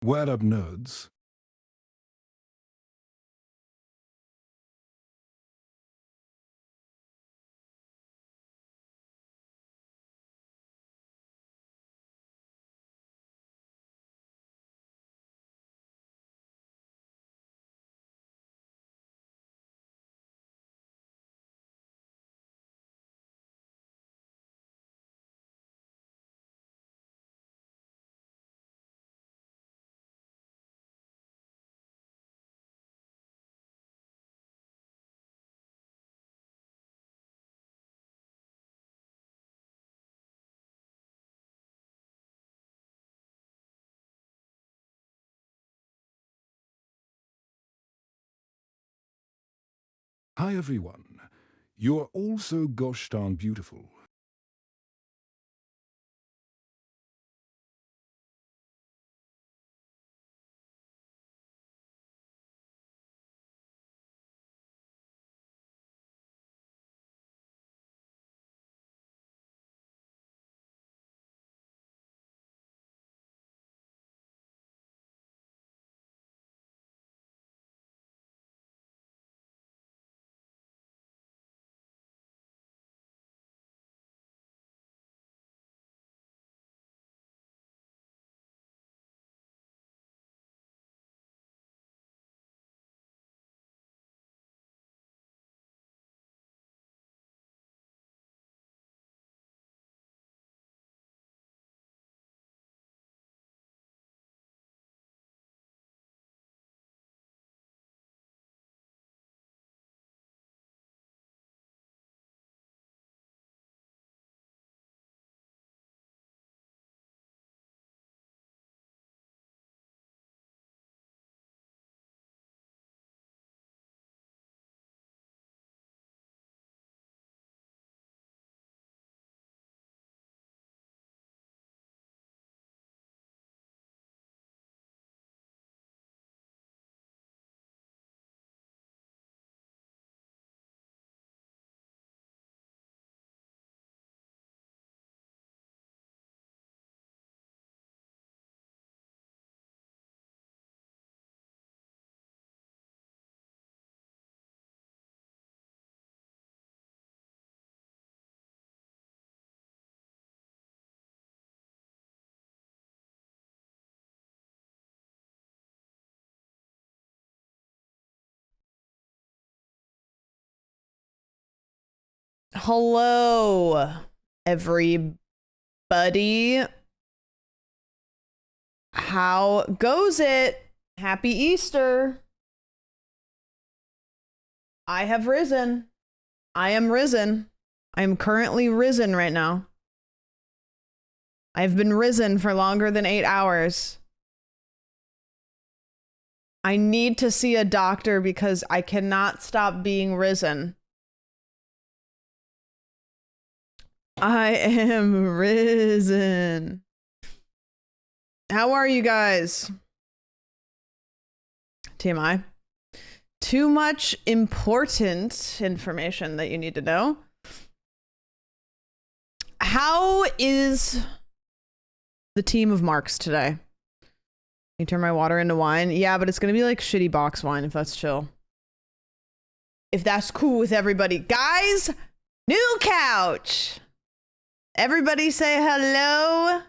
What up, nerds? Hi, everyone. You're all so gosh darn beautiful. Hello, everybody. How goes it? Happy Easter. I have risen. I am risen. I am currently risen right now. I've been risen for longer than 8 hours. I need to see a doctor because I cannot stop being risen. I am risen. How are you guys? TMI. Too much important information that you need to know. How is the team of marks today? You turn my water into wine? Yeah, but it's gonna be like shitty box wine if that's chill. If that's cool with everybody. Guys, new couch! Everybody say hello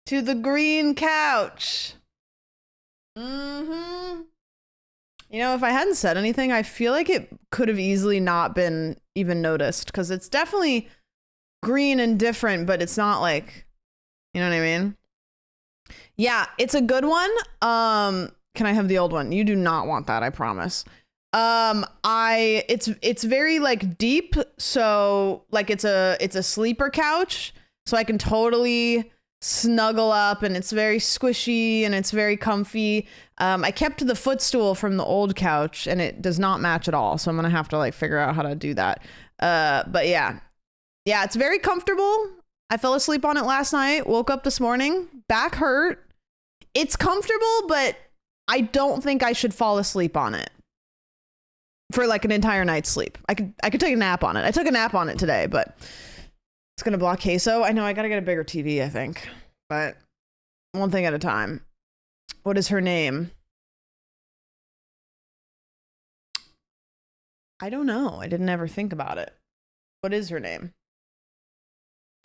to the green couch. Mm-hmm. You know, if I hadn't said anything, I feel like it could have easily not been even noticed because it's definitely green and different, but it's not like, you know what I mean? Yeah, it's a good one. Can I have the old one? You do not want that, I promise. It's very like deep, so like it's a sleeper couch, so I can totally snuggle up, and it's very squishy and it's very comfy. I kept the footstool from the old couch and it does not match at all, so I'm gonna have to like figure out how to do that. But yeah, it's very comfortable. I fell asleep on it last night, woke up this morning, back hurt. It's comfortable, but I don't think I should fall asleep on it for like an entire night's sleep. I could take a nap on it. I took a nap on it today, but it's gonna block queso. I know I gotta get a bigger TV, I think, but one thing at a time. What is her name? I don't know. I didn't ever think about it. What is her name?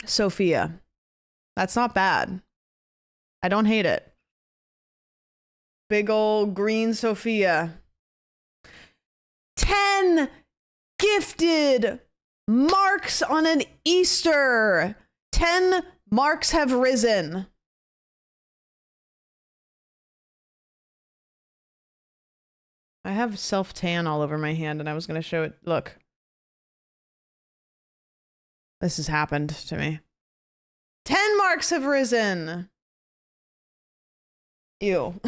Sophia. That's not bad. I don't hate it. Big old green Sophia. 10 gifted marks on an Easter. 10 marks have risen. I have self-tan all over my hand and I was going to show it. Look. This has happened to me. 10 marks have risen. Ew.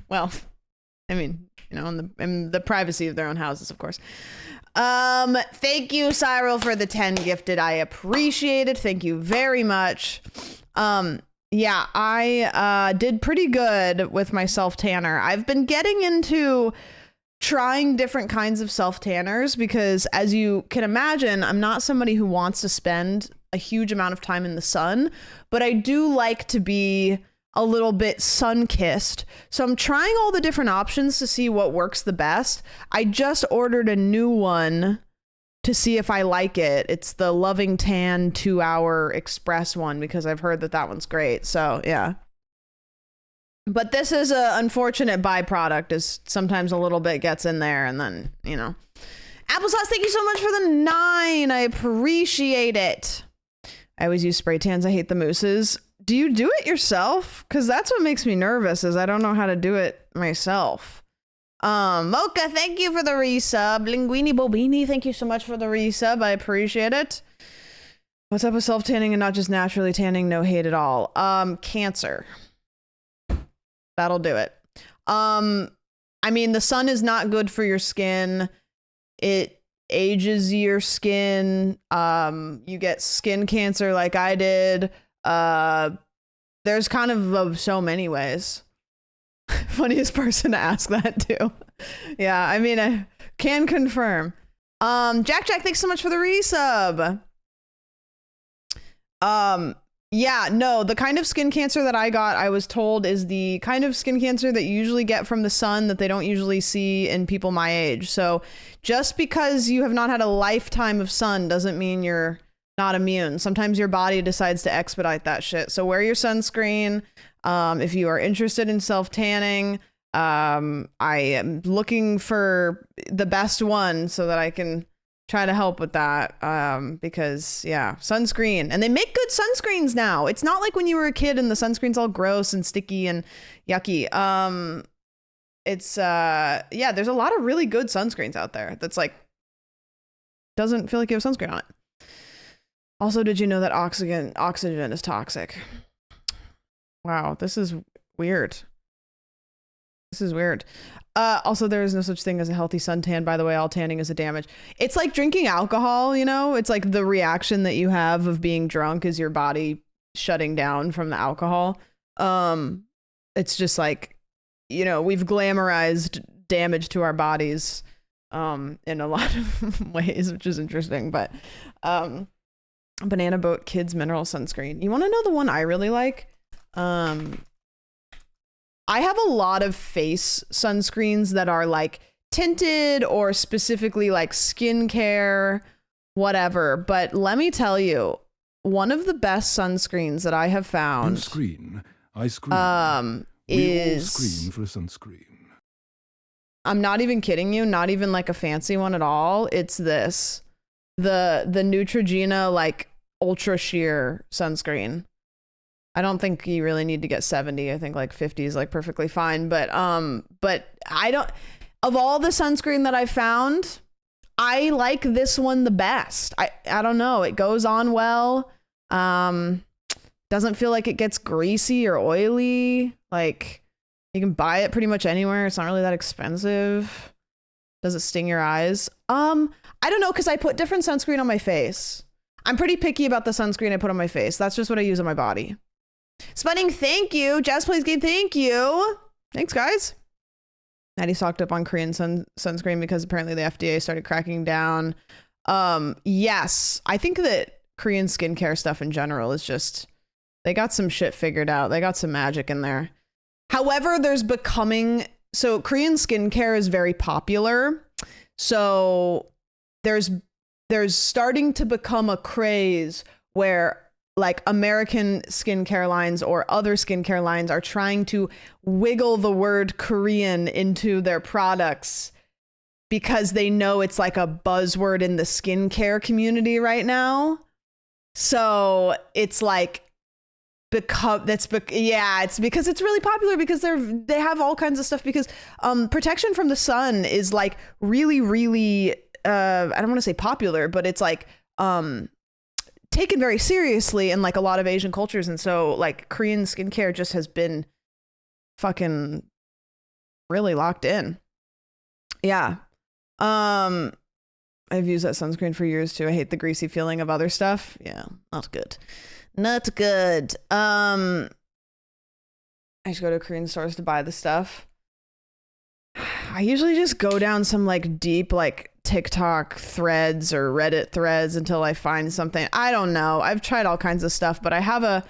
Well, I mean, you know, in the privacy of their own houses, of course. Thank you, Cyril, for the 10 gifted. I appreciate it. Thank you very much. Yeah, I did pretty good with my self-tanner. I've been getting into trying different kinds of self-tanners because, as you can imagine, I'm not somebody who wants to spend a huge amount of time in the sun, but I do like to be a little bit sun-kissed. So I'm trying all the different options to see what works the best. I just ordered a new one to see if I like it. It's the Loving Tan 2-hour express one because I've heard that one's great. So yeah. But this is an unfortunate byproduct, is sometimes a little bit gets in there and then, you know. Applesauce, thank you so much for the 9. I appreciate it. I always use spray tans. I hate the mousses. Do you do it yourself? Because that's what makes me nervous, is I don't know how to do it myself. Mocha, thank you for the resub. Linguini Bobini, thank you so much for the resub. I appreciate it. What's up with self-tanning and not just naturally tanning? No hate at all. Cancer. That'll do it. I mean, the sun is not good for your skin. It ages your skin. You get skin cancer like I did. There's kind of so many ways. Funniest person to ask that too. Yeah, I mean, I can confirm. Jack, thanks so much for the resub. Yeah, no, the kind of skin cancer that I got, I was told, is the kind of skin cancer that you usually get from the sun that they don't usually see in people my age. So just because you have not had a lifetime of sun doesn't mean you're not immune. Sometimes your body decides to expedite that shit. So wear your sunscreen. If you are interested in self-tanning, I am looking for the best one so that I can try to help with that, because yeah, sunscreen, and they make good sunscreens now. It's not like when you were a kid and the sunscreen's all gross and sticky and yucky. Yeah, there's a lot of really good sunscreens out there that's like doesn't feel like you have sunscreen on it. Also, did you know that oxygen is toxic? Wow, this is weird. Also, there is no such thing as a healthy suntan, by the way. All tanning is a damage. It's like drinking alcohol, you know? It's like the reaction that you have of being drunk is your body shutting down from the alcohol. It's just like, you know, we've glamorized damage to our bodies in a lot of ways, which is interesting. But Banana Boat Kids Mineral Sunscreen. You want to know the one I really like? I have a lot of face sunscreens that are like tinted or specifically like skincare, whatever. But let me tell you, one of the best sunscreens that I have found. Sunscreen. I screen. We all screen for sunscreen. I'm not even kidding you. Not even like a fancy one at all. It's this, the Neutrogena like ultra sheer sunscreen. I don't think you really need to get 70. I think like 50 is like perfectly fine. But I don't, of all the sunscreen that I found, I like this one the best. I don't know. It goes on well. Doesn't feel like it gets greasy or oily. Like you can buy it pretty much anywhere. It's not really that expensive. Does it sting your eyes? I don't know, because I put different sunscreen on my face. I'm pretty picky about the sunscreen I put on my face. That's just what I use on my body. Spunning, thank you. Jazz Plays Game, thank you. Thanks, guys. Maddie stocked up on Korean sunscreen because apparently the FDA started cracking down. Yes, I think that Korean skincare stuff in general is just, they got some shit figured out. They got some magic in there. However, so Korean skincare is very popular. So there's starting to become a craze where like American skincare lines or other skincare lines are trying to wiggle the word Korean into their products because they know it's like a buzzword in the skincare community right now. So it's like it's because it's really popular because they have all kinds of stuff because protection from the sun is like really, really I don't want to say popular, but it's like taken very seriously in like a lot of Asian cultures. And so like Korean skincare just has been fucking really locked in. Yeah. I've used that sunscreen for years too. I hate the greasy feeling of other stuff. Yeah, not good. Not good. I just go to Korean stores to buy the stuff. I usually just go down some like deep like TikTok threads or Reddit threads until I find something. I don't know. I've tried all kinds of stuff, but I have a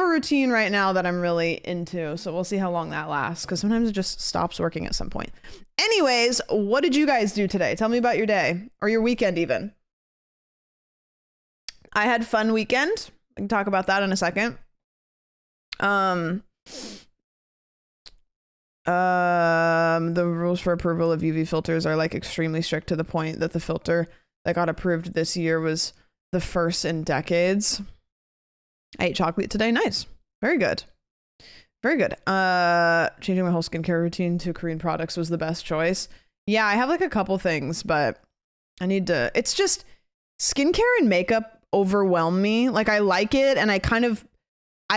routine right now that I'm really into. So we'll see how long that lasts because sometimes it just stops working at some point. Anyways, what did you guys do today? Tell me about your day or your weekend even. I had fun weekend. We can talk about that in a second. The rules for approval of UV filters are like extremely strict to the point that the filter that got approved this year was the first in decades. I ate chocolate today. Nice. Very good. Very good. Changing my whole skincare routine to Korean products was the best choice. Yeah, I have like a couple things, but I need to, it's just skincare and makeup overwhelm me. Like I like it and I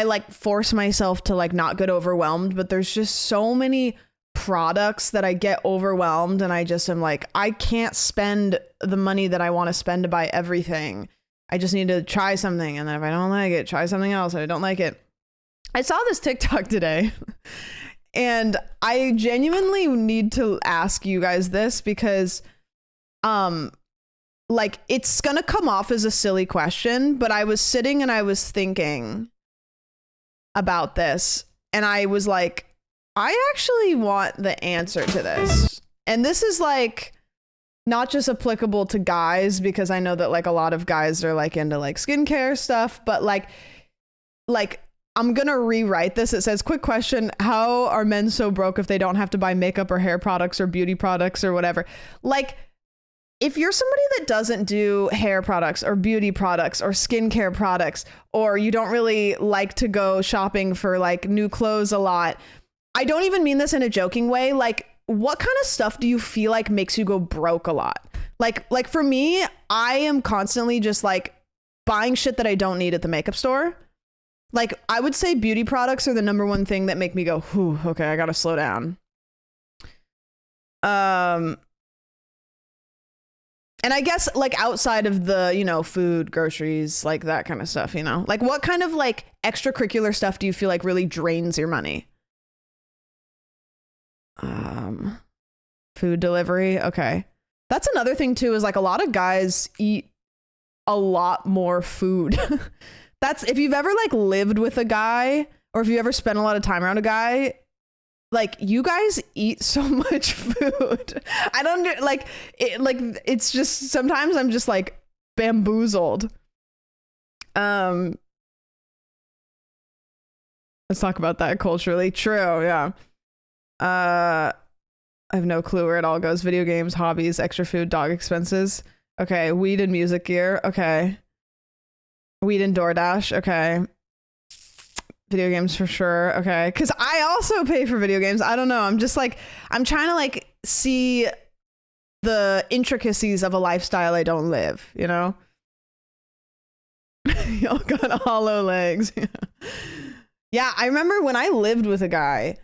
like force myself to like not get overwhelmed, but there's just so many products that I get overwhelmed and I just am like, I can't spend the money that I want to spend to buy everything. I just need to try something. And then if I don't like it, try something else. And I don't like it. I saw this TikTok today and I genuinely need to ask you guys this because, like it's going to come off as a silly question, but I was sitting and I was thinking about this and I was like, I actually want the answer to this. And this is like not just applicable to guys because I know that like a lot of guys are like into like skincare stuff, but like I'm going to rewrite this. It says, quick question. How are men so broke if they don't have to buy makeup or hair products or beauty products or whatever? Like if you're somebody that doesn't do hair products or beauty products or skincare products, or you don't really like to go shopping for like new clothes a lot, I don't even mean this in a joking way. Like, what kind of stuff do you feel like makes you go broke a lot? Like for me, I am constantly just like buying shit that I don't need at the makeup store. Like I would say beauty products are the number one thing that make me go, whew, okay, I gotta slow down. And I guess like outside of the, you know, food, groceries, like that kind of stuff, you know, like what kind of like extracurricular stuff do you feel like really drains your money? Food delivery. Okay. That's another thing too, is like a lot of guys eat a lot more food. That's if you've ever like lived with a guy or if you ever spent a lot of time around a guy, like you guys eat so much food. I don't like it, like it's just sometimes I'm just like bamboozled. Let's talk about that culturally. True, yeah. I have no clue where it all goes. Video games, hobbies, extra food, dog expenses. Okay, weed and music gear. Okay. Weed and DoorDash. Okay. Video games for sure. Okay. Because I also pay for video games. I don't know. I'm just like, I'm trying to like see the intricacies of a lifestyle I don't live, you know? Y'all got hollow legs. Yeah, I remember when I lived with a guy,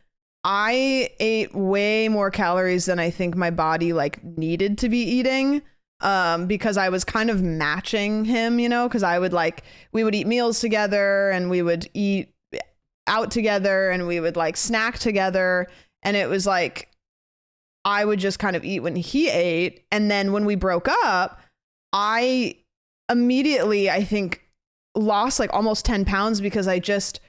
I ate way more calories than I think my body like needed to be eating. Because I was kind of matching him, you know, because I would like, we would eat meals together and we would eat out together and we would like snack together. And it was like, I would just kind of eat when he ate. And then when we broke up, I immediately, I think, lost like almost 10 pounds because I just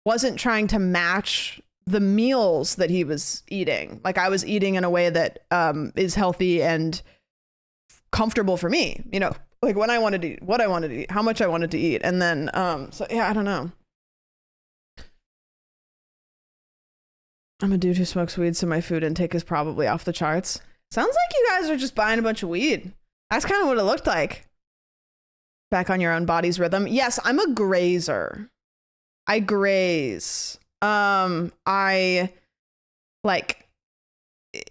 wasn't trying to match the meals that he was eating. Like I was eating in a way that is healthy and comfortable for me, you know, like when I wanted to eat, what I wanted to eat, how much I wanted to eat. And then, so yeah, I don't know. I'm a dude who smokes weed, so my food intake is probably off the charts. Sounds like you guys are just buying a bunch of weed. That's kind of what it looked like. Back on your own body's rhythm. Yes, I'm a grazer. I graze. I like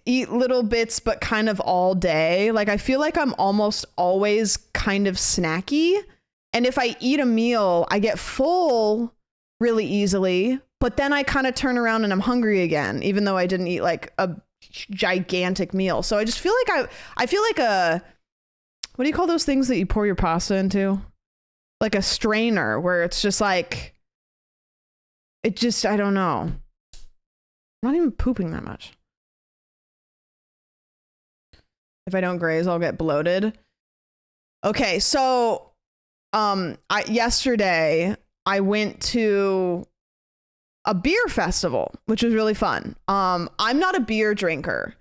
eat little bits, but kind of all day. Like I feel like I'm almost always kind of snacky. And if I eat a meal, I get full really easily, but then I kind of turn around and I'm hungry again, even though I didn't eat like a gigantic meal. So I just feel like I feel like what do you call those things that you pour your pasta into? Like a strainer, where it's just like, it just, I don't know. I'm not even pooping that much. If I don't graze, I'll get bloated. Okay, so yesterday I went to a beer festival, which was really fun. I'm not a beer drinker,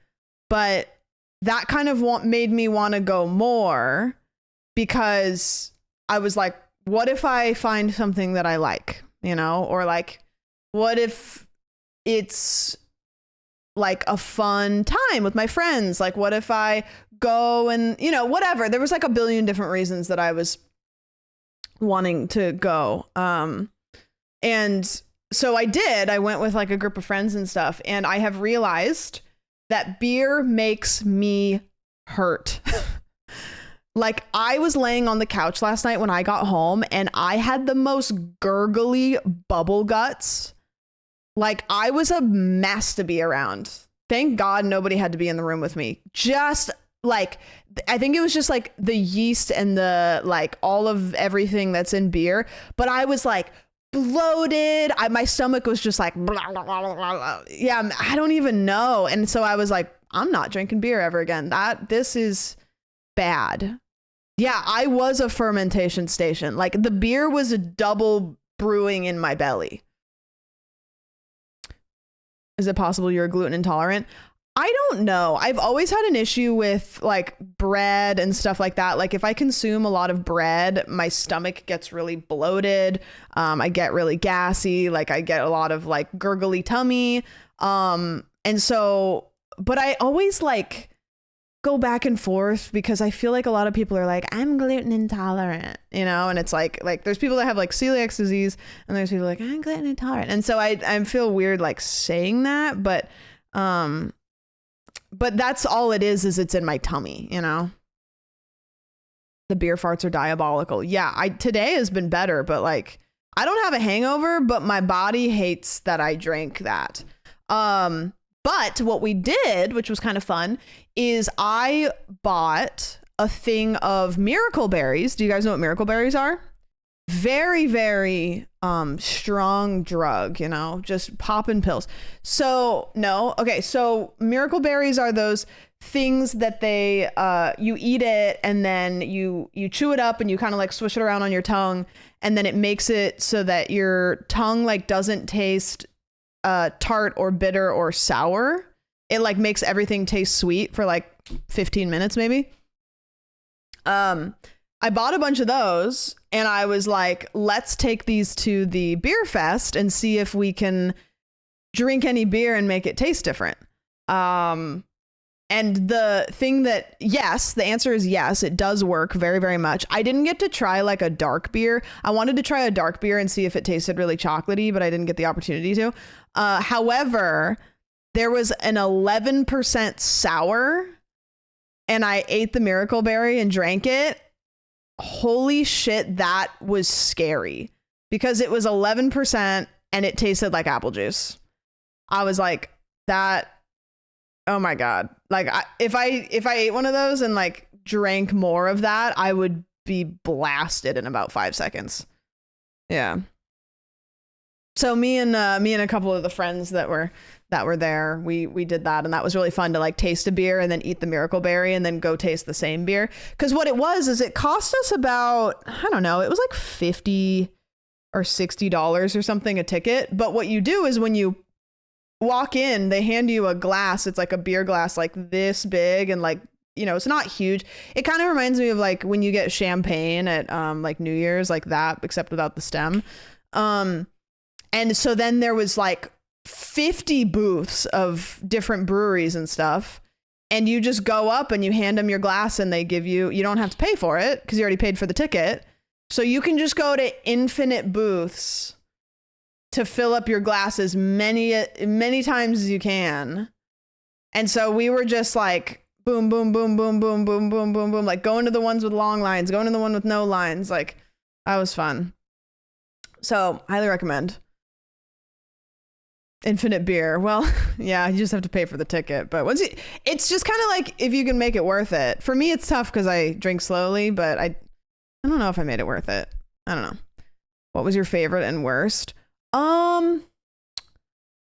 but that kind of made me want to go more, because I was like, what if I find something that I like, you know, or like, what if it's like a fun time with my friends? Like, what if I go and, you know, whatever. There was like a billion different reasons that I was wanting to go. And so I went with like a group of friends and stuff. And I have realized that beer makes me hurt. Like I was laying on the couch last night when I got home and I had the most gurgly bubble guts. Like I was a mess to be around. Thank God nobody had to be in the room with me. Just like, I think it was just like the yeast and the like all of everything that's in beer. But I was like bloated. My stomach was just like, blah, blah, blah, blah. Yeah, I don't even know. And so I was like, I'm not drinking beer ever again. This is bad. Yeah, I was a fermentation station. Like the beer was a double brewing in my belly. Is it possible you're gluten intolerant? I don't know. I've always had an issue with like bread and stuff like that. Like if I consume a lot of bread, my stomach gets really bloated. I get really gassy. Like I get a lot of like gurgly tummy. And so, but I always like go back and forth because I feel like a lot of people are like, I'm gluten intolerant, you know, and it's like there's people that have like celiac disease and there's people like, I'm gluten intolerant. And so I feel weird like saying that, but that's all it is it's in my tummy, you know. The beer farts are diabolical. Yeah, today has been better, but like I don't have a hangover, but my body hates that I drank that. But what we did, which was kind of fun, is I bought a thing of miracle berries. Do you guys know what miracle berries are? Very, very strong drug, you know, just popping pills. So no. Okay. So miracle berries are those things that they you eat it and then you chew it up and you kind of like swish it around on your tongue, and then it makes it so that your tongue like doesn't taste tart or bitter or sour. It like makes everything taste sweet for like 15 minutes maybe. I bought a bunch of those and I was like, let's take these to the beer fest and see if we can drink any beer and make it taste different. And the thing that, yes, the answer is yes, it does work very, very much. I didn't get to try like a dark beer. I wanted to try a dark beer and see if it tasted really chocolatey, but I didn't get the opportunity to. However, there was an 11% sour and I ate the miracle berry and drank it. Holy shit, that was scary because it was 11% and it tasted like apple juice. I was like, that, oh my God. Like if I ate one of those and like drank more of that, I would be blasted in about 5 seconds. Yeah. So me and a couple of the friends that were there, we did that, and that was really fun to like taste a beer and then eat the miracle berry and then go taste the same beer. Because what it was is it cost us about, I don't know, it was like $50 or $60 or something a ticket. But what you do is when you walk in, they hand you a glass. It's like a beer glass, like this big, and like, it's not huge. It kind of reminds me of like when you get champagne at like New Year's, like that, except without the stem. And so then there was like 50 booths of different breweries and stuff. And you just go up and you hand them your glass and they give you don't have to pay for it because you already paid for the ticket. So you can just go to infinite booths to fill up your glass as many times as you can. And so we were just like, boom, boom, boom, boom, boom, boom, boom, boom, boom, like going to the ones with long lines, going to the one with no lines. Like, that was fun. So highly recommend. Infinite beer. Well, yeah, you just have to pay for the ticket. But it's just kind of like if you can make it worth it. For me, it's tough because I drink slowly, but I don't know if I made it worth it. I don't know. What was your favorite and worst?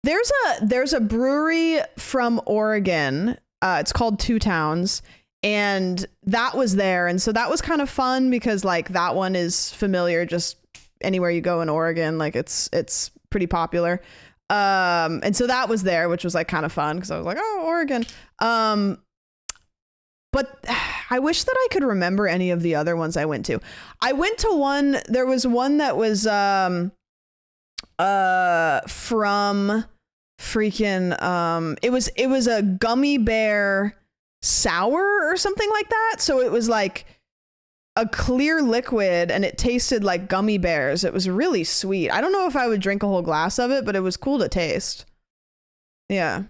There's a brewery from Oregon. It's called Two Towns, and that was there. And so that was kind of fun because like that one is familiar just anywhere you go in Oregon. Like it's pretty popular. And so that was there, which was like kind of fun because I was like, oh, Oregon. But I wish that I could remember any of the other ones I went to. I went to one, there was one that was from freaking it was a gummy bear sour or something like that. So it was like a clear liquid and it tasted like gummy bears. It was really sweet. I don't know if I would drink a whole glass of it, but it was cool to taste. Yeah.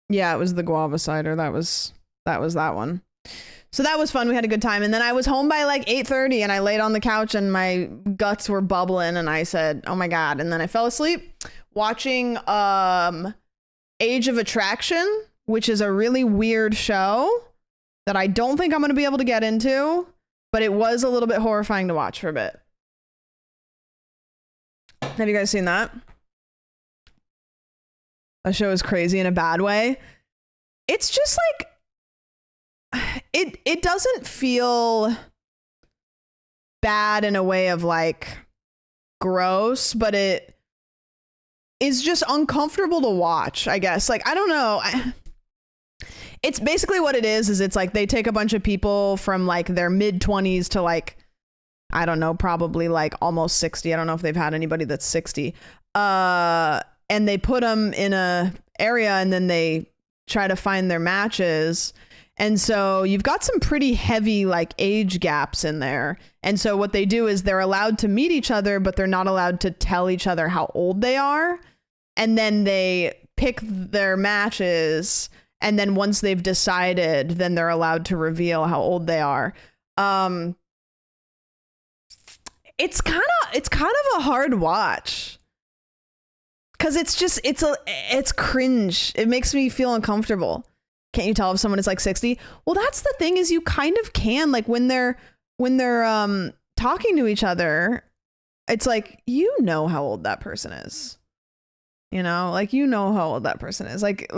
Yeah, it was the guava cider. That was that one. So that was fun. We had a good time. And then I was home by like 8:30 and I laid on the couch and my guts were bubbling and I said, oh my God. And then I fell asleep watching Age of Attraction, which is a really weird show that I don't think I'm going to be able to get into, but it was a little bit horrifying to watch for a bit. Have you guys seen that? That show is crazy in a bad way. It's just like, it doesn't feel bad in a way of like gross, but it is just uncomfortable to watch, I guess. Like, I don't know. It's basically what it is it's like they take a bunch of people from like their mid-20s to like, I don't know, probably like almost 60. I don't know if they've had anybody that's 60. And they put them in a area and then they try to find their matches. And so you've got some pretty heavy like age gaps in there. And so what they do is they're allowed to meet each other, but they're not allowed to tell each other how old they are. And then they pick their matches. And then once they've decided, then they're allowed to reveal how old they are. It's kind of a hard watch. Cause it's cringe. It makes me feel uncomfortable. Can't you tell if someone is like 60? Well, that's the thing is you kind of can, like when they're talking to each other, it's like, you know how old that person is. You know, like, you know how old that person is. Like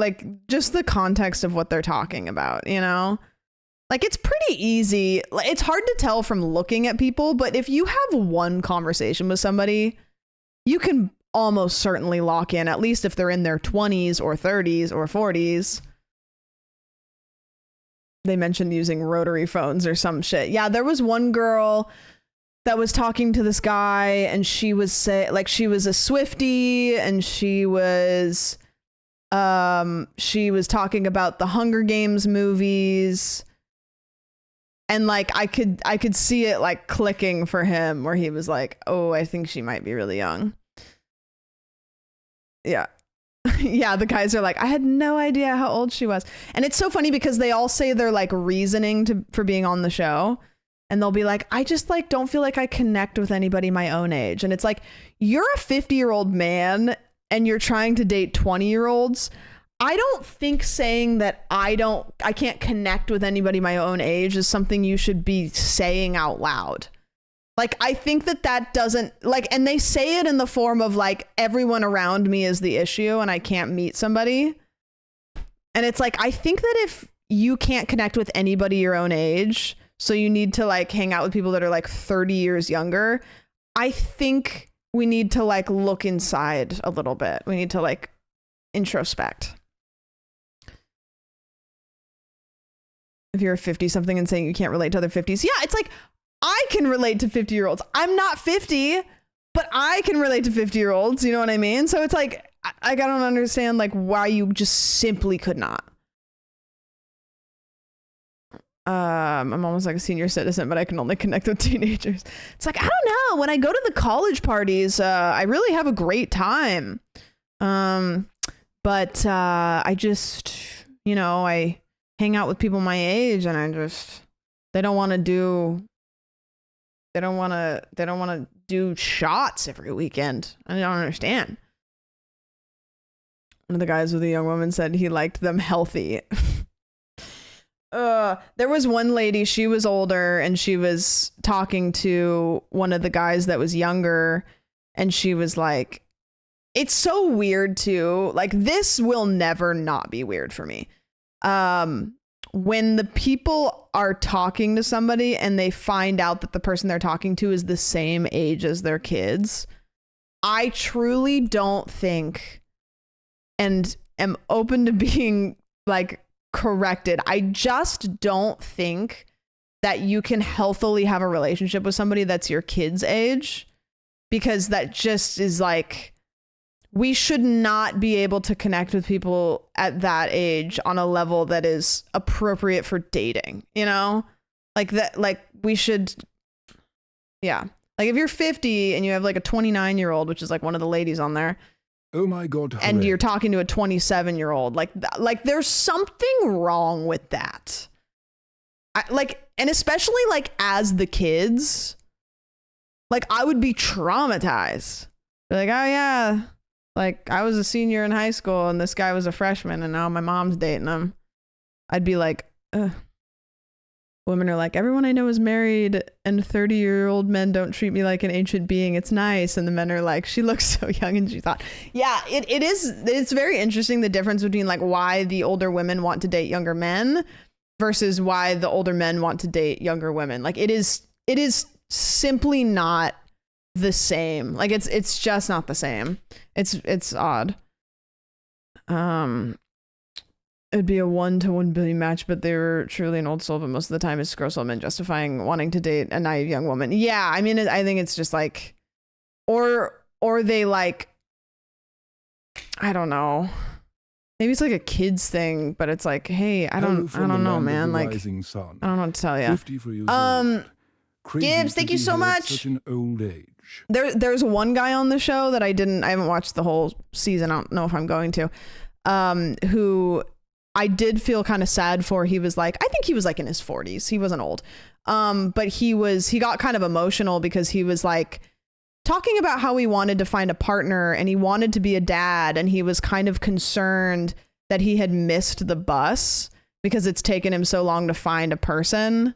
just the context of what they're talking about, you know? Like, it's pretty easy. It's hard to tell from looking at people, but if you have one conversation with somebody, you can almost certainly lock in, at least if they're in their 20s or 30s or 40s. They mentioned using rotary phones or some shit. Yeah, there was one girl that was talking to this guy and she was she was a Swiftie and she was talking about the Hunger Games movies. And like I could see it like clicking for him where he was like, "Oh, I think she might be really young." Yeah. Yeah, the guys are like, I had no idea how old she was. And it's so funny because they all say their like reasoning for being on the show. And they'll be like, I just like don't feel like I connect with anybody my own age. And it's like, you're a 50-year-old man and you're trying to date 20-year-olds. I don't think saying that I can't connect with anybody my own age is something you should be saying out loud. Like, I think that doesn't like, and they say it in the form of like, everyone around me is the issue and I can't meet somebody. And it's like, I think that if you can't connect with anybody your own age, so you need to like hang out with people that are like 30 years younger, I think we need to like look inside a little bit. We need to like introspect. If you're a 50 something and saying you can't relate to other 50s. Yeah, it's like I can relate to 50-year-olds. I'm not 50, but I can relate to 50-year-olds. You know what I mean? So it's like, I don't understand like why you just simply could not. I'm almost like a senior citizen, but I can only connect with teenagers. It's like, I don't know. When I go to the college parties, I really have a great time. But I just, you know, I hang out with people my age and they don't want to do shots every weekend. I don't understand. One of the guys with a young woman said he liked them healthy. There was one lady, she was older and she was talking to one of the guys that was younger, and she was like, it's so weird too. Like, this will never not be weird for me. When the people are talking to somebody and they find out that the person they're talking to is the same age as their kids, I truly don't think, and am open to being like corrected, I just don't think that you can healthily have a relationship with somebody that's your kid's age, because that just is like, we should not be able to connect with people at that age on a level that is appropriate for dating, you know? Like that, like we should, yeah. Like if you're 50 and you have like a 29-year-old, which is like one of the ladies on there, Oh my God. and hooray. you're talking to a 27-year-old, like there's something wrong with that. And especially like as the kids, like I would be traumatized. Be like, oh yeah, like I was a senior in high school and this guy was a freshman and now my mom's dating him. I'd be like, ugh. Women are like, everyone I know is married and 30-year-old men don't treat me like an ancient being. It's nice. And the men are like, she looks so young and she thought, yeah, it's very interesting, the difference between like why the older women want to date younger men versus why the older men want to date younger women. Like it is simply not the same. Like it's just not the same. It's odd. It'd be a 1 to 1 billion match, but they were truly an old soul. But most of the time, it's gross men justifying wanting to date a naive young woman. Yeah, I mean, I think it's just like, or they like, I don't know. Maybe it's like a kids thing, but it's like, hey, I don't know, man. Like, I don't know what to tell you. 54 years old. Gibbs, thank you so much. Such an old age. There's one guy on the show that I haven't watched the whole season. I don't know if I'm going to. Who I did feel kind of sad for. He was like, I think he was like in his 40s. He wasn't old. But he got kind of emotional because he was like talking about how he wanted to find a partner and he wanted to be a dad. And he was kind of concerned that he had missed the bus because it's taken him so long to find a person.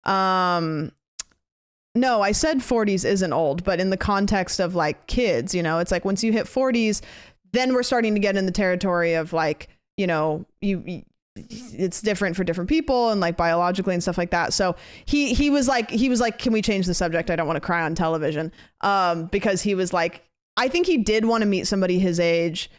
No, I said 40s isn't old, but in the context of like kids, you know, it's like once you hit 40s, then we're starting to get in the territory of like, you know, it's different for different people and like biologically and stuff like that. So he was like, can we change the subject? I don't want to cry on television. Because he was like, I think he did want to meet somebody his age,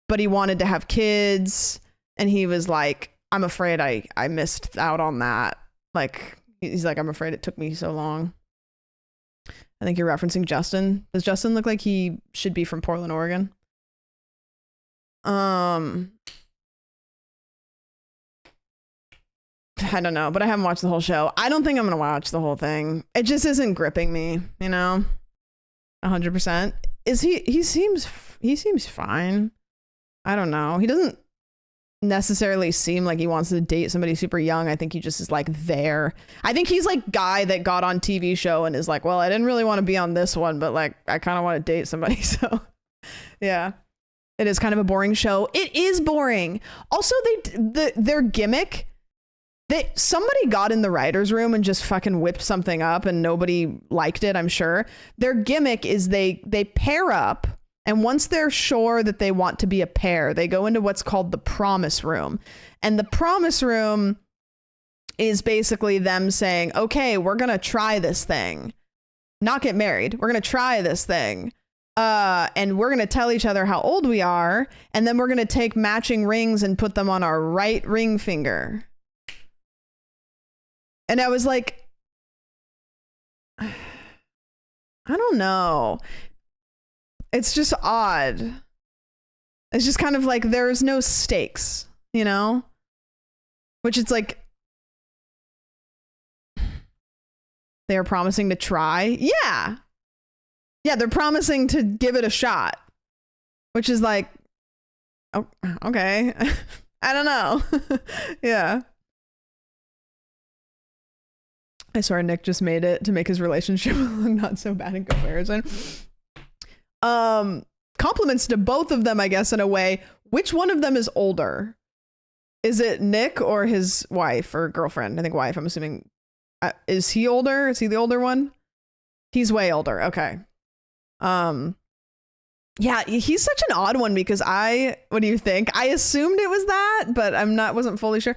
but he wanted to have kids. And he was like, I'm afraid I missed out on that. Like, he's like, I'm afraid it took me so long. I think you're referencing Justin. Does Justin look like he should be from Portland, Oregon? I don't know, but I haven't watched the whole show. I don't think I'm gonna watch the whole thing. It just isn't gripping me, you know. 100%. He seems fine. I don't know. He doesn't necessarily seem like he wants to date somebody super young. I think he just is like there. I think he's like guy that got on TV show and is like, well, I didn't really want to be on this one, but like I kind of want to date somebody. So yeah. It is kind of a boring show. It is boring. Also, their gimmick, somebody got in the writer's room and just fucking whipped something up and nobody liked it, I'm sure. Their gimmick is they pair up, and once they're sure that they want to be a pair, they go into what's called the promise room. And the promise room is basically them saying, okay, we're going to try this thing. Not get married. We're going to try this thing. And we're going to tell each other how old we are. And then we're going to take matching rings and put them on our right ring finger. And I was like, I don't know. It's just odd. It's just kind of like there's no stakes, you know? Which it's like, they're promising to try. Yeah. Yeah, they're promising to give it a shot. Which is like, oh, okay. I don't know. Yeah. I swear Nick just made it to make his relationship look not so bad in comparison. Compliments to both of them, I guess, in a way. Which one of them is older? Is it Nick or his wife or girlfriend? I think wife, I'm assuming. Is he older? Is he the older one? He's way older. Okay. Yeah, he's such an odd one because what do you think? I assumed it was that, but wasn't fully sure.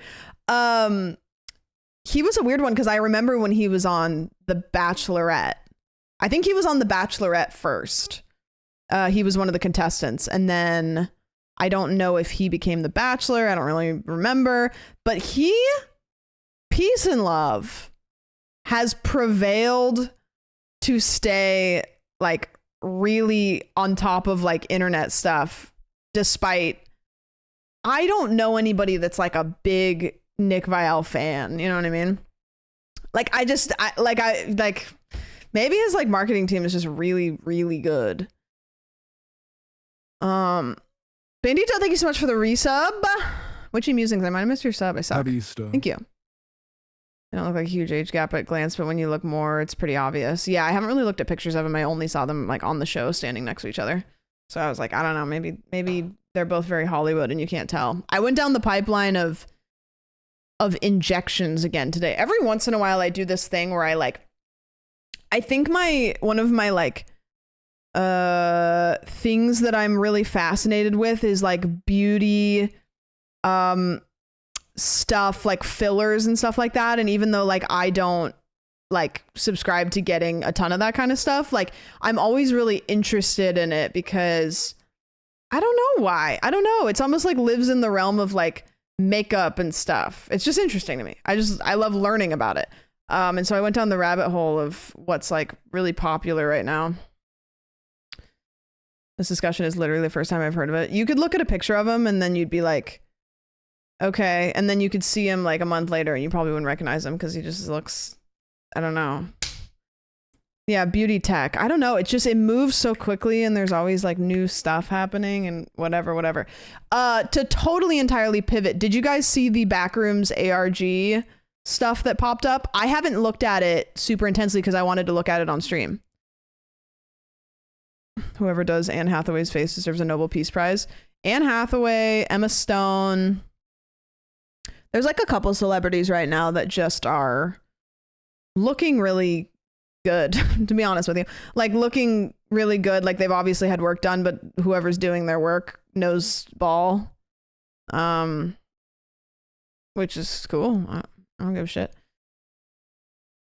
He was a weird one because I remember when he was on The Bachelorette. I think he was on The Bachelorette first. He was one of the contestants, and then I don't know if he became the Bachelor. I don't really remember, but peace and love, has prevailed to stay like really on top of like internet stuff, despite I don't know anybody that's like a big Nick Viall fan. You know what I mean? Like maybe his like marketing team is just really, really good. Bandito, thank you so much for the resub. Witchy Musings, I might have missed your sub. I suck. Happy Easter. Thank you. They don't look like a huge age gap at glance, but when you look more, it's pretty obvious. Yeah, I haven't really looked at pictures of them. I only saw them like on the show standing next to each other. So I was like, I don't know, maybe they're both very Hollywood and you can't tell. I went down the pipeline of injections again today. Every once in a while I do this thing where I think one of my like things that I'm really fascinated with is like beauty stuff, like fillers and stuff like that. And even though like I don't like subscribe to getting a ton of that kind of stuff, like I'm always really interested in it because I don't know why. I don't know. It's almost like lives in the realm of like makeup and stuff. It's just interesting to me. I love learning about it. And so I went down the rabbit hole of what's like really popular right now. This discussion is literally the first time I've heard of it. You could look at a picture of him and then you'd be like, okay. And then you could see him like a month later and you probably wouldn't recognize him because he just looks, I don't know. Yeah, beauty tech. I don't know. It moves so quickly and there's always like new stuff happening and whatever. To totally entirely pivot, did you guys see the Backrooms ARG stuff that popped up? I haven't looked at it super intensely because I wanted to look at it on stream. Whoever does Anne Hathaway's face deserves a Nobel Peace Prize. Anne Hathaway, Emma Stone. There's like a couple celebrities right now that just are looking really good, to be honest with you. Like looking really good. Like they've obviously had work done, but whoever's doing their work knows ball. Which is cool. I don't give a shit.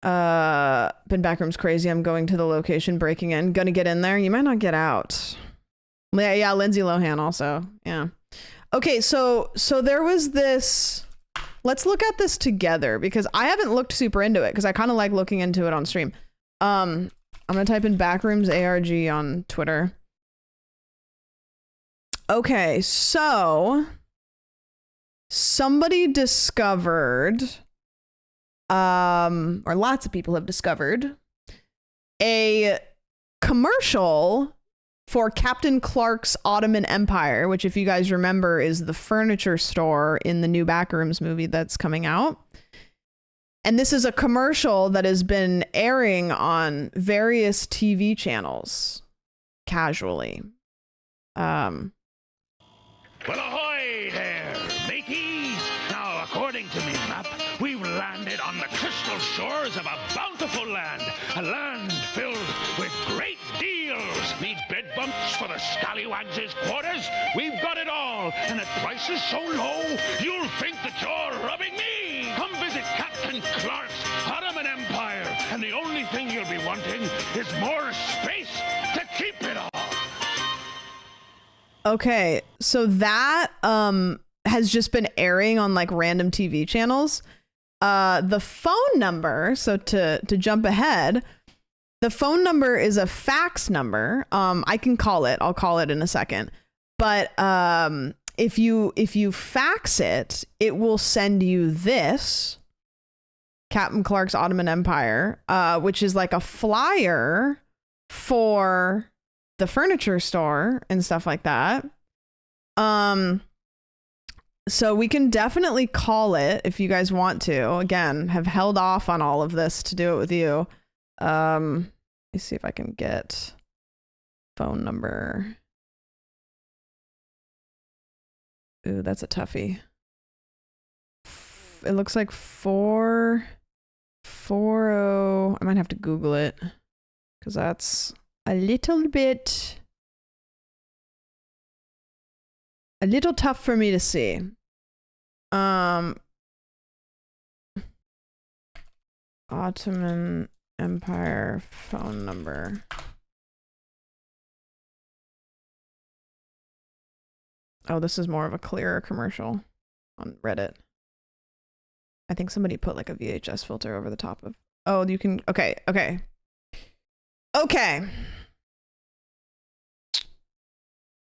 Been Backrooms crazy. I'm going to the location, breaking in. Gonna get in there. You might not get out. Yeah, Lindsay Lohan also. Yeah. Okay, so there was this. Let's look at this together because I haven't looked super into it because I kind of like looking into it on stream. I'm gonna type in Backrooms ARG on Twitter. Okay, so somebody discovered, or lots of people have discovered, a commercial for Captain Clark's Ottoman Empire, which, if you guys remember, is the furniture store in the new Backrooms movie that's coming out. And this is a commercial that has been airing on various TV channels casually. Well, ahoy there, mateys! Now, according to me map, we've landed on the crystal shores of a bountiful land. A land filled with great deals. Need bed bumps for the scallywags' quarters? We've got it all, and at prices so low, you'll think that you're robbing me. Come visit Captain Clark's Ottoman Empire, and the only thing you'll be wanting is more space to keep it all. Okay, so that has just been airing on like random TV channels. The phone number, so to jump ahead, the phone number is a fax number. I can call it. I'll call it in a second. But if you fax it, it will send you this Captain Clark's Ottoman Empire, which is like a flyer for the furniture store and stuff like that. So we can definitely call it if you guys want to. Again, have held off on all of this to do it with you. Let me see if I can get phone number. Ooh, that's a toughie. It looks like 440. I might have to Google it because that's a little tough for me to see. Ottoman Empire phone number. Oh, this is more of a clearer commercial on Reddit. I think somebody put like a VHS filter over the top of. Oh, you can. Okay.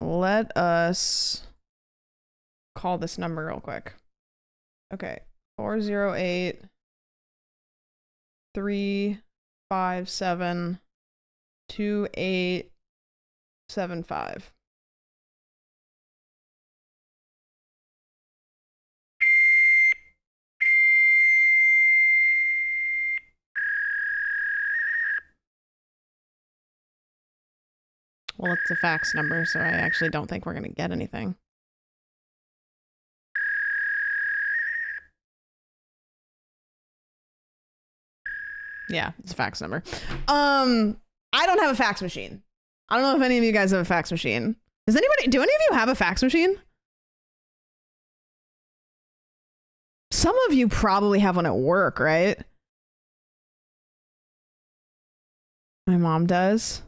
Let us call this number real quick. Okay. 408 357 2875. Well, it's a fax number, so I actually don't think we're going to get anything. Yeah, it's a fax number. I don't have a fax machine. I don't know if any of you guys have a fax machine. Do any of you have a fax machine? Some of you probably have one at work, right? My mom does.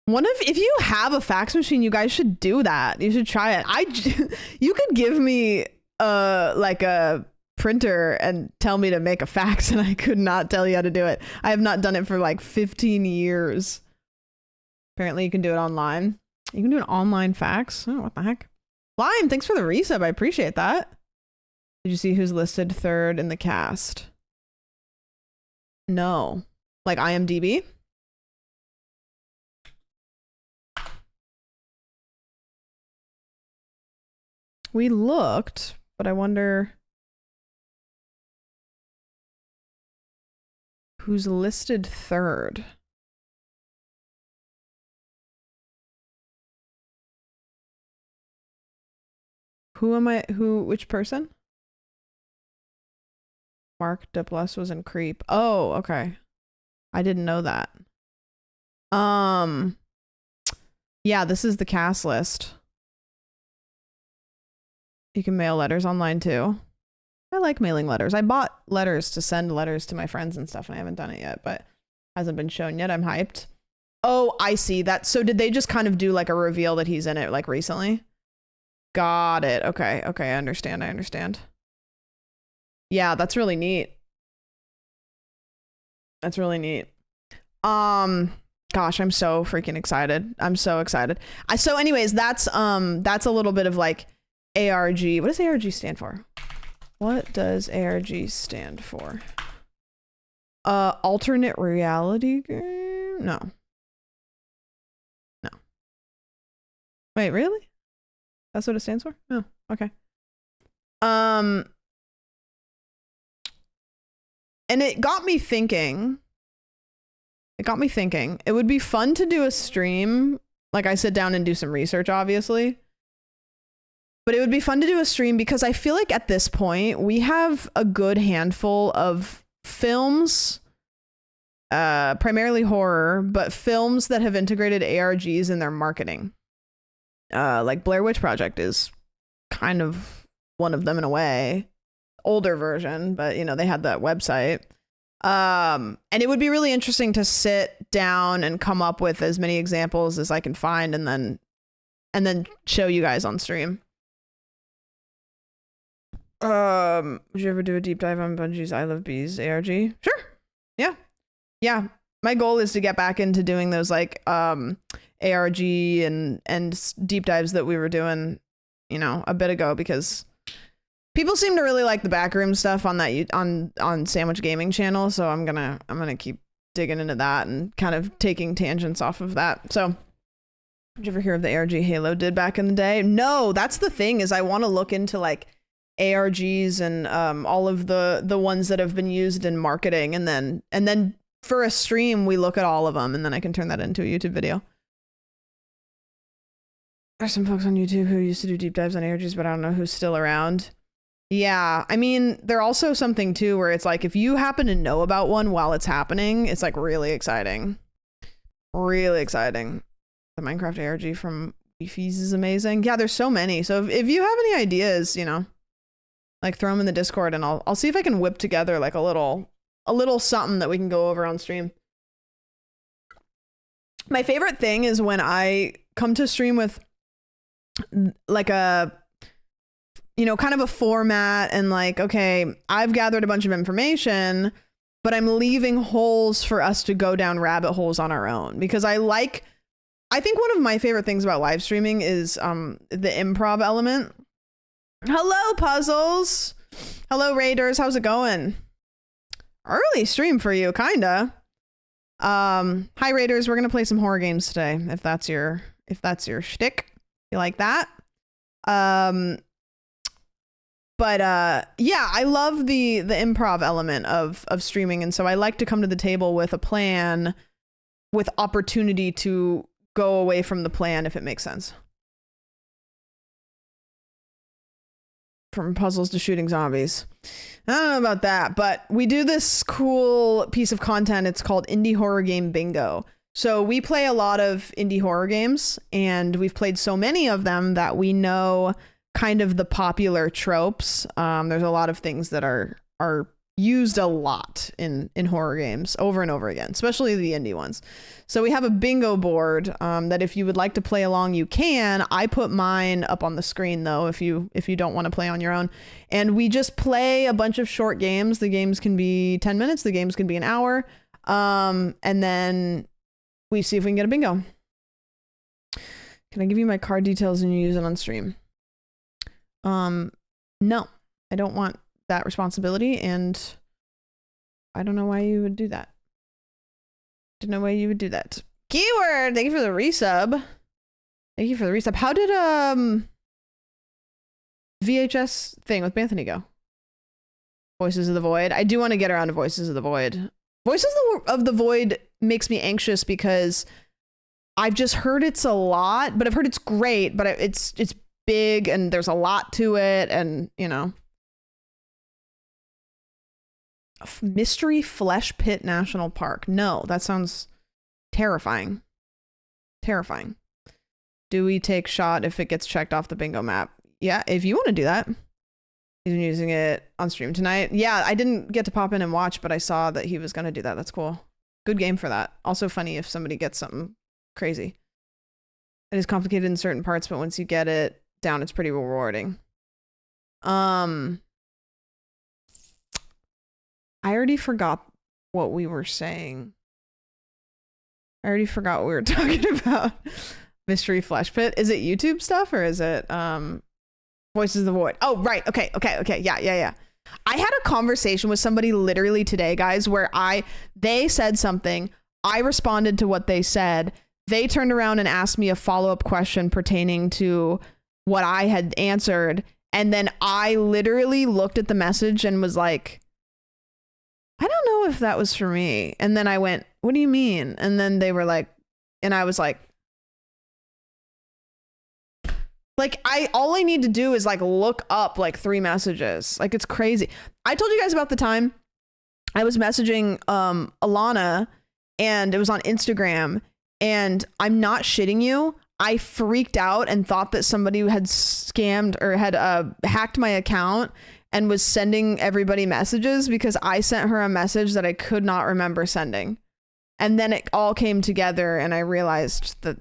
If you have a fax machine, you guys should do that. You should try it. You could give me like a printer and tell me to make a fax, and I could not tell you how to do it. I have not done it for like 15 years. Apparently you can do it online. You can do an online fax. Oh, what the heck? Lime, thanks for the resub. I appreciate that. Did you see who's listed third in the cast? No. Like IMDb? We looked, but I wonder who's listed third. Which person? Mark Duplass was in Creep. Oh, okay. I didn't know that. Yeah, this is the cast list. You can mail letters online too. I like mailing letters. I bought letters to send letters to my friends and stuff, and I haven't done it yet, but hasn't been shown yet. I'm hyped. Oh, I see that. So did they just kind of do like a reveal that he's in it like recently? Got it. Okay. I understand. Yeah, that's really neat. Gosh, I'm so freaking excited. I'm so excited. So anyways, that's a little bit of like ARG. What does ARG stand for? Alternate reality game? No. Wait, really? That's what it stands for? Oh, okay. And it got me thinking. It would be fun to do a stream. Like I sit down and do some research, obviously. But it would be fun to do a stream because I feel like at this point we have a good handful of films, primarily horror, but films that have integrated ARGs in their marketing. Like Blair Witch Project is kind of one of them in a way. Older version, but you know, they had that website. And it would be really interesting to sit down and come up with as many examples as I can find and then show you guys on stream. Would you ever do a deep dive on Bungie's I Love Bees ARG? Sure. Yeah. My goal is to get back into doing those like ARG and deep dives that we were doing, a bit ago, because people seem to really like the backroom stuff on that on Sandwich Gaming channel. So I'm gonna keep digging into that and kind of taking tangents off of that. So did you ever hear of the ARG Halo did back in the day? No, that's the thing, is I want to look into like ARGs and all of the ones that have been used in marketing, and then for a stream we look at all of them, and then I can turn that into a YouTube video. There's some folks on YouTube who used to do deep dives on ARGs, but I don't know who's still around. Yeah, I mean, they're also something too where it's like if you happen to know about one while it's happening, it's like really exciting. Really exciting. The Minecraft ARG from Beefies is amazing. Yeah, there's so many. So if you have any ideas, like throw them in the Discord, and I'll see if I can whip together like a little something that we can go over on stream. My favorite thing is when I come to stream with like a kind of a format, and like, okay, I've gathered a bunch of information, but I'm leaving holes for us to go down rabbit holes on our own, because I think one of my favorite things about live streaming is the improv element. Hello, Puzzles. Hello, Raiders. How's it going? Early stream for you, kinda. Hi, Raiders. We're gonna play some horror games today, if that's your shtick. You like that? But yeah, I love the improv element of streaming, and so I like to come to the table with a plan, with opportunity to go away from the plan if it makes sense. From puzzles to shooting zombies. I don't know about that, but we do this cool piece of content. It's called Indie Horror Game Bingo. So we play a lot of indie horror games, and we've played so many of them that we know kind of the popular tropes. There's a lot of things that are used a lot in horror games over and over again, especially the indie ones. So we have a bingo board that if you would like to play along, you can. I put mine up on the screen though, if you don't want to play on your own. And we just play a bunch of short games. The games can be 10 minutes, the games can be an hour. And then we see if we can get a bingo. Can I give you my card details and you use it on stream? No, I don't want that responsibility, and I don't know why you would do that. Didn't know why you would do that. Keyword, thank you for the resub. Thank you for the resub. How did VHS thing with Anthony go? Voices of the Void. I do want to get around to Voices of the Void. Voices of the Void makes me anxious because I've just heard it's a lot, but I've heard it's great, but it's big and there's a lot to it, and Mystery Flesh Pit National Park. No, that sounds terrifying. Terrifying. Do we take shot if it gets checked off the bingo map? Yeah, if you want to do that. He's been using it on stream tonight. Yeah, I didn't get to pop in and watch, but I saw that he was going to do that. That's cool. Good game for that. Also funny if somebody gets something crazy. It is complicated in certain parts, but once you get it down, it's pretty rewarding. I already forgot what we were saying. I already forgot what we were talking about. Mystery Flesh Pit. Is it YouTube stuff or is it Voices of the Void? Oh, right. Okay. Yeah. I had a conversation with somebody literally today, guys, where they said something. I responded to what they said. They turned around and asked me a follow-up question pertaining to what I had answered. And then I literally looked at the message and was like, I don't know if that was for me. And then I went, what do you mean? And then they were like, and I was like, all I need to do is like look up like 3 messages. Like, it's crazy. I told you guys about the time I was messaging Alana, and it was on Instagram, and I'm not shitting you, I freaked out and thought that somebody had scammed or had hacked my account. and was sending everybody messages because I sent her a message that I could not remember sending. And then it all came together and I realized that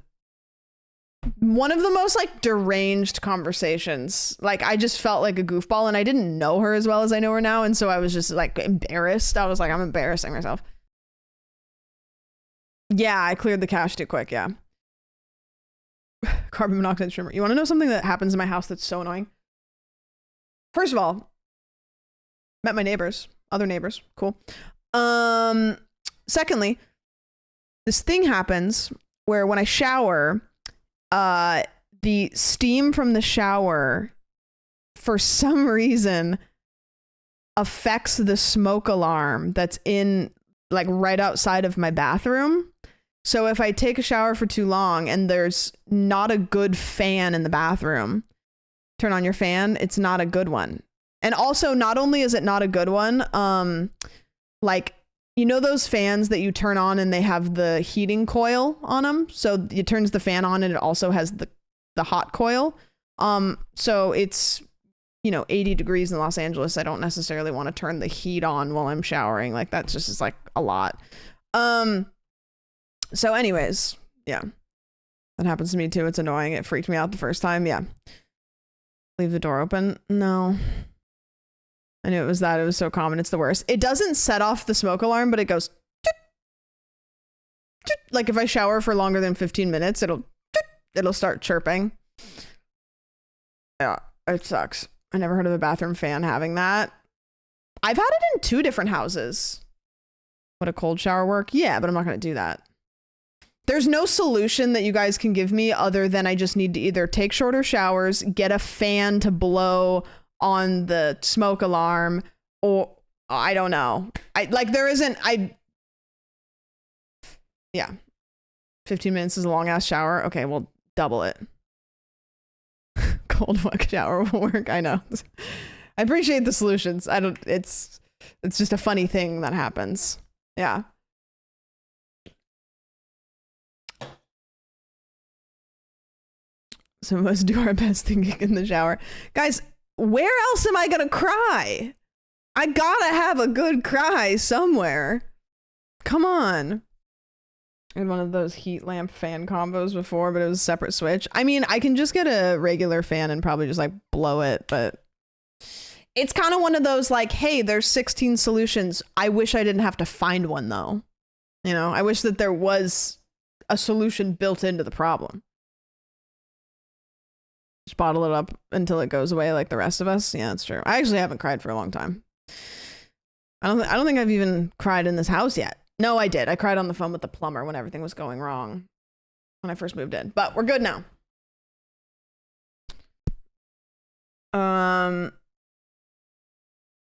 one of the most like deranged conversations, like I just felt like a goofball and I didn't know her as well as I know her now. And so I was just like embarrassed. I was like, I'm embarrassing myself. Yeah, I cleared the cache too quick. Yeah. Carbon monoxide shrimmer. You want to know something that happens in my house that's so annoying? First of all, met my neighbors, other neighbors. Cool. Secondly, this thing happens where when I shower, the steam from the shower, for some reason, affects the smoke alarm that's in like right outside of my bathroom. So if I take a shower for too long and there's not a good fan in the bathroom, turn on your fan, it's not a good one. And also, not only is it not a good one, like, you know those fans that you turn on and they have the heating coil on them? So it turns the fan on and it also has the hot coil. So it's, 80 degrees in Los Angeles. I don't necessarily want to turn the heat on while I'm showering. Like that's just is like a lot. So anyways, yeah, that happens to me too. It's annoying. It freaked me out the first time. Yeah. Leave the door open. No. I knew it was that. It was so common. It's the worst. It doesn't set off the smoke alarm, but it goes like if I shower for longer than 15 minutes, it'll start chirping. Yeah, it sucks. I never heard of a bathroom fan having that. I've had it in 2 different houses. Would a cold shower work? Yeah, but I'm not going to do that. There's no solution that you guys can give me other than I just need to either take shorter showers, get a fan to blow on the smoke alarm, or I don't know. Yeah. 15 minutes is a long ass shower. Okay, well, double it. Cold fuck shower will work. I know. I appreciate the solutions. It's just a funny thing that happens. Yeah. Some of us do our best thinking in the shower. Guys, where else am I gonna cry? I gotta have a good cry somewhere. Come on. I had one of those heat lamp fan combos before, but it was a separate switch. I mean, I can just get a regular fan and probably just like blow it, but it's kind of one of those like, hey, there's 16 solutions. I wish I didn't have to find one though. I wish that there was a solution built into the problem. Just bottle it up until it goes away like the rest of us. Yeah, that's true. I actually haven't cried for a long time. I don't think I've even cried in this house yet. No, I did. I cried on the phone with the plumber when everything was going wrong when I first moved in. But we're good now.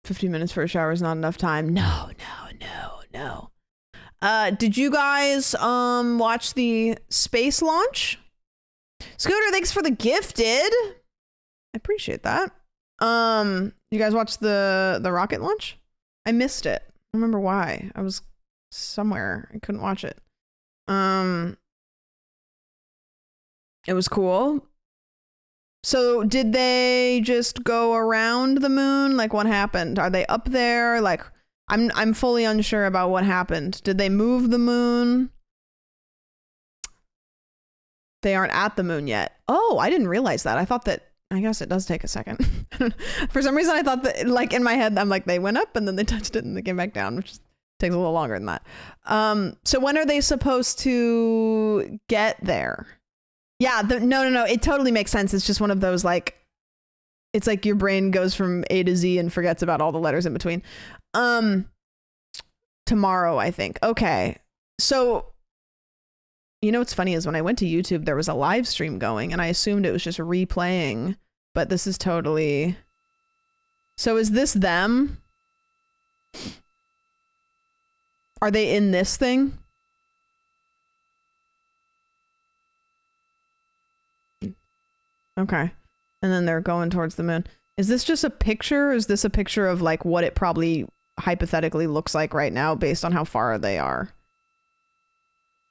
15 minutes for a shower is not enough time. No. Did you guys watch the space launch? Scooter, thanks for the gifted. I appreciate that. You guys watched the rocket launch? I missed it. I don't remember why. I was somewhere. I couldn't watch it. It was cool. So did they just go around the moon? Like what happened? Are they up there? Like I'm fully unsure about what happened. Did they move the moon? They aren't at the moon yet. Oh, I didn't realize that. I thought that, I guess it does take a second. For some reason, I thought that, like in my head, I'm like, they went up and then they touched it and they came back down, which takes a little longer than that. So when are they supposed to get there? Yeah, no. It totally makes sense. It's just one of those like, it's like your brain goes from A to Z and forgets about all the letters in between. Tomorrow, I think. Okay. So, what's funny is when I went to YouTube, there was a live stream going and I assumed it was just replaying, but this is totally... So is this them? Are they in this thing? Okay. And then they're going towards the moon. Is this just a picture? Or is this a picture of like what it probably hypothetically looks like right now based on how far they are?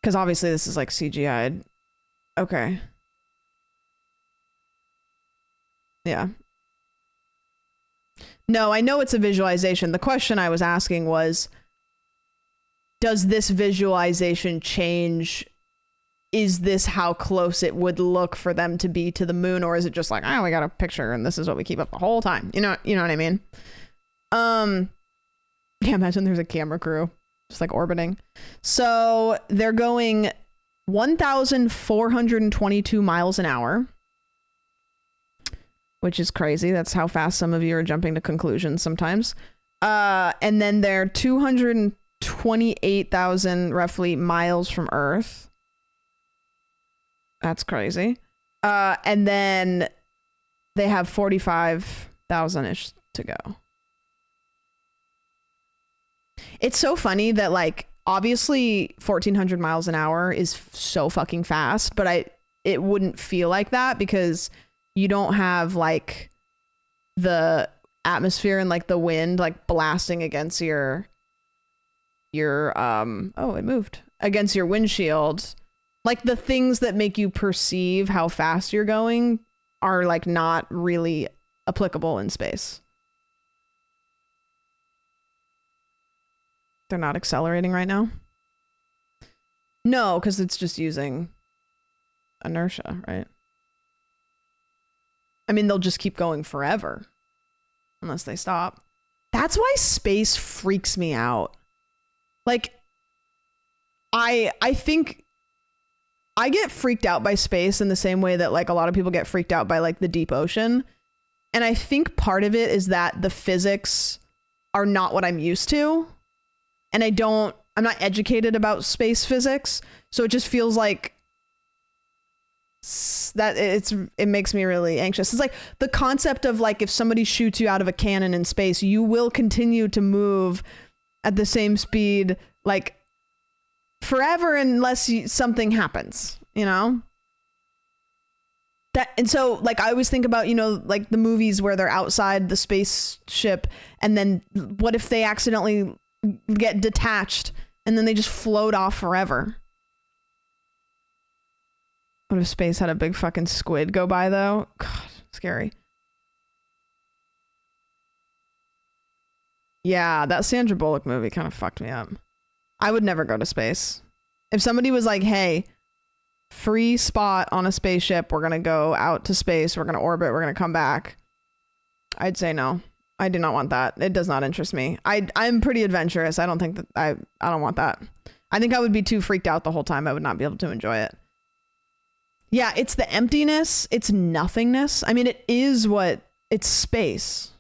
Because obviously this is like CGI'd. Okay. Yeah. No, I know it's a visualization. The question I was asking was, does this visualization change? Is this how close it would look for them to be to the moon? Or is it just like, oh, we got a picture and this is what we keep up the whole time? You know what I mean? Yeah, imagine there's a camera crew just like orbiting. So they're going 1,422 miles an hour, which is crazy. That's how fast some of you are jumping to conclusions sometimes. And then they're 228,000 roughly miles from Earth. That's crazy. And then they have 45,000-ish to go. It's so funny that, like, obviously 1,400 miles an hour is so fucking fast, but it wouldn't feel like that because you don't have, like, the atmosphere and, like, the wind, like, blasting against your oh, it moved. Against your windshield. Like, the things that make you perceive how fast you're going are, like, not really applicable in space. They're not accelerating right now? No, because it's just using inertia, right? I mean, they'll just keep going forever unless they stop. That's why space freaks me out. Like, I think I get freaked out by space in the same way that, like, a lot of people get freaked out by, like, the deep ocean. And I think part of it is that the physics are not what I'm used to. And I'm not educated about space physics. So it just feels like that it makes me really anxious. It's like the concept of, like, if somebody shoots you out of a cannon in space, you will continue to move at the same speed, like, forever unless something happens, you know? And so, like, I always think about, you know, like the movies where they're outside the spaceship and then what if they accidentally get detached and then they just float off forever? What if space had a big fucking squid go by, though? God, scary. Yeah, that Sandra Bullock movie kind of fucked me up. I would never go to space. If somebody was like, hey, free spot on a spaceship, we're going to go out to space, we're going to orbit, we're going to come back, I'd say no. I do not want that. It does not interest me. I'm pretty adventurous. I don't think that I don't want that. I think I would be too freaked out the whole time. I would not be able to enjoy it. Yeah, it's the emptiness. It's nothingness. I mean, it's space.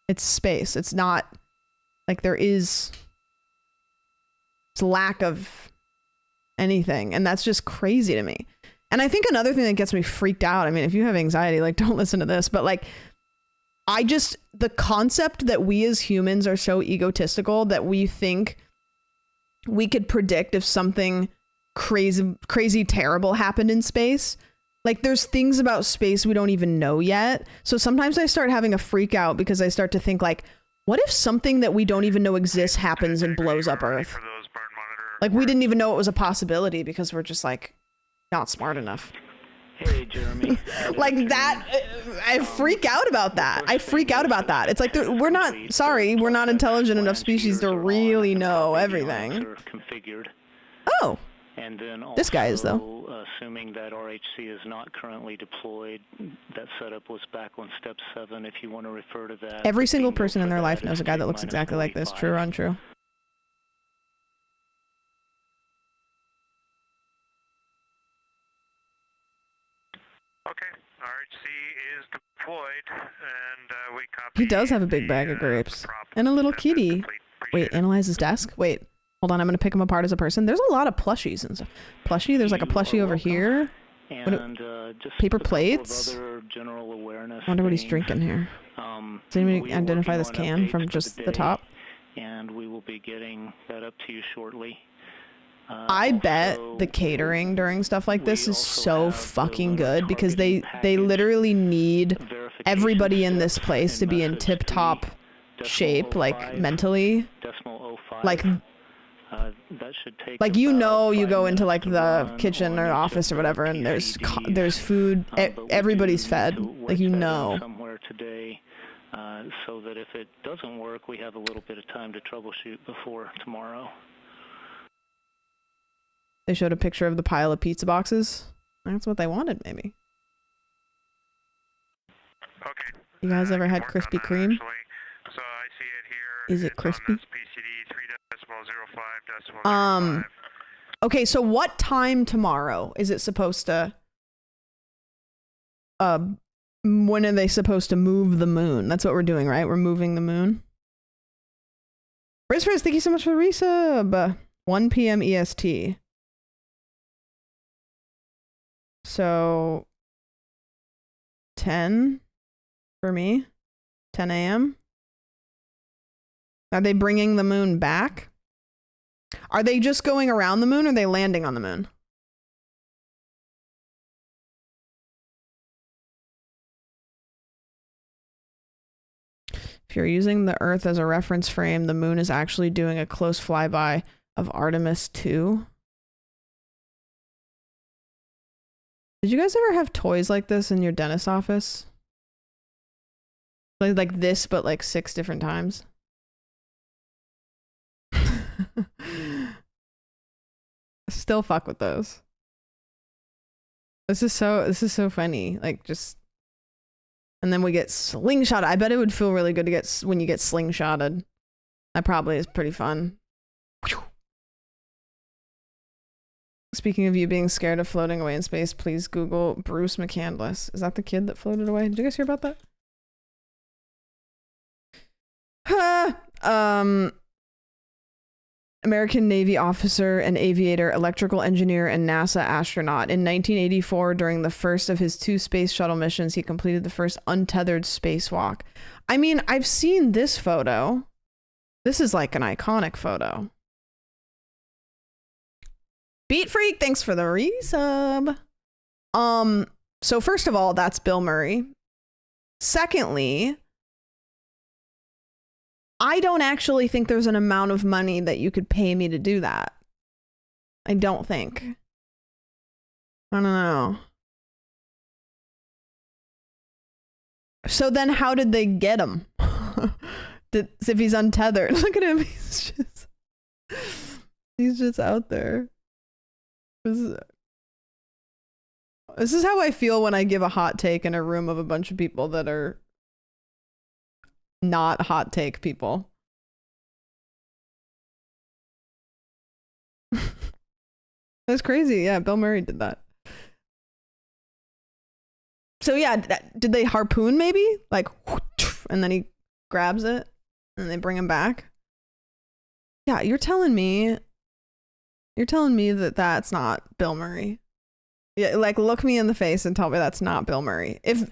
It's space. It's not like it's lack of anything. And that's just crazy to me. And I think another thing that gets me freaked out, I mean, if you have anxiety, like, don't listen to this, but, like, the concept that we as humans are so egotistical that we think we could predict if something crazy, terrible happened in space. Like, there's things about space we don't even know yet. So sometimes I start having a freak out because I start to think, like, what if something that we don't even know exists happens and blows up Earth? Like, we didn't even know it was a possibility because we're just, like, not smart enough. Hey, Jeremy. Like that, I freak out about that. It's like, we're not intelligent enough species to really know everything. Oh, and then also, this guy is, though. Assuming that RHC is not currently deployed, that setup was back on step 7. If you want to refer to that. Every single person in their life knows a guy that looks exactly like this. True or untrue? Okay, RHC is deployed, and we copy. He does have a big bag of grapes and a little kitty. Wait, analyze his desk? Wait, hold on, I'm gonna pick him apart as a person. There's a lot of plushies and stuff. Plushie, there's like a plushie over here. And just paper plates? I wonder what he's drinking here. Does anybody identify this can from just the top? And we will be getting that up to you shortly. I bet the catering during stuff like this is so fucking good because they literally need everybody in this place to be in tip-top shape, like mentally. Like, you know, you go into like the kitchen or the office or whatever and there's food, everybody's fed, like, you know. it doesn't work, we have a little bit of time to troubleshoot before tomorrow. They showed a picture of the pile of pizza boxes. That's what they wanted, maybe. Okay. You guys ever had Work on Krispy that, Kreme? actually. So I see it here. Is it It's crispy? on this PCD 3.05.05. Okay, so what time tomorrow is it supposed to... when are they supposed to move the moon? That's what we're doing, right? We're moving the moon. Riz, thank you so much for the resub. 1 p.m. EST. So 10 for me. 10 a.m. Are they bringing the moon back? Are they just going around the moon or are they landing on the moon? If you're using the Earth as a reference frame, the moon is actually doing a close flyby of Artemis 2. Did you guys ever have toys like this in your dentist's office? Like this, but like 6 different times? Still fuck with those. This is so funny. Like just, and then we get slingshotted. I bet it would feel really good to get when you get slingshotted. That probably is pretty fun. Speaking of you being scared of floating away in space, please Google Bruce McCandless. Is that the kid that floated away? Did you guys hear about that? American Navy officer and aviator, electrical engineer, and NASA astronaut. In 1984, during the first of his 2 space shuttle missions, he completed the first untethered spacewalk. I mean, I've seen this photo. This is like an iconic photo. Beat Freak, thanks for the resub. So first of all, that's Bill Murray. Secondly, I don't actually think there's an amount of money that you could pay me to do that. I don't think. I don't know. So then how did they get him? If he's untethered. Look at him. He's just out there. This is how I feel when I give a hot take in a room of a bunch of people that are not hot take people. That's crazy. Yeah, Bill Murray did that. So yeah, did they harpoon maybe? Like, and then he grabs it and they bring him back? Yeah, you're telling me that that's not Bill Murray. Yeah, like look me in the face and tell me that's not Bill Murray. If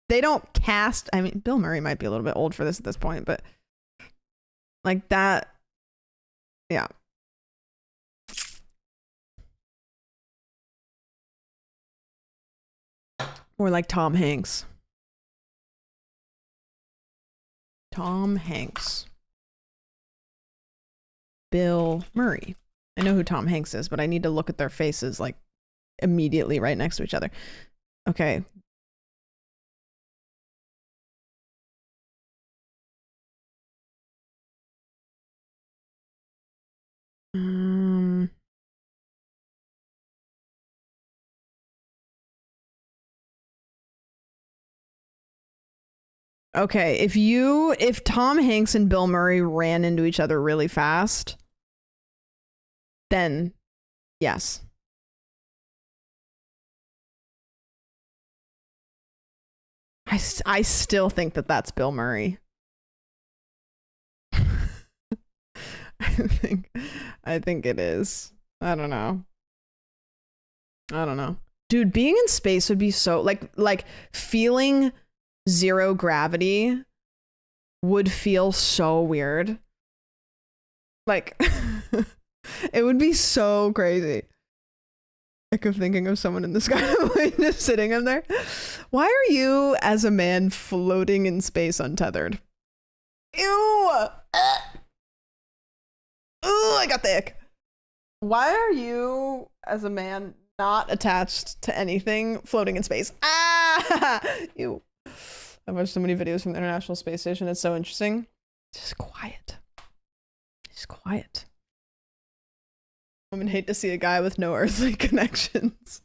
they don't cast, I mean, Bill Murray might be a little bit old for this at this point, but like that, yeah. Or like Tom Hanks. Tom Hanks. Bill Murray. I know who Tom Hanks is, but I need to look at their faces like immediately right next to each other. Okay. Okay, if Tom Hanks and Bill Murray ran into each other really fast, then yes. I still think that that's Bill Murray. I think it is. I don't know. Dude, being in space would be so like feeling zero gravity would feel so weird. Like it would be so crazy. Like of thinking of someone in the sky just sitting in there. Why are you as a man floating in space untethered? Ew! Ooh, I got the ick. Why are you as a man not attached to anything floating in space? Ah! Ew. I've watched so many videos from the International Space Station. It's so interesting. Just quiet. Just quiet. I would hate to see a guy with no earthly connections.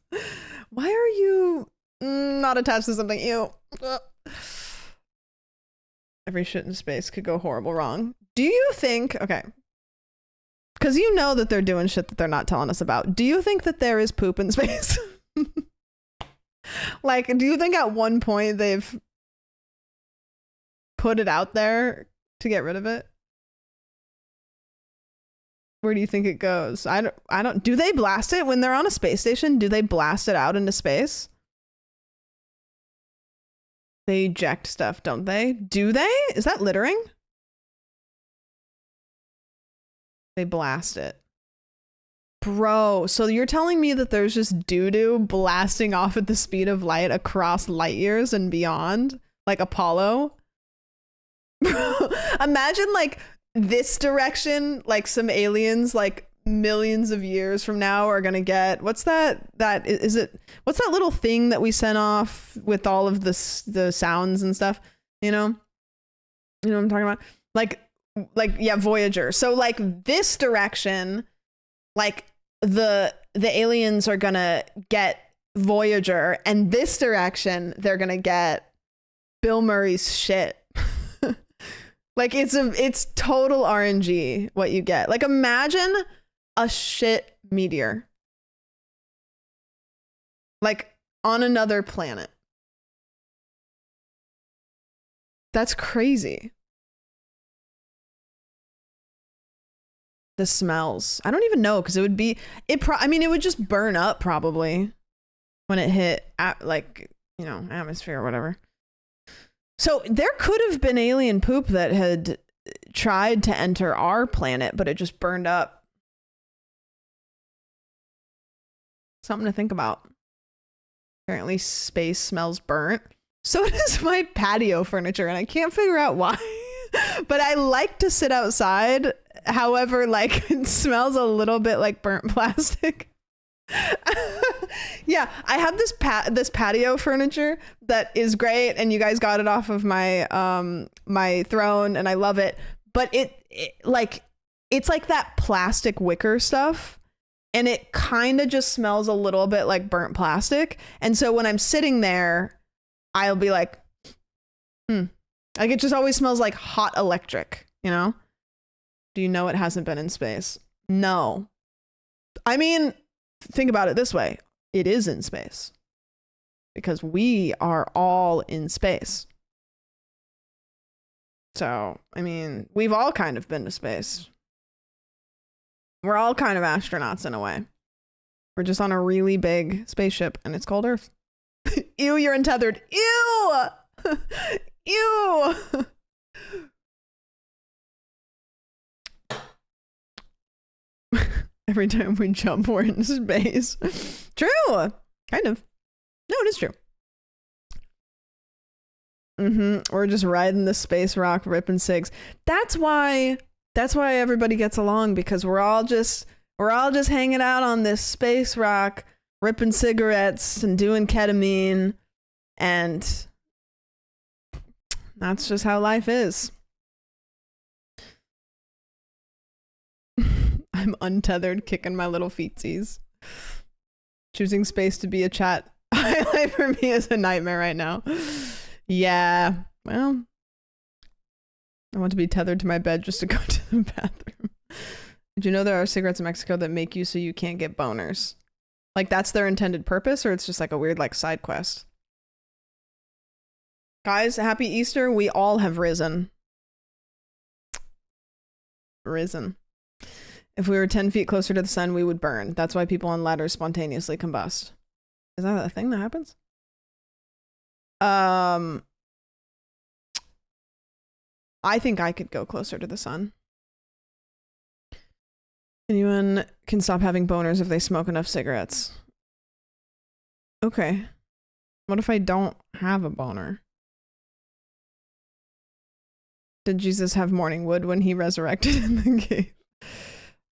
Why are you not attached to something? Ew. Every shit in space could go horrible wrong. Do you think, okay, because you know that they're doing shit that they're not telling us about. Do you think that there is poop in space? Like, do you think at one point they've put it out there to get rid of it? Where do you think it goes? I don't, do they blast it when they're on a space station? Do they blast it out into space? They eject stuff, don't they? Do they? Is that littering? They blast it. Bro, so you're telling me that there's just doo-doo blasting off at the speed of light across light years and beyond? Like Apollo? Imagine like this direction, like some aliens like millions of years from now are gonna get, what's that what's that little thing that we sent off with all of the sounds and stuff, you know what I'm talking about, like yeah, Voyager. So like this direction, like the aliens are gonna get Voyager, and this direction they're gonna get Bill Murray's shit. Like it's total RNG what you get. Like imagine a shit meteor. Like on another planet. That's crazy. The smells. I don't even know, because it would be I mean it would just burn up probably when it hit like, you know, atmosphere or whatever. So there could have been alien poop that had tried to enter our planet, but it just burned up. Something to think about. Apparently space smells burnt. So does my patio furniture, and I can't figure out why. But I like to sit outside. However, like it smells a little bit like burnt plastic. Yeah, I have this patio furniture that is great, and you guys got it off of my my throne, and I love it. But it's like that plastic wicker stuff, and it kind of just smells a little bit like burnt plastic. And so when I'm sitting there, I'll be like, like it just always smells like hot electric, you know? Do you know it hasn't been in space? No. I mean, think about it this way. It is in space. Because we are all in space. So, I mean, we've all kind of been to space. We're all kind of astronauts in a way. We're just on a really big spaceship, and it's called Earth. Ew, you're untethered. Ew! Ew! Every time we jump, we're in space. True! Kind of. No, it is true. We're just riding the space rock, ripping cigs. That's why everybody gets along, because we're all just hanging out on this space rock, ripping cigarettes and doing ketamine, and that's just how life is. I'm untethered, kicking my little feetsies. Choosing space to be a chat highlight for me is a nightmare right now. Yeah, well, I want to be tethered to my bed just to go to the bathroom. Did you know there are cigarettes in Mexico that make you so you can't get boners? Like that's their intended purpose, or it's just like a weird like side quest? Guys, happy Easter. We all have risen. If we were 10 feet closer to the sun, we would burn. That's why people on ladders spontaneously combust. Is that a thing that happens? I think I could go closer to the sun. Anyone can stop having boners if they smoke enough cigarettes. Okay. What if I don't have a boner? Did Jesus have morning wood when he resurrected in the cave?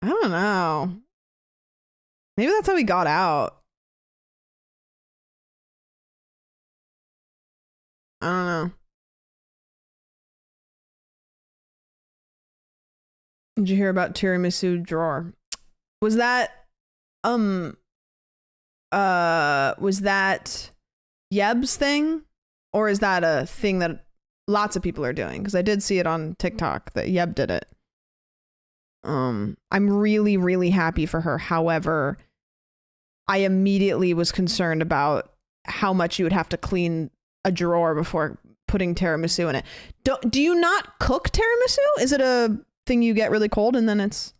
I don't know. Maybe that's how he got out. I don't know. Did you hear about tiramisu drawer? Was that Yeb's thing, or is that a thing that lots of people are doing? Because I did see it on TikTok that Yeb did it. I'm really, really happy for her. However, I immediately was concerned about how much you would have to clean a drawer before putting tiramisu in it. Do you not cook tiramisu? Is it a thing you get really cold and then it's...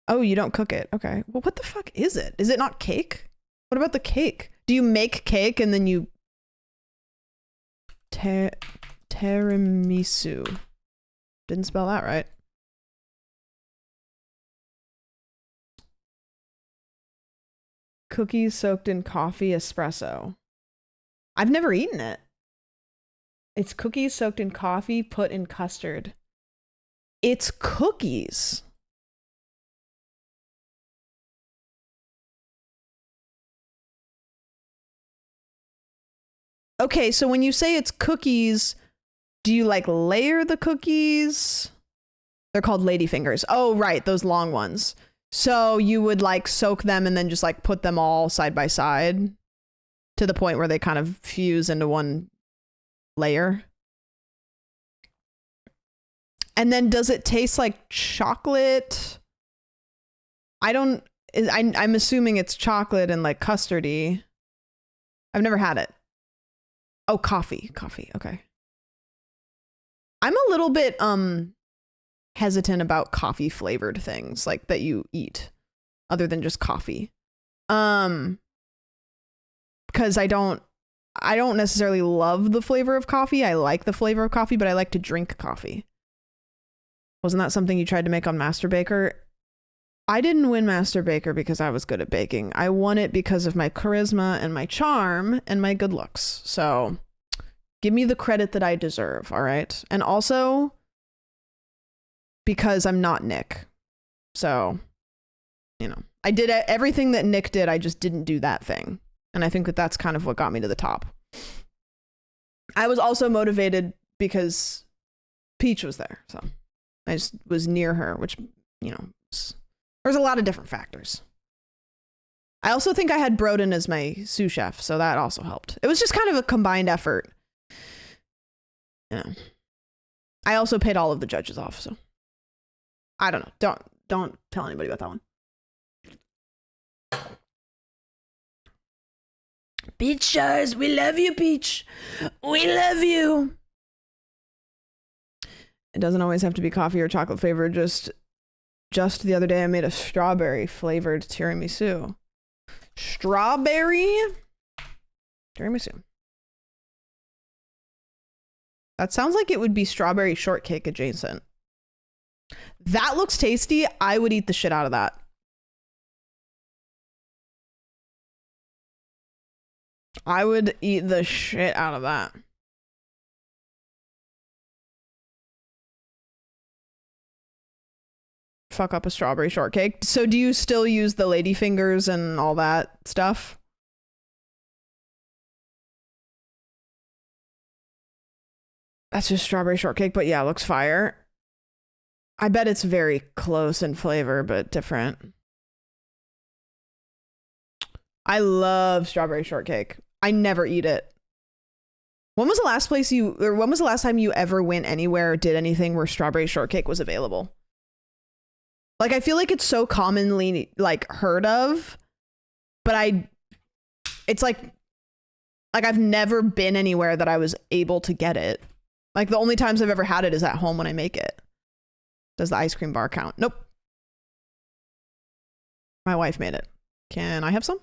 Oh, you don't cook it. Okay. Well, what the fuck is it? Is it not cake? What about the cake? Do you make cake and then you... Tiramisu. Didn't spell that right. Cookies soaked in coffee espresso. I've never eaten it. It's cookies soaked in coffee, put in custard. It's cookies. Okay, so when you say it's cookies, do you like layer the cookies? They're called ladyfingers. Oh, right, those long ones. So you would like soak them and then just like put them all side by side to the point where they kind of fuse into one layer. And then does it taste like chocolate? I'm assuming it's chocolate and like custardy. I've never had it. Oh, coffee. Okay. I'm a little bit hesitant about coffee flavored things like that you eat other than just coffee. Because I don't necessarily love the flavor of coffee. I like the flavor of coffee, but I like to drink coffee. Wasn't that something you tried to make on Master Baker? I didn't win Master Baker because I was good at baking. I won it because of my charisma and my charm and my good looks. So give me the credit that I deserve, all right? And also because I'm not Nick. So, you know, I did everything that Nick did. I just didn't do that thing. And I think that that's kind of what got me to the top. I was also motivated because Peach was there. So I just was near her, which, you know, there's a lot of different factors. I also think I had Broden as my sous chef, so that also helped. It was just kind of a combined effort. Yeah. I also paid all of the judges off, so I don't know. Don't tell anybody about that one. Peach Stars, we love you, Peach. We love you. It doesn't always have to be coffee or chocolate flavored. Just the other day, I made a strawberry flavored tiramisu. Strawberry tiramisu. That sounds like it would be strawberry shortcake adjacent. That looks tasty. I would eat the shit out of that. I would eat the shit out of that. Fuck up a strawberry shortcake. So do you still use the ladyfingers and all that stuff? That's just strawberry shortcake, but yeah, it looks fire. I bet it's very close in flavor, but different. I love strawberry shortcake. I never eat it. When was the last time you ever went anywhere or did anything where strawberry shortcake was available? Like, I feel like it's so commonly like heard of, but it's like I've never been anywhere that I was able to get it. Like, the only times I've ever had it is at home when I make it. Does the ice cream bar count? Nope. My wife made it. Can I have some?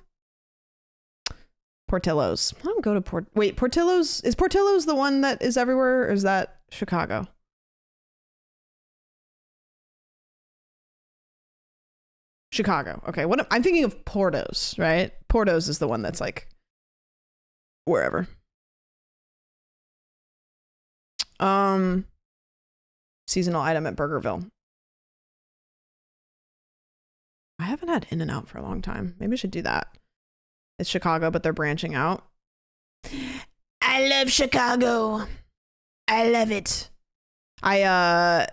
Portillo's. I don't go to Portillo's. Is Portillo's the one that is everywhere, or is that Chicago? Chicago. Okay. I'm thinking of Porto's, right? Porto's is the one that's like wherever. Seasonal item at Burgerville. I haven't had In-N-Out for a long time. Maybe I should do that. It's Chicago, but they're branching out. I love Chicago. I love it. I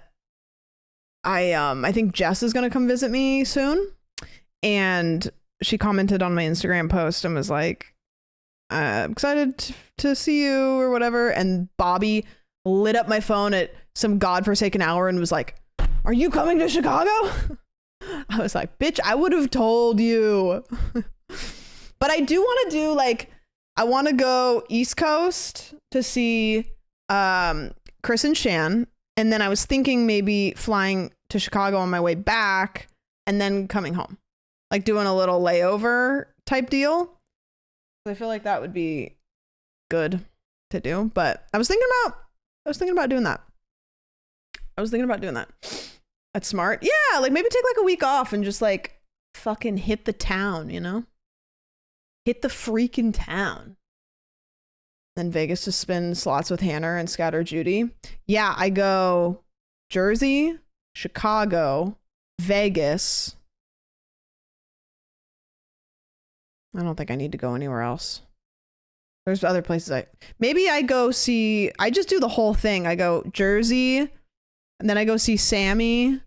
think Jess is gonna come visit me soon, and she commented on my Instagram post and was like, I'm excited to see you or whatever. And Bobby lit up my phone at some godforsaken hour and was like, are you coming to Chicago? I was like, bitch, I would have told you. But I do want to do like, I want to go East Coast to see Chris and Shan. And then I was thinking maybe flying to Chicago on my way back and then coming home, like doing a little layover type deal. I feel like that would be good to do, but I was thinking about doing that. That's smart. Yeah, like maybe take like a week off and just like fucking hit the town, you know? Hit the freaking town. Then Vegas to spin slots with Hannah and Scatter Judy. Yeah, I go Jersey, Chicago, Vegas. I don't think I need to go anywhere else. There's other places maybe I go see, I just do the whole thing. I go Jersey, and then I go see Sammy,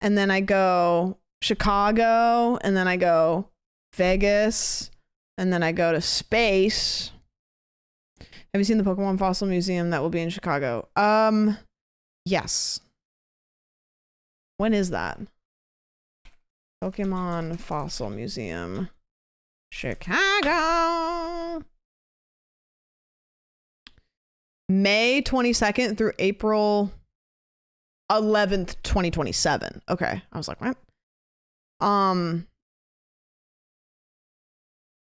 and then I go Chicago, and then I go Vegas, and then I go to space. Have you seen the Pokemon Fossil Museum that will be in Chicago? Yes. When is that? Pokemon Fossil Museum. Chicago. May 22nd through April 11th, 2027. Okay. I was like, what?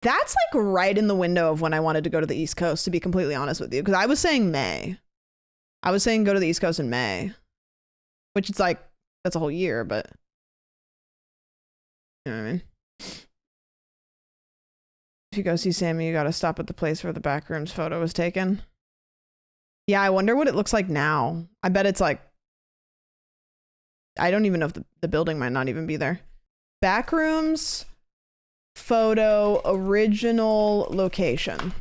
That's like right in the window of when I wanted to go to the East Coast, to be completely honest with you. Because I was saying May. I was saying go to the East Coast in May. Which it's like, that's a whole year, but you know what I mean? If you go see Sammy, you gotta stop at the place where the Backrooms photo was taken. Yeah, I wonder what it looks like now. I bet it's like, I don't even know if the building might not even be there. Backrooms photo original location.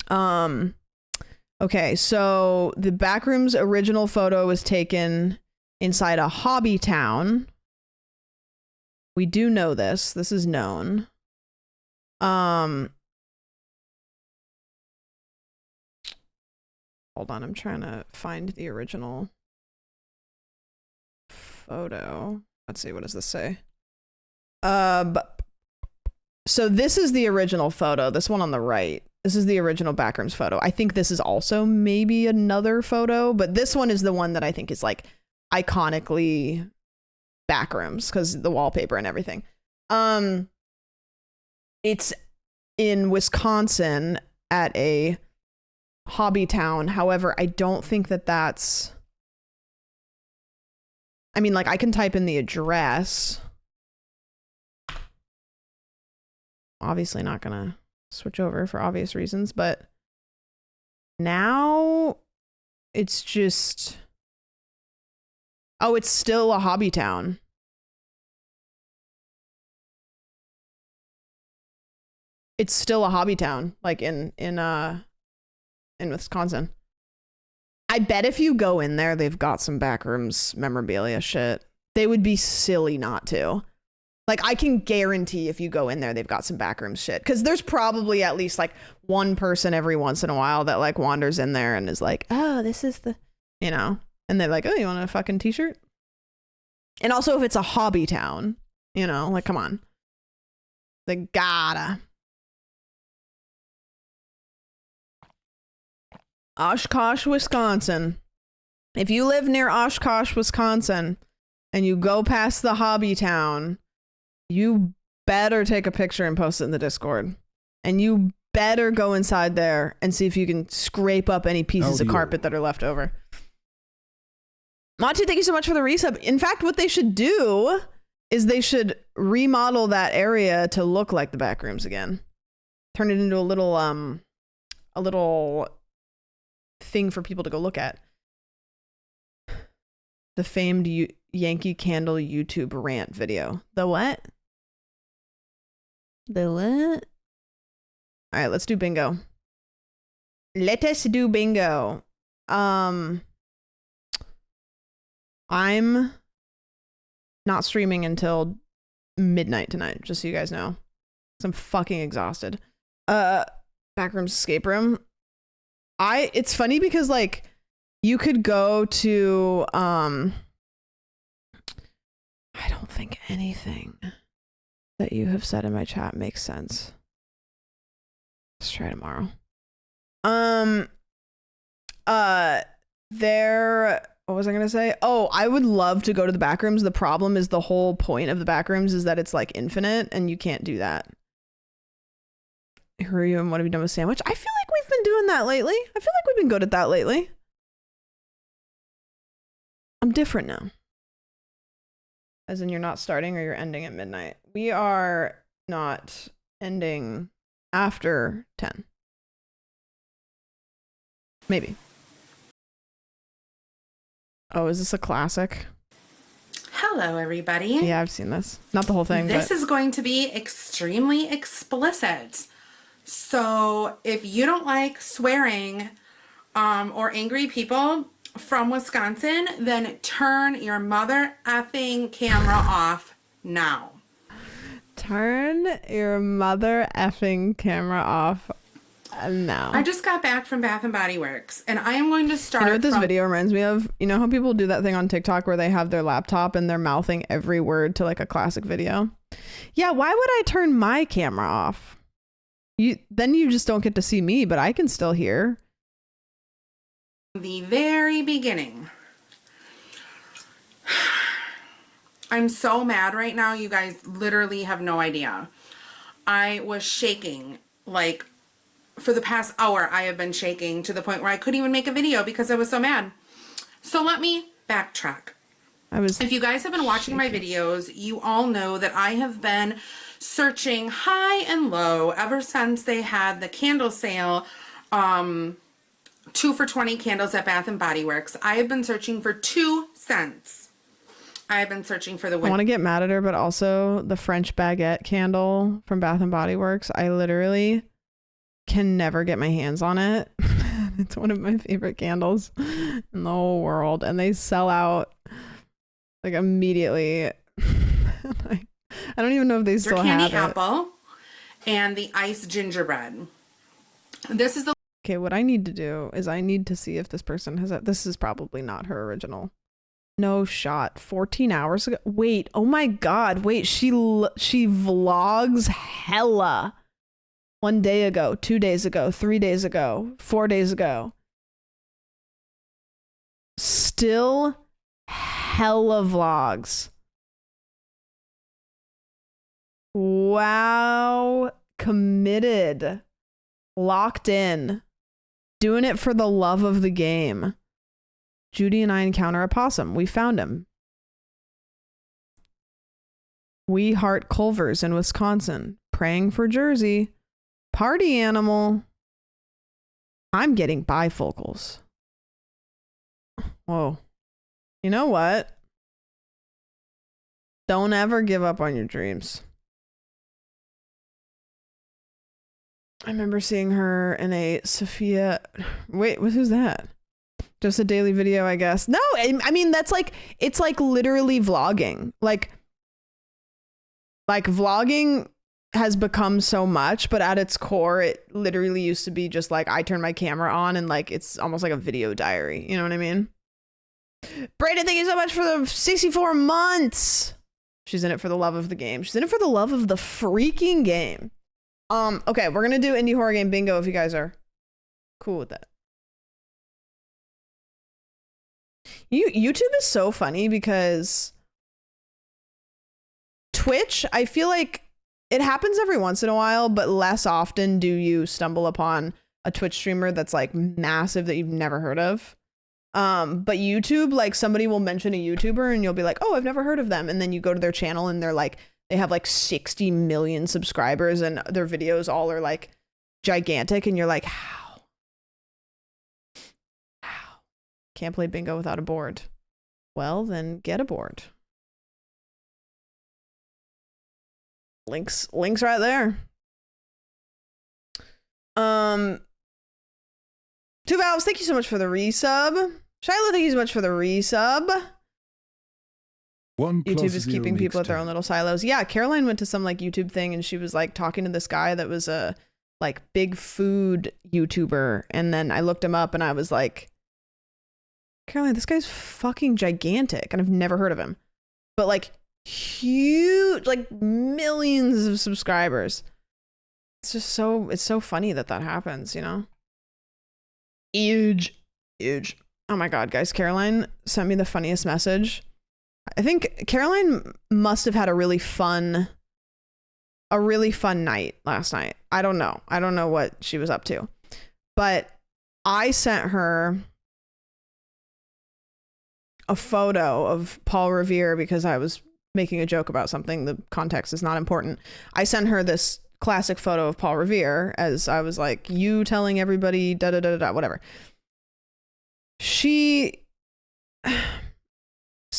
Okay, so the Backrooms original photo was taken inside a hobby town. We do know this. This is known. Hold on, I'm trying to find the original photo. Let's see, what does this say? So this is the original photo, this one on the right. This is the original Backrooms photo. I think this is also maybe another photo, but this one is the one that I think is like iconically Backrooms because the wallpaper and everything. It's in Wisconsin at a hobby town. However, I don't think that that's, I mean, like I can type in the address. Obviously not gonna switch over for obvious reasons, but now it's just, oh, it's still a hobby town. It's still a hobby town, like in Wisconsin. I bet if you go in there, they've got some Backrooms memorabilia shit. They would be silly not to. Like, I can guarantee if you go in there, they've got some Backrooms shit. Because there's probably at least like one person every once in a while that like wanders in there and is like, oh, this is the, you know, and they're like, oh, you want a fucking t-shirt? And also if it's a hobby town, you know, like, come on. They gotta. Oshkosh, Wisconsin. If you live near Oshkosh, Wisconsin, and you go past the hobby town, you better take a picture and post it in the Discord. And you better go inside there and see if you can scrape up any pieces of carpet that are left over. Monty, thank you so much for the resub. In fact, what they should do is they should remodel that area to look like the Backrooms again. Turn it into a little thing for people to go look at. The famed Yankee Candle YouTube rant video. The what? The what? All right, let's do bingo. Let us do bingo. I'm not streaming until midnight tonight, just so you guys know. 'Cause I'm fucking exhausted. Backrooms escape room. It's funny because like you could go to I don't think anything that you have said in my chat makes sense. Let's try tomorrow. What was I gonna say? Oh, I would love to go to the backrooms. The problem is the whole point of the backrooms is that it's like infinite and you can't do that. Who are you and what have you done with sandwich? I feel like we've been doing that lately. I feel like we've been good at that lately. I'm different now. As in you're not starting or you're ending at midnight. We are not ending after 10. Maybe. Oh, is this a classic? Hello, everybody. Yeah, I've seen this. Not the whole thing. This but... is going to be extremely explicit. So if you don't like swearing or angry people from Wisconsin, then turn your mother effing camera off now. Turn your mother effing camera off now. I just got back from Bath and Body Works, and I am going to start. You know what this video reminds me of? You know how people do that thing on TikTok where they have their laptop and they're mouthing every word to like a classic video? Yeah, why would I turn my camera off? Then you just don't get to see me, but I can still hear. The very beginning. I'm so mad right now. You guys literally have no idea. I was shaking. Like, for the past hour, I have been shaking to the point where I couldn't even make a video because I was so mad. So let me backtrack. If you guys have been watching my videos, you all know that I have been searching high and low ever since they had the candle sale, 2 for $20 candles at Bath and Body Works. I have been searching for 2 cents. I have been searching for the I want to get mad at her, but also the French baguette candle from Bath and Body Works. I literally can never get my hands on it. It's one of my favorite candles in the whole world, and they sell out like immediately. I don't even know if they still have it. Candy apple and the iced gingerbread. This is the Okay, what I need to do is I need to see if this person has this is probably not her original. No shot. 14 hours ago. Wait, oh my god. Wait, she vlogs hella. 1 day ago, 2 days ago, 3 days ago, 4 days ago. Still hella vlogs. Wow. Committed. Locked in. Doing it for the love of the game. Judy and I encounter a possum. We found him. We heart Culvers in Wisconsin. Praying for Jersey. Party animal. I'm getting bifocals. Whoa. You know what? Don't ever give up on your dreams. I remember seeing her in a Sophia. Wait, who's that? Just a daily video, I guess. No, I mean, that's like, it's like literally vlogging. Like vlogging has become so much, but at its core, it literally used to be just like, I turn my camera on and like, it's almost like a video diary. You know what I mean? Brayden, thank you so much for the 64 months. She's in it for the love of the game. She's in it for the love of the freaking game. Okay, we're gonna do indie horror game bingo if you guys are cool with that. YouTube is so funny because Twitch, I feel like it happens every once in a while, but less often do you stumble upon a Twitch streamer that's like massive that you've never heard of. But YouTube, like somebody will mention a YouTuber and you'll be like, oh, I've never heard of them. And then you go to their channel and they're like, they have like 60 million subscribers and their videos all are like gigantic. And you're like, how? Can't play bingo without a board. Well, then get a board. Links right there. Two Valves, thank you so much for the resub. Shiloh, thank you so much for the resub. 1 YouTube plus is 0 keeping people makes at their own 10. little silos. Yeah, Caroline went to some like YouTube thing and she was like talking to this guy that was a like big food YouTuber. And then I looked him up and I was like, Caroline, this guy's fucking gigantic. And I've never heard of him. But like huge, like millions of subscribers. It's just it's so funny that happens, you know? Huge. Oh my God, guys. Caroline sent me the funniest message. I think Caroline must have had a really fun night last night. I don't know what she was up to. But I sent her a photo of Paul Revere because I was making a joke about something. The context is not important. I sent her this classic photo of Paul Revere as I was like, you telling everybody da da da da whatever. She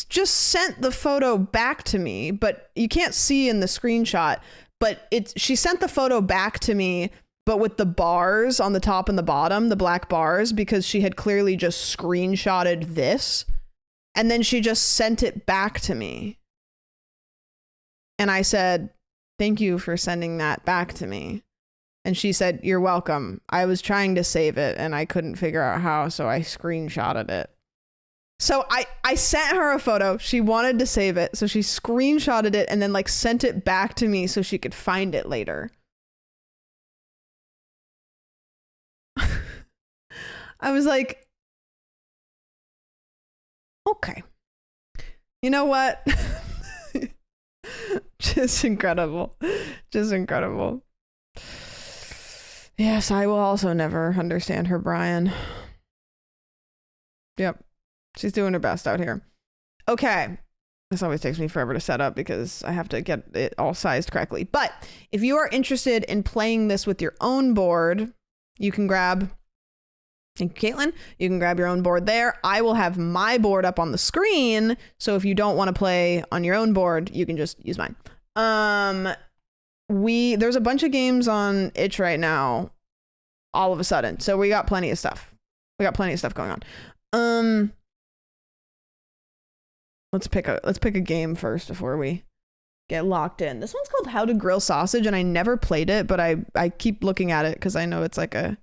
just sent the photo back to me, but you can't see in the screenshot, but she sent the photo back to me, but with the bars on the top and the bottom, the black bars, because she had clearly just screenshotted this. And then she just sent it back to me. And I said, thank you for sending that back to me. And she said, you're welcome. I was trying to save it and I couldn't figure out how, so I screenshotted it. So I sent her a photo. She wanted to save it. So she screenshotted it and then like sent it back to me so she could find it later. I was like, okay. You know what? Just incredible. Just incredible. Yes, I will also never understand her, Brian. Yep. She's doing her best out here. Okay. This always takes me forever to set up because I have to get it all sized correctly. But if you are interested in playing this with your own board, you can grab, thank you, Caitlin, you can grab your own board there. I will have my board up on the screen. So if you don't want to play on your own board, you can just use mine. There's a bunch of games on itch right now all of a sudden. So we got plenty of stuff. Going on. Let's pick a game first before we get locked in. This one's called How to Grill Sausage, and I never played it, but I keep looking at it because I know it's like a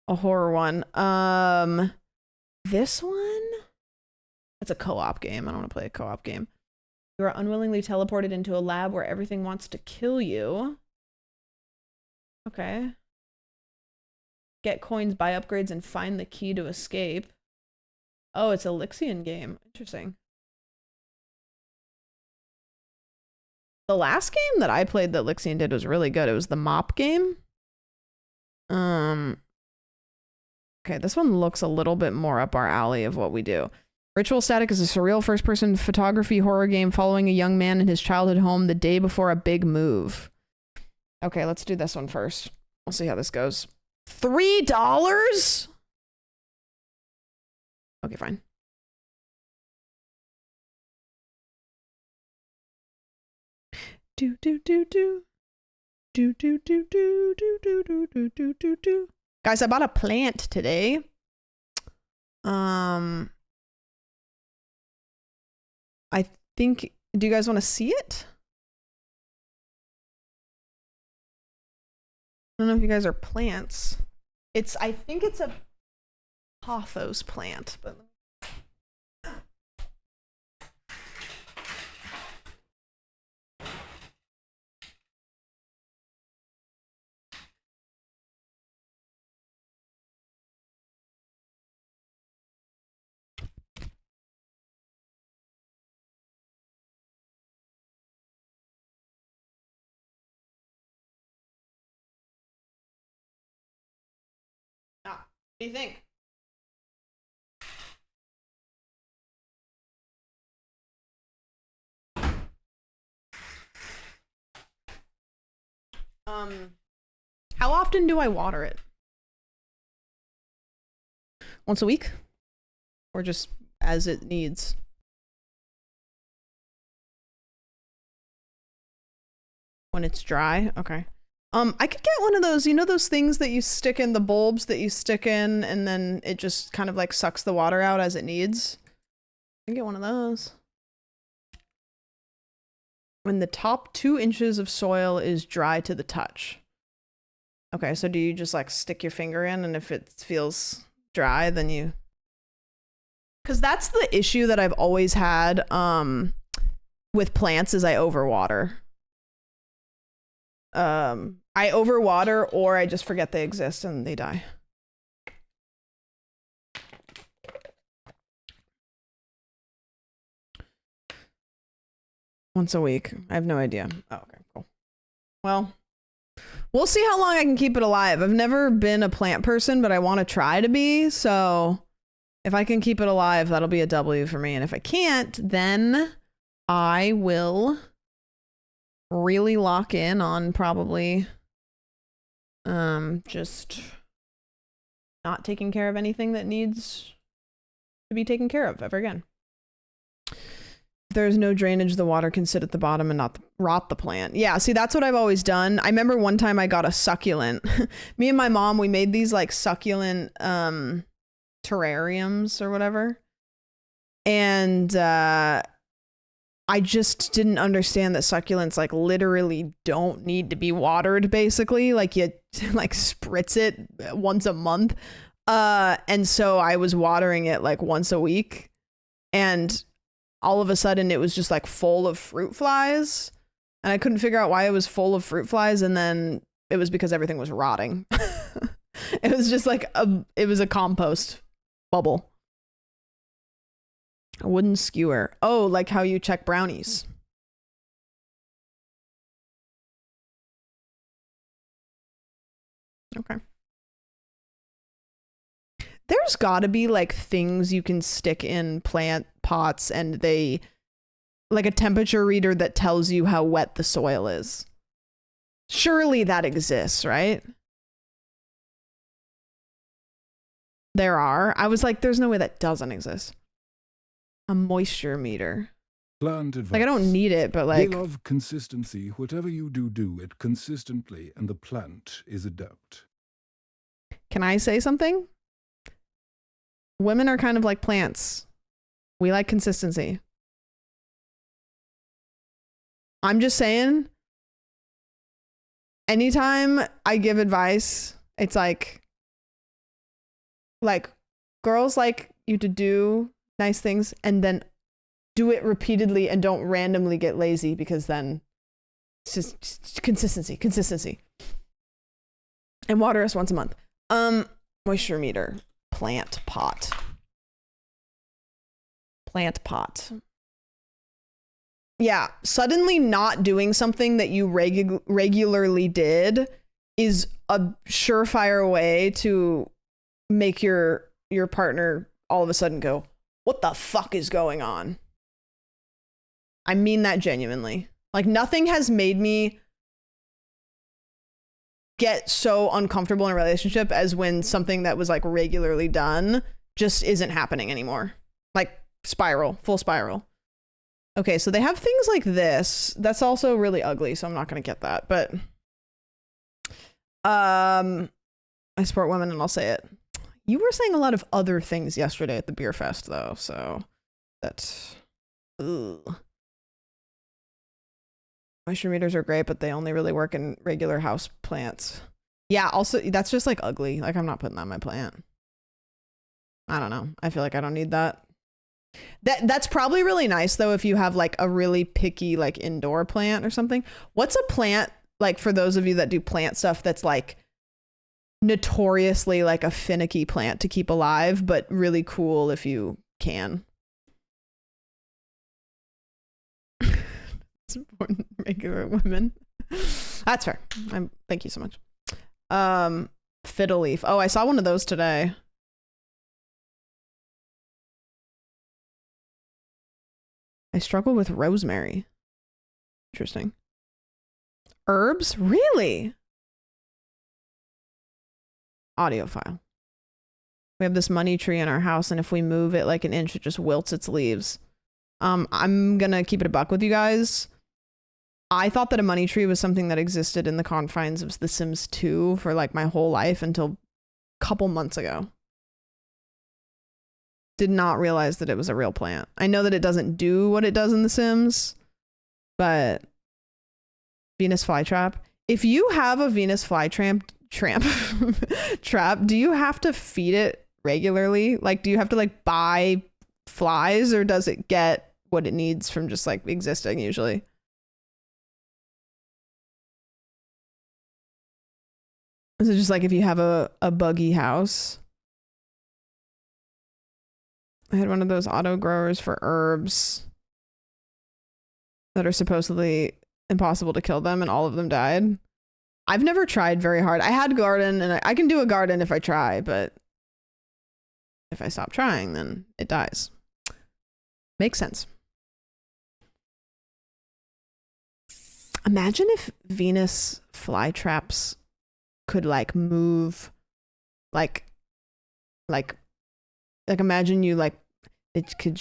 horror one. This one, it's a co-op game. I don't want to play a co-op game. You are unwillingly teleported into a lab where everything wants to kill you. Okay. Get coins, buy upgrades, and find the key to escape. Oh, it's a Lixian game. Interesting. The last game that I played that Lixian did was really good. It was the mop game. Okay, this one looks a little bit more up our alley of what we do. Ritual Static is a surreal first-person photography horror game following a young man in his childhood home the day before a big move. Okay, let's do this one first. We'll see how this goes. $3? Okay, fine. Do do do do do do do do do do do do do do do. Guys, I bought a plant today. I think. Do you guys want to see it? I don't know if you guys are plants. I think it's a pothos plant, but. What do you think? How often do I water it? Once a week? Or just as it needs? When it's dry? Okay. I could get one of those, you know, those things that you stick in the bulbs that you stick in and then it just kind of like sucks the water out as it needs. I can get one of those. when the top 2 inches of soil is dry to the touch. Okay, so do you just like stick your finger in, and if it feels dry, then you... Because that's the issue that I've always had with plants is I overwater. I overwater, or I just forget they exist and they die. Once a week. I have no idea. Oh, okay, cool. Well, we'll see how long I can keep it alive. I've never been a plant person, but I want to try to be. So if I can keep it alive, that'll be a W for me. And if I can't, then I will really lock in on probably just not taking care of anything that needs to be taken care of ever again. If there's no drainage, the water can sit at the bottom and not rot the plant. Yeah, see, that's what I've always done. I remember one time I got a succulent. Me and my mom, we made these like succulent terrariums or whatever. And I just didn't understand that succulents like literally don't need to be watered, basically. Like you like spritz it once a month. And so I was watering it like once a week, and all of a sudden it was just like full of fruit flies, and I couldn't figure out why it was full of fruit flies, and then it was because everything was rotting. It was just like it was a compost bubble. A wooden skewer. Oh, like how you check brownies. Okay. There's gotta be like things you can stick in plant pots, and they like a temperature reader that tells you how wet the soil is. Surely that exists, right? There are. I was like, there's no way that doesn't exist. A moisture meter. Plant advice. Like I don't need it, but like They love consistency. Whatever you do, do it consistently, and the plant is adept. Can I say something? Women are kind of like plants. We like consistency. I'm just saying, anytime I give advice, it's like girls like you to do nice things and then do it repeatedly and don't randomly get lazy, because then it's just consistency. And water us once a month. Moisture meter. Plant pot. Yeah, suddenly not doing something that you regularly did is a surefire way to make your partner all of a sudden go, what the fuck is going on? I mean that genuinely. Like nothing has made me get so uncomfortable in a relationship as when something that was like regularly done just isn't happening anymore. Like full spiral. Okay, so they have things like this. That's also really ugly, so I'm not going to get that. But I support women and I'll say it. You were saying a lot of other things yesterday at the beer fest, though, so that's... Ugh. Moisture meters are great, but they only really work in regular house plants. Yeah, also, that's just like ugly. Like, I'm not putting that in my plant. I don't know. I feel like I don't need that. That's probably really nice, though, if you have like a really picky like indoor plant or something. What's a plant, like for those of you that do plant stuff, that's like notoriously like a finicky plant to keep alive, but really cool if you can? Support regular women. That's fair. Thank you so much. Fiddle leaf. Oh, I saw one of those today. I struggle with rosemary. Interesting. Herbs? Really? Audiophile. We have this money tree in our house, and if we move it like an inch, it just wilts its leaves. I'm gonna keep it a buck with you guys. I thought that a money tree was something that existed in the confines of The Sims 2 for like my whole life until a couple months ago. Did not realize that it was a real plant. I know that it doesn't do what it does in The Sims, but Venus flytrap. If you have a Venus flytrap trap, do you have to feed it regularly? Like, do you have to like buy flies, or does it get what it needs from just like existing usually? Is it just like if you have a buggy house? I had one of those auto growers for herbs that are supposedly impossible to kill them, and all of them died. I've never tried very hard. I had a garden, and I can do a garden if I try, but if I stop trying, then it dies. Makes sense. Imagine if Venus flytraps could like move, like imagine you like it could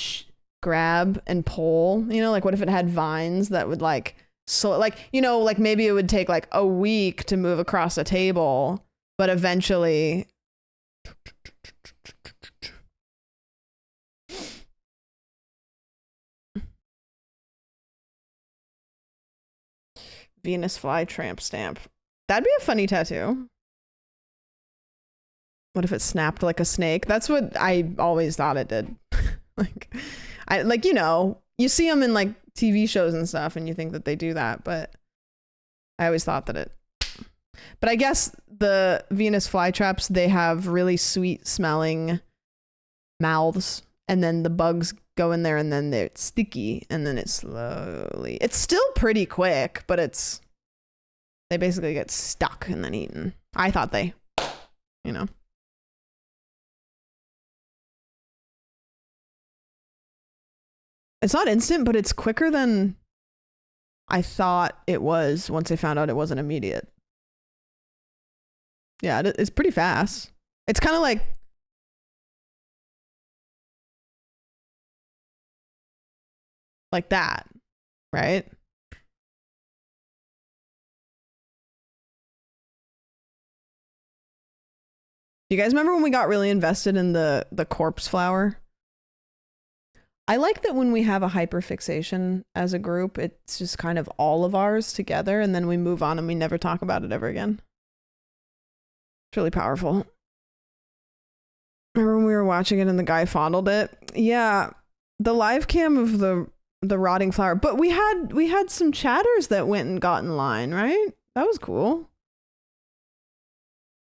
grab and pull, you know, like what if it had vines that would like, so like, you know, like maybe it would take like a week to move across a table, but eventually Venus flytrap stamp. That'd be a funny tattoo. What if it snapped like a snake? That's what I always thought it did. You know, you see them in like TV shows and stuff and you think that they do that, but I always thought that it. But I guess the Venus flytraps, they have really sweet smelling mouths, and then the bugs go in there and then they're sticky, and then it's still pretty quick, but they basically get stuck and then eaten. I thought they, you know. It's not instant, but it's quicker than I thought it was once I found out it wasn't immediate. Yeah, it's pretty fast. It's kind of like that, right? Do you guys remember when we got really invested in the corpse flower? I like that when we have a hyperfixation as a group, it's just kind of all of ours together, and then we move on and we never talk about it ever again. It's really powerful. Remember when we were watching it and the guy fondled it? Yeah, the live cam of the rotting flower. But we had some chatters that went and got in line, right? That was cool.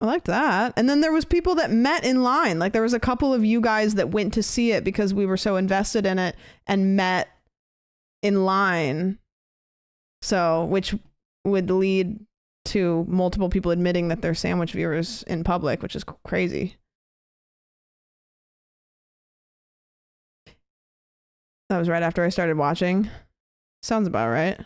I liked that. And then there was people that met in line. Like there was a couple of you guys that went to see it because we were so invested in it and met in line. So, which would lead to multiple people admitting that they're sandwich viewers in public, which is crazy. That was right after I started watching. Sounds about right.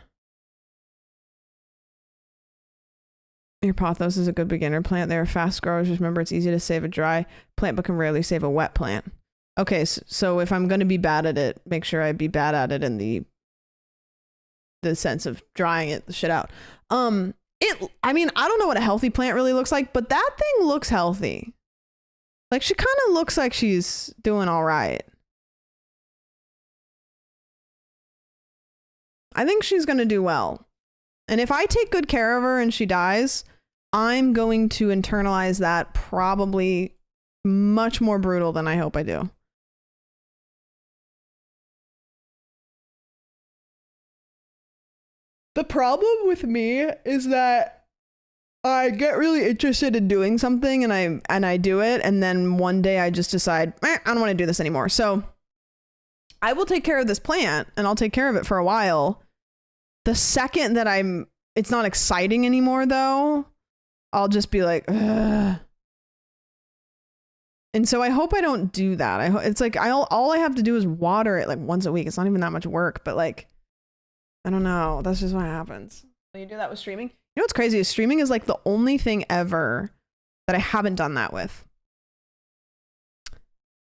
Your pothos is a good beginner plant. They are fast growers. Just remember, it's easy to save a dry plant, but can rarely save a wet plant. Okay, so if I'm going to be bad at it, make sure I be bad at it in the sense of drying it the shit out. I don't know what a healthy plant really looks like, but that thing looks healthy. Like she kind of looks like she's doing all right. I think she's going to do well. And if I take good care of her and she dies, I'm going to internalize that probably much more brutal than I hope I do. The problem with me is that I get really interested in doing something and I do it, and then one day I just decide, I don't want to do this anymore. So I will take care of this plant and I'll take care of it for a while. The second that it's not exciting anymore though, I'll just be like, ugh. And so I hope I don't do that. It's like all I have to do is water it like once a week. It's not even that much work, but like, I don't know. That's just what happens. So you do that with streaming? You know what's crazy is streaming is like the only thing ever that I haven't done that with.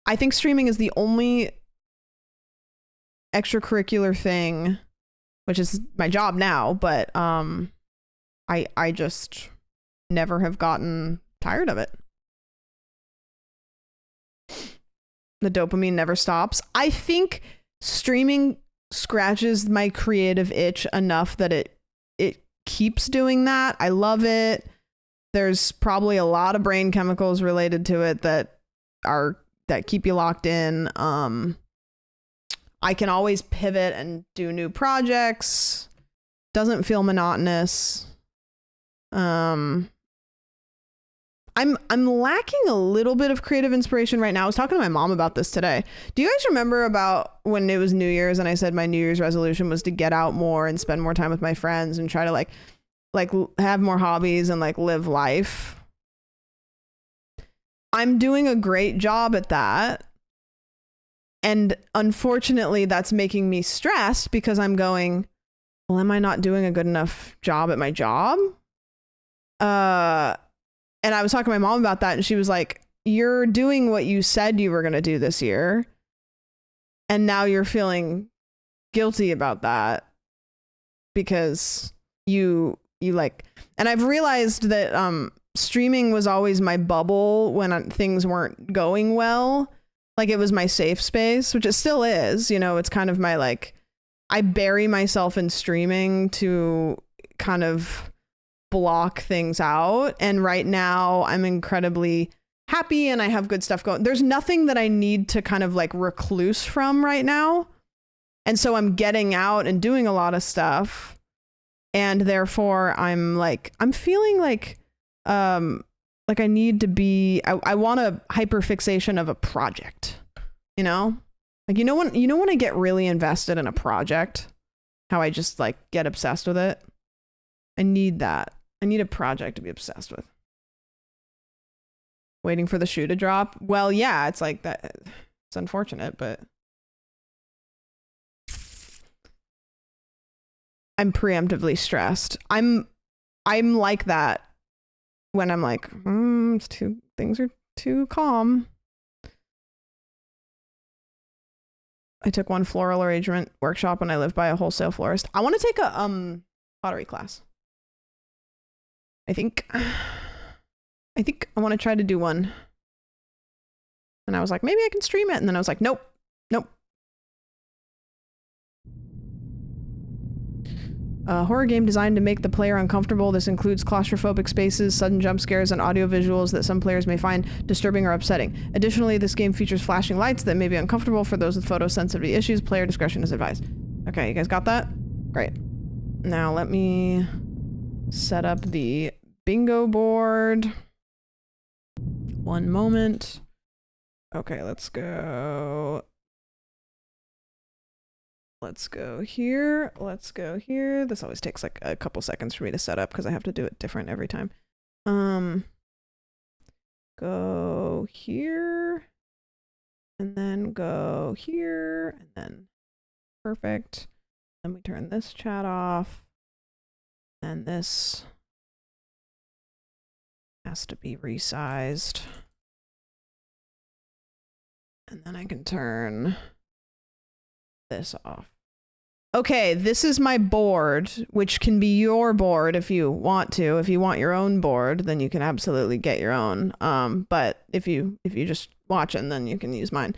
I think streaming is the only extracurricular thing, which is my job now, but I just never have gotten tired of it. The dopamine never stops. I think streaming scratches my creative itch enough that it keeps doing that. I love it. There's probably a lot of brain chemicals related to it that keep you locked in. I can always pivot and do new projects. Doesn't feel monotonous. I'm lacking a little bit of creative inspiration right now. I was talking to my mom about this today. Do you guys remember about when it was New Year's and I said my New Year's resolution was to get out more and spend more time with my friends and try to like have more hobbies and like live life? I'm doing a great job at that. And unfortunately, that's making me stressed because I'm going, well, am I not doing a good enough job at my job? And I was talking to my mom about that, and she was like, you're doing what you said you were going to do this year. And now you're feeling guilty about that because you like, and I've realized that streaming was always my bubble when things weren't going well. Like it was my safe space, which it still is, you know, it's kind of my like, I bury myself in streaming to kind of block things out. And right now I'm incredibly happy and I have good stuff going. There's nothing that I need to kind of like recluse from right now. And so I'm getting out and doing a lot of stuff. And therefore I'm feeling like I need to be, I want a hyperfixation of a project, you know? Like, you know when I get really invested in a project, how I just like get obsessed with it? I need that. I need a project to be obsessed with. Waiting for the shoe to drop. Well, yeah, it's like that. It's unfortunate, but I'm preemptively stressed. I'm like that when I'm like, things are too calm. I took one floral arrangement workshop when I lived by a wholesale florist. I want to take a pottery class. I think I want to try to do one. And I was like, maybe I can stream it. And then I was like, nope. A horror game designed to make the player uncomfortable. This includes claustrophobic spaces, sudden jump scares, and audio visuals that some players may find disturbing or upsetting. Additionally, this game features flashing lights that may be uncomfortable for those with photosensitivity issues. Player discretion is advised. Okay, you guys got that? Great. Now let me set up the bingo board. One moment. Okay, let's go. Let's go here. Let's go here. This always takes like a couple seconds for me to set up because I have to do it different every time. Go here. And then go here. And then perfect. Then we turn this chat off. And this has to be resized. And then I can turn this off. Okay, this is my board, which can be your board if you want to. If you want your own board, then you can absolutely get your own. But if you just watching, then you can use mine.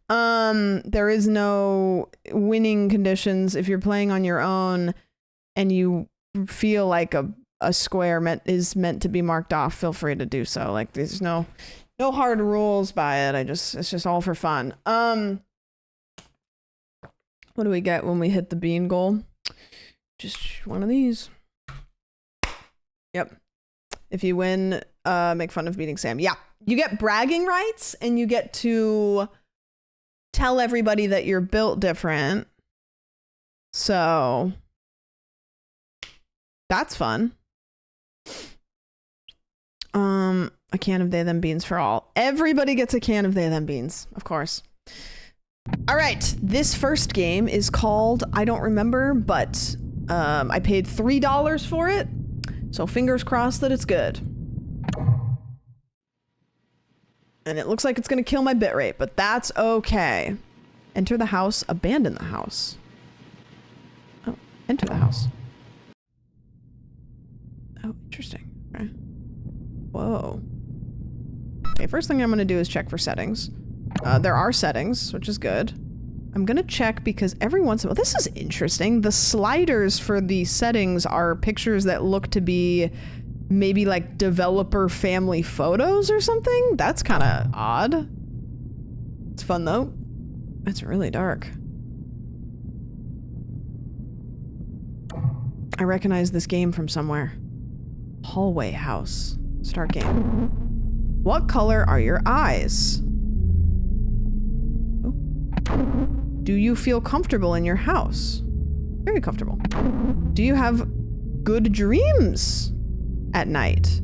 There is no winning conditions. If you're playing on your own and you feel like a square is meant to be marked off, feel free to do so. Like there's no hard rules by it. It's just all for fun. What do we get when we hit the bean goal? Just one of these. Yep. If you win, make fun of beating Sam. Yeah. You get bragging rights and you get to tell everybody that you're built different. So that's fun. A can of they them beans for all. Everybody gets a can of they them beans, of course. All right, this first game is called I don't remember, but I paid $3 for it, so fingers crossed that it's good. And it looks like it's gonna kill my bitrate, but that's okay. Enter the house, abandon the house. Oh, enter the house. Oh, interesting. Okay. Whoa. Okay, first thing I'm gonna do is check for settings. There are settings, which is good. I'm gonna check because every once in a while, this is interesting. The sliders for the settings are pictures that look to be maybe like developer family photos or something. That's kind of odd. It's fun though. It's really dark. I recognize this game from somewhere. Hallway house. Start game. What color are your eyes? Oh. Do you feel comfortable in your house? Very comfortable. Do you have good dreams at night?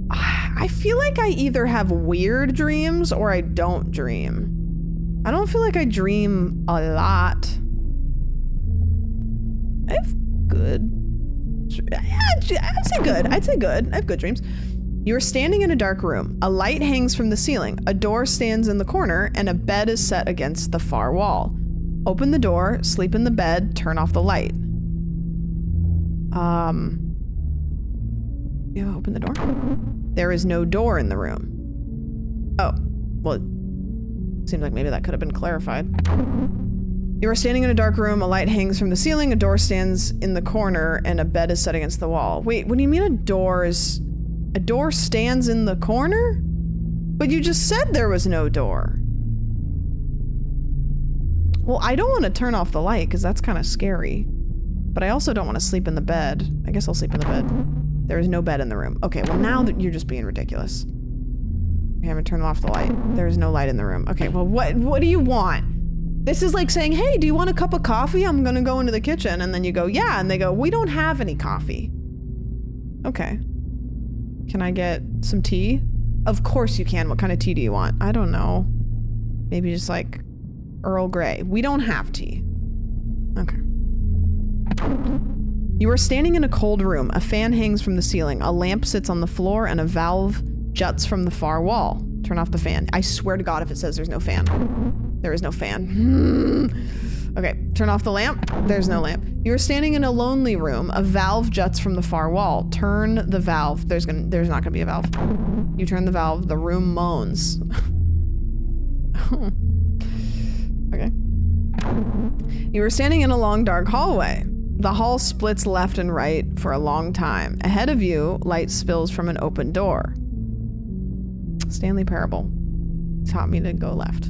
I feel like I either have weird dreams or I don't dream. I don't feel like I dream a lot. I have good. I'd say good. I'd say good. I have good dreams. You are standing in a dark room. A light hangs from the ceiling. A door stands in the corner, and a bed is set against the far wall. Open the door, sleep in the bed, turn off the light. You open the door? There is no door in the room. Oh, well, it seems like maybe that could have been clarified. You are standing in a dark room, a light hangs from the ceiling, a door stands in the corner, and a bed is set against the wall. Wait, what do you mean a door stands in the corner? But you just said there was no door. Well, I don't want to turn off the light because that's kind of scary. But I also don't want to sleep in the bed. I guess I'll sleep in the bed. There is no bed in the room. Okay, well now that you're just being ridiculous. We haven't turned off the light. There is no light in the room. Okay, well what do you want? This is like saying, hey, do you want a cup of coffee? I'm gonna go into the kitchen. And then you go, yeah. And they go, we don't have any coffee. Okay. Can I get some tea? Of course you can. What kind of tea do you want? I don't know. Maybe just like Earl Grey. We don't have tea. Okay. You are standing in a cold room. A fan hangs from the ceiling. A lamp sits on the floor and a valve juts from the far wall. Turn off the fan. I swear to God if it says there's no fan. There is no fan. Okay, turn off the lamp. There's no lamp. You are standing in a lonely room. A valve juts from the far wall. Turn the valve. There's not gonna be a valve. You turn the valve. The room moans. Okay. You are standing in a long, dark hallway. The hall splits left and right for a long time. Ahead of you, light spills from an open door. Stanley Parable taught me to go left.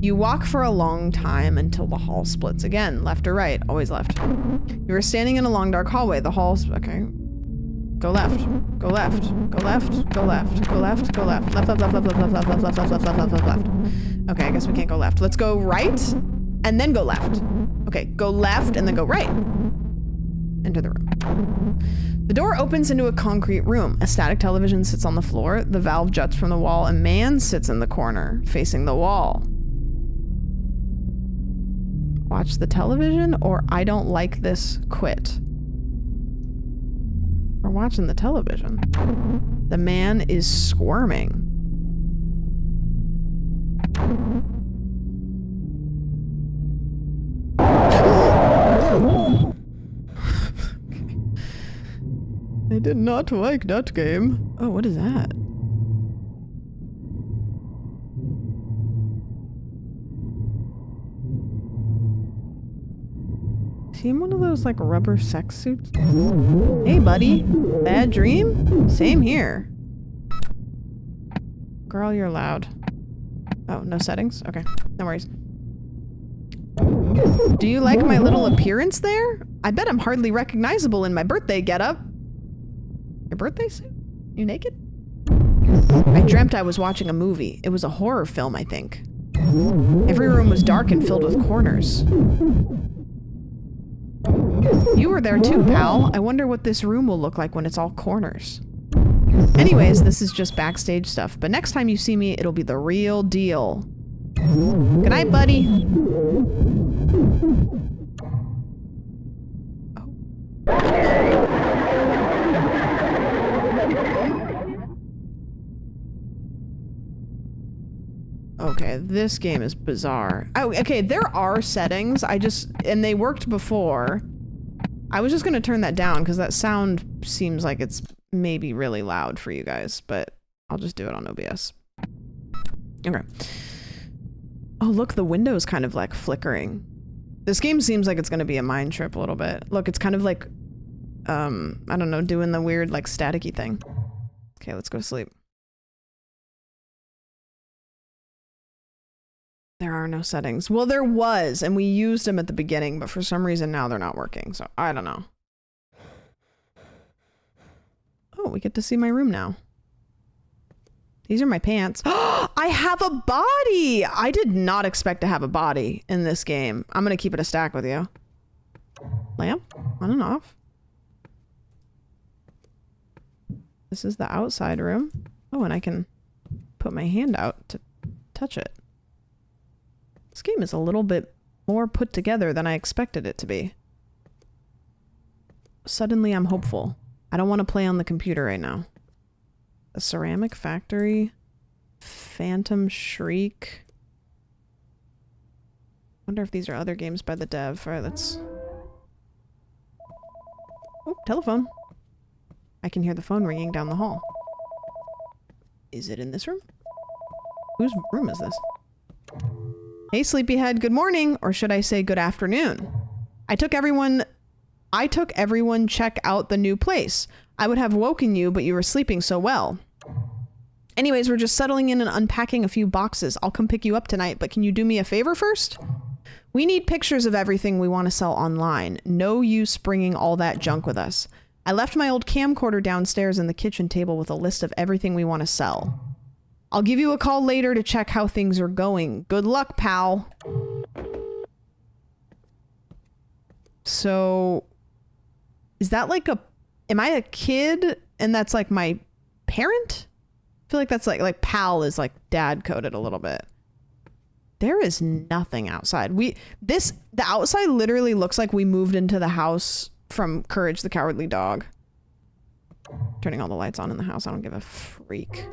You walk for a long time until the hall splits again, left or right, always left. You are standing in a long, dark hallway. The hall's okay. Go left. Go left. Go left. Go left. Go left. Go left. Left, left, left, left, left, left, left, left, left, left, left, left, left, left. Okay, I guess we can't go left. Let's go right and then go left. Okay, go left and then go right. Enter the room. The door opens into a concrete room. A static television sits on the floor. The valve juts from the wall. A man sits in the corner, facing the wall. Watch the television or I don't like this, quit. We're watching the television. The man is squirming. I did not like that game. Oh, what is that? Is he in one of those like rubber sex suits? Hey buddy, bad dream? Same here. Girl, you're loud. Oh, no settings? Okay, no worries. Do you like my little appearance there? I bet I'm hardly recognizable in my birthday getup. Your birthday suit? You naked? I dreamt I was watching a movie. It was a horror film, I think. Every room was dark and filled with corners. You were there too, pal. I wonder what this room will look like when it's all corners. Anyways, this is just backstage stuff, but next time you see me, it'll be the real deal. Good night, buddy. Okay, this game is bizarre. Oh, okay, there are settings. And they worked before. I was just gonna turn that down because that sound seems like it's maybe really loud for you guys, but I'll just do it on OBS. Okay. Oh, look, the window's kind of like flickering. This game seems like it's going to be a mind trip a little bit. Look, it's kind of like, I don't know, doing the weird like staticky thing. Okay, let's go to sleep. There are no settings. Well, there was, and we used them at the beginning, but for some reason now they're not working, so I don't know. Oh, we get to see my room now. These are my pants. I have a body! I did not expect to have a body in this game. I'm gonna keep it a stack with you. Lamp, on and off. This is the outside room. Oh, and I can put my hand out to touch it. This game is a little bit more put together than I expected it to be. Suddenly I'm hopeful. I don't want to play on the computer right now. A ceramic factory. Phantom Shriek. Wonder if these are other games by the dev. Alright, let's... Oh, telephone. I can hear the phone ringing down the hall. Is it in this room? Whose room is this? Hey, sleepyhead, good morning, or should I say good afternoon? I took everyone check out the new place. I would have woken you, but you were sleeping so well. Anyways, we're just settling in and unpacking a few boxes. I'll come pick you up tonight, but can you do me a favor first? We need pictures of everything we want to sell online. No use bringing all that junk with us. I left my old camcorder downstairs in the kitchen table with a list of everything we want to sell. I'll give you a call later to check how things are going. Good luck, pal. So, is that like am I a kid and that's like my parent? I feel like that's like pal is like dad coded a little bit. There is nothing outside. The outside literally looks like we moved into the house from Courage the Cowardly Dog. Turning all the lights on in the house. I don't give a freak.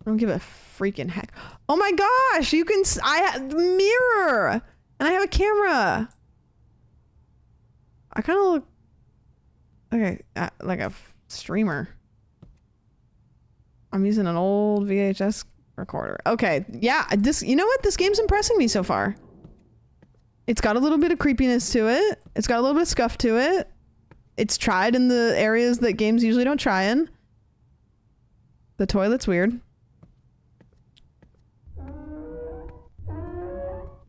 I don't give a freaking heck. Oh my gosh, you can... I have mirror! And I have a camera! I kind of look... Okay, like a streamer. I'm using an old VHS recorder. Okay, yeah, you know what? This game's impressing me so far. It's got a little bit of creepiness to it. It's got a little bit of scuff to it. It's tried in the areas that games usually don't try in. The toilet's weird.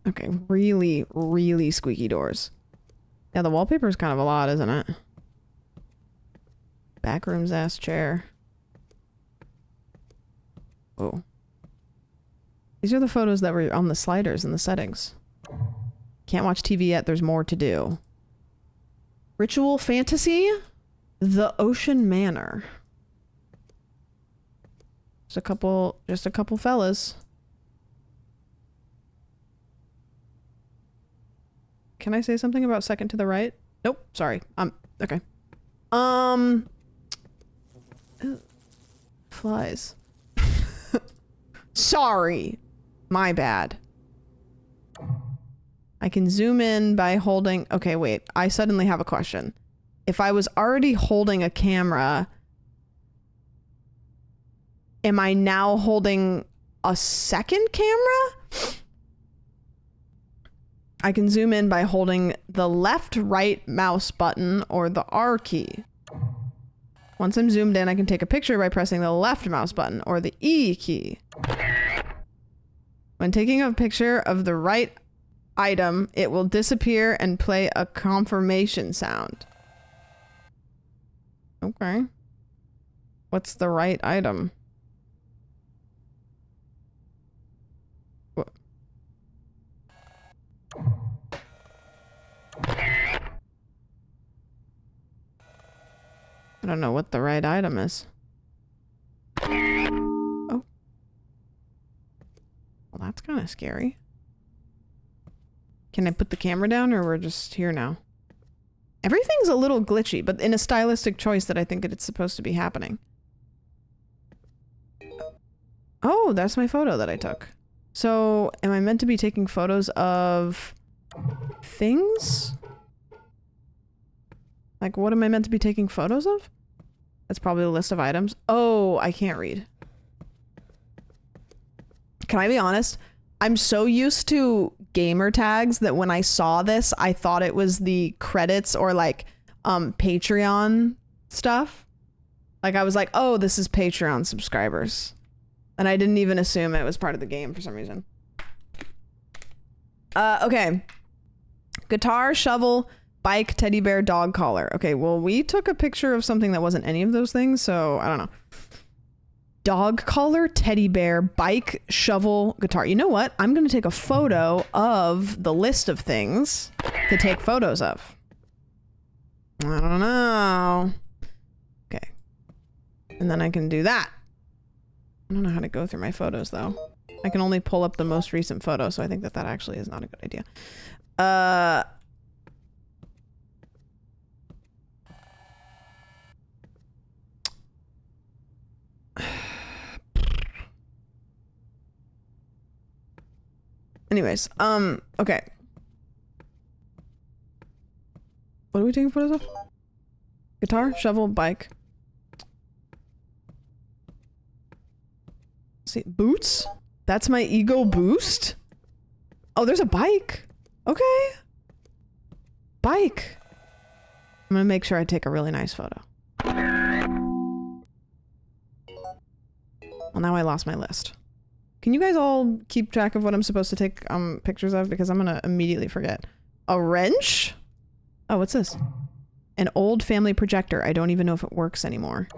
Okay, really, really squeaky doors. Yeah, the wallpaper is kind of a lot, isn't it? Backrooms ass chair. Oh. These are the photos that were on the sliders in the settings. Can't watch TV yet, there's more to do. Ritual fantasy? The Ocean Manor. Just a couple fellas. Can I say something about second to the right? Nope, sorry. Okay. Flies. Sorry. My bad. I can zoom in by holding... Okay, wait. I suddenly have a question. If I was already holding a camera, am I now holding a second camera? I can zoom in by holding the left-right mouse button or the R key. Once I'm zoomed in, I can take a picture by pressing the left mouse button or the E key. When taking a picture of the right item, it will disappear and play a confirmation sound. Okay. What's the right item? What? I don't know what the right item is. Oh. Well, that's kind of scary. Can I put the camera down or we're just here now? Everything's a little glitchy, but in a stylistic choice that I think it's supposed to be happening. Oh, that's my photo that I took. So, am I meant to be taking photos of things? Like, what am I meant to be taking photos of? That's probably the list of items. Oh, I can't read. Can I be honest? I'm so used to gamer tags that when I saw this, I thought it was the credits or like Patreon stuff. Like I was like, oh, this is Patreon subscribers. And I didn't even assume it was part of the game for some reason. Okay. Guitar, shovel, bike, teddy bear, dog collar. Okay, well, we took a picture of something that wasn't any of those things, so I don't know. Dog collar, teddy bear, bike, shovel, guitar. You know what? I'm going to take a photo of the list of things to take photos of. I don't know. Okay. And then I can do that. I don't know how to go through my photos, though. I can only pull up the most recent photo, so I think that actually is not a good idea. Anyways, okay. What are we taking photos of? Guitar, shovel, bike. See, boots? That's my ego boost? Oh, there's a bike. Okay. Bike. I'm gonna make sure I take a really nice photo. Well, now I lost my list. Can you guys all keep track of what I'm supposed to take pictures of? Because I'm gonna immediately forget. A wrench? Oh, what's this? An old family projector. I don't even know if it works anymore.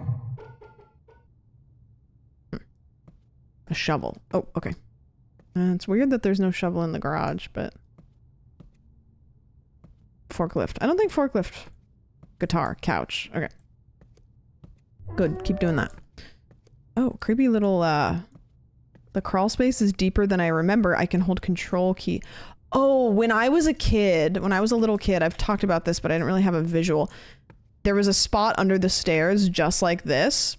A shovel. Oh, okay. It's weird that there's no shovel in the garage, but... Forklift. I don't think forklift. Guitar. Couch. Okay. Good. Keep doing that. Oh, creepy little, The crawl space is deeper than I remember. I can hold control key. Oh, when I was a little kid, I've talked about this, but I didn't really have a visual. There was a spot under the stairs just like this.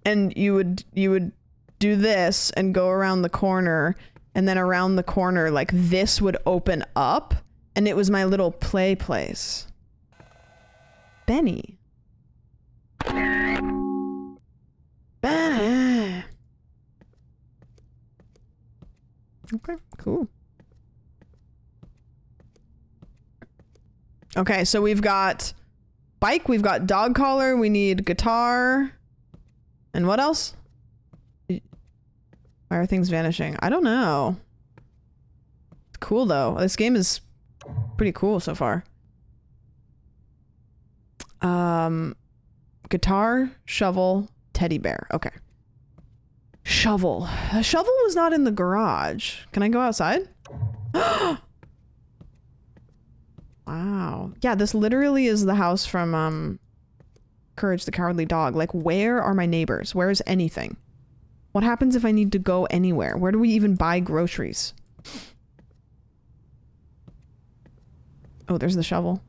And you would do this and go around the corner, and then around the corner, like this would open up, and it was my little play place. Benny. Benny. Okay, cool. Okay, so we've got bike, we've got dog collar, we need guitar, and what else? Why are things vanishing? I don't know. It's cool though. This game is pretty cool so far. Guitar, shovel, teddy bear. Okay. Shovel. A shovel was not in the garage. Can I go outside? Wow. Yeah, this literally is the house from Courage the Cowardly Dog. Like, where are my neighbors? Where is anything? What happens if I need to go anywhere? Where do we even buy groceries? Oh, there's the shovel.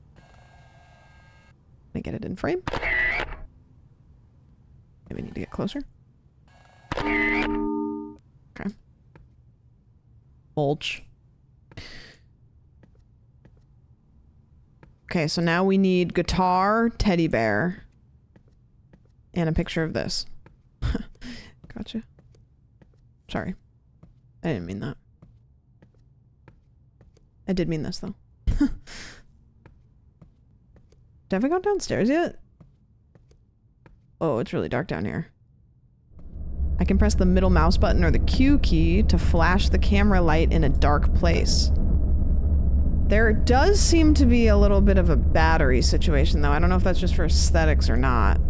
Let me get it in frame. Maybe I need to get closer. Okay. Mulch. Okay, so now we need guitar, teddy bear, and a picture of this. Gotcha. Sorry. I didn't mean that. I did mean this, though. Have I gone downstairs yet? Oh, it's really dark down here. I can press the middle mouse button or the Q key to flash the camera light in a dark place. There does seem to be a little bit of a battery situation, though. I don't know if that's just for aesthetics or not.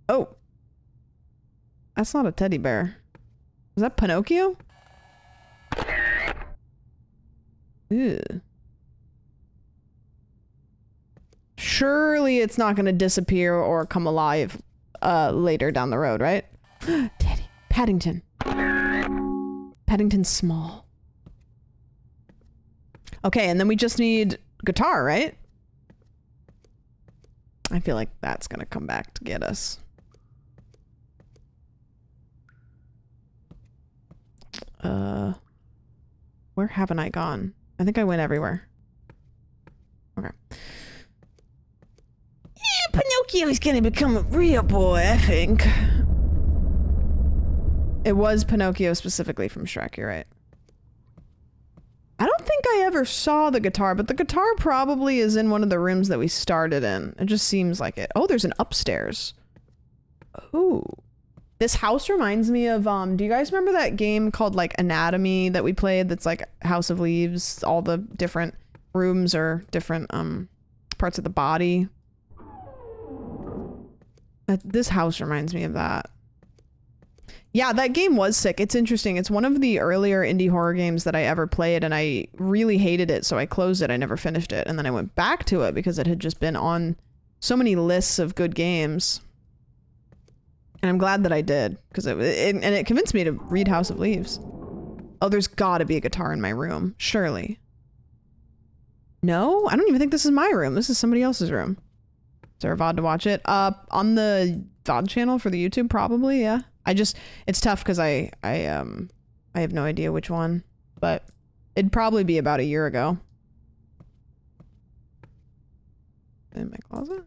Oh. That's not a teddy bear. Is that Pinocchio? Ew. Surely it's not going to disappear or come alive later down the road, right? Teddy. Paddington. Paddington Small. Okay, and then we just need guitar, right? I feel like that's going to come back to get us. Where haven't I gone? I think I went everywhere. Okay. Yeah, Pinocchio's gonna become a real boy, I think. It was Pinocchio specifically from Shrek, you're right. I don't think I ever saw the guitar, but the guitar probably is in one of the rooms that we started in. It just seems like it. Oh, there's an upstairs. Ooh. This house reminds me of, do you guys remember that game called like Anatomy that we played that's like House of Leaves? All the different rooms are different parts of the body. This house reminds me of that. Yeah, that game was sick. It's interesting. It's one of the earlier indie horror games that I ever played, and I really hated it, so I closed it. I never finished it. And then I went back to it because it had just been on so many lists of good games. And I'm glad that I did, because it convinced me to read House of Leaves. Oh, there's gotta be a guitar in my room. Surely. No? I don't even think this is my room. This is somebody else's room. Is there a VOD to watch it? On the VOD channel for the YouTube, probably, yeah. It's tough because I have no idea which one, but it'd probably be about a year ago. In my closet?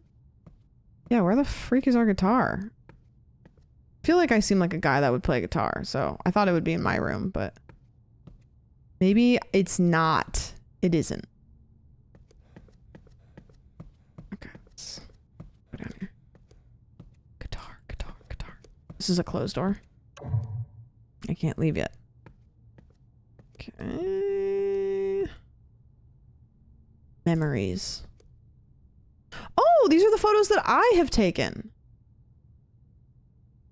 Yeah, where the freak is our guitar? I feel like I seem like a guy that would play guitar, so I thought it would be in my room, but maybe it's not. It isn't. Okay, let's go down here. Guitar. This is a closed door. I can't leave yet. Okay. Memories. Oh, these are the photos that I have taken.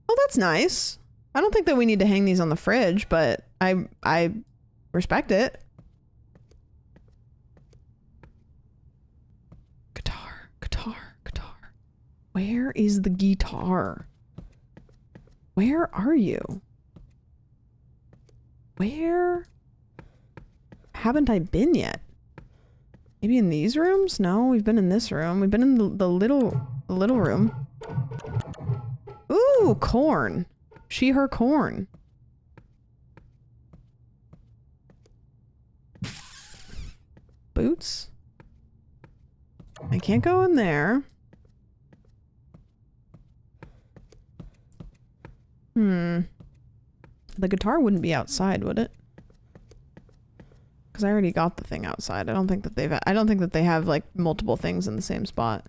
Oh, that's nice. I don't think that we need to hang these on the fridge, but I respect it. Guitar. Where is the guitar? Where are you? Where haven't I been yet? Maybe in these rooms? No, we've been in this room. We've been in the little room. Ooh, corn. She, her corn. Boots? I can't go in there. The guitar wouldn't be outside, would it? Because I already got the thing outside. I don't think that they have like multiple things in the same spot.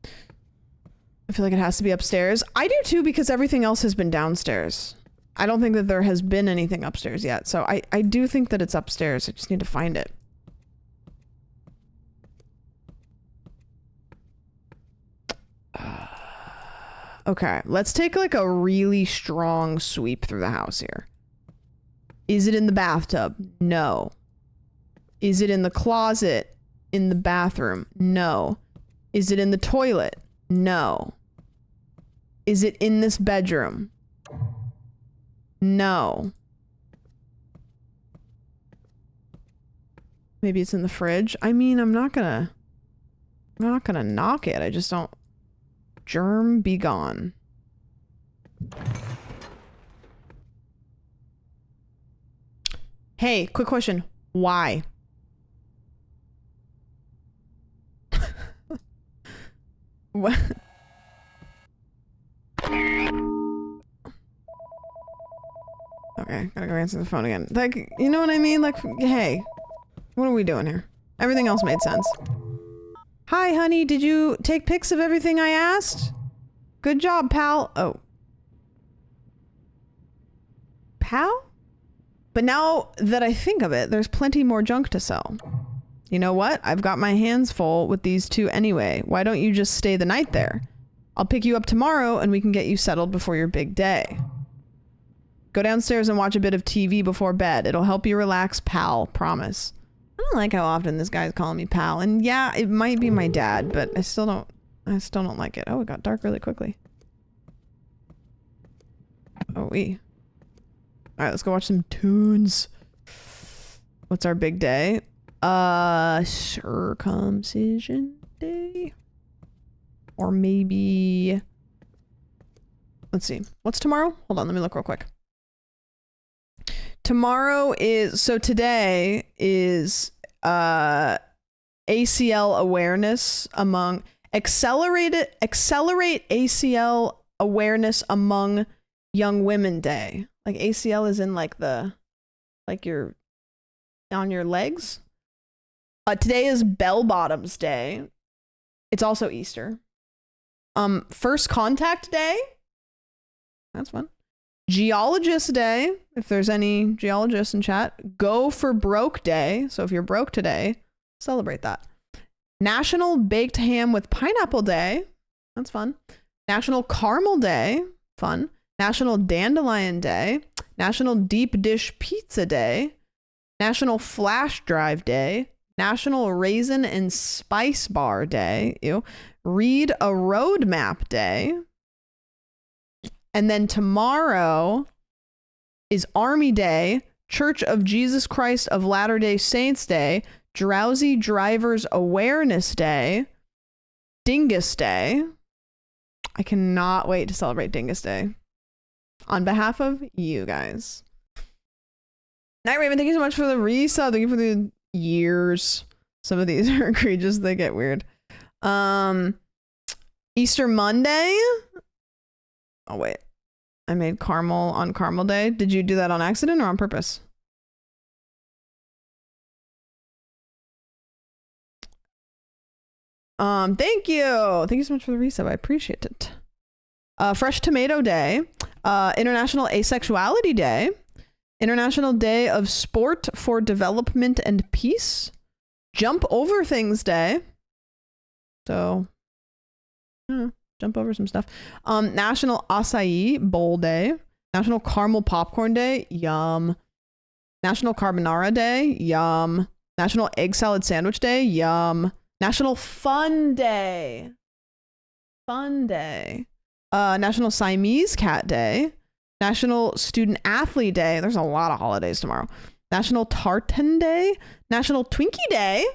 I feel like it has to be upstairs. I do too, because everything else has been downstairs. I don't think that there has been anything upstairs yet. So I do think that it's upstairs. I just need to find it. Okay, let's take like a really strong sweep through the house here. Is it in the bathtub? No. Is it in the closet in the bathroom? No. Is it in the toilet? No. Is it in this bedroom? No. Maybe it's in the fridge. I mean, I'm not gonna knock it. I just don't. Germ be gone. Hey, quick question. Why? What? Okay, gotta go answer the phone again. Like, you know what I mean? Like, hey, what are we doing here? Everything else made sense. Hi, honey. Did you take pics of everything I asked? Good job, pal. Oh. Pal? But now that I think of it, there's plenty more junk to sell. You know what? I've got my hands full with these two anyway. Why don't you just stay the night there? I'll pick you up tomorrow and we can get you settled before your big day. Go downstairs and watch a bit of TV before bed. It'll help you relax, pal. Promise. I don't like how often this guy's calling me pal. And yeah, it might be my dad, but I still don't like it. Oh, it got dark really quickly. Oh, Alright, let's go watch some tunes. What's our big day? Circumcision day? Or maybe... Let's see. What's tomorrow? Hold on, let me look real quick. Tomorrow is... So today is ACL awareness among... Accelerate ACL awareness among Young Women Day. Like ACL is in like your on your legs. Today is Bell Bottoms Day. It's also Easter. First Contact Day. That's fun. Geologist Day, if there's any geologists in chat. Go for Broke Day. So if you're broke today, celebrate that. National Baked Ham with Pineapple Day. That's fun. National Caramel Day. Fun. National Dandelion Day. National Deep Dish Pizza Day. National Flash Drive Day. National Raisin and Spice Bar Day. Ew. Read a Roadmap Day. And then tomorrow is Army Day, Church of Jesus Christ of Latter-day Saints Day, Drowsy Drivers Awareness Day, Dingus Day. I cannot wait to celebrate Dingus Day on behalf of you guys. Night Raven, thank you so much for the resub. Thank you for the years. Some of these are egregious. They get weird. Easter Monday. Oh, wait. I made caramel on Caramel Day. Did you do that on accident or on purpose? Thank you. Thank you so much for the resub. I appreciate it. Fresh Tomato Day. International Asexuality Day. International Day of Sport for Development and Peace. Jump Over Things Day. So, jump over some stuff. National Acai Bowl Day. National Caramel Popcorn Day. Yum. National Carbonara Day. Yum. National Egg Salad Sandwich Day. Yum. National Fun Day. Fun Day. National Siamese Cat Day. National Student Athlete Day. There's a lot of holidays tomorrow. National Tartan Day. National Twinkie Day.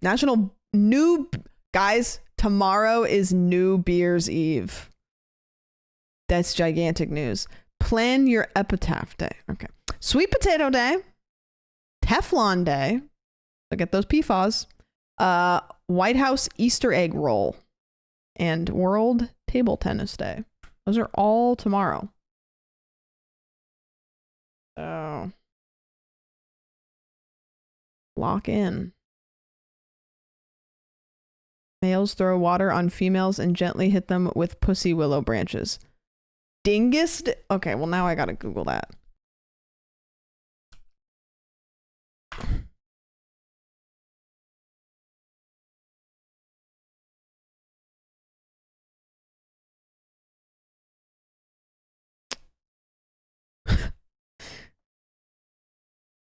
National New... Guys, tomorrow is New Beer's Eve. That's gigantic news. Plan your epitaph day. Okay. Sweet Potato Day. Teflon Day. Look at those PFAS. White House Easter Egg Roll. And World Table Tennis Day. Those are all tomorrow. So, lock in. Males throw water on females and gently hit them with pussy willow branches. Dingus. Okay, well now I gotta Google that.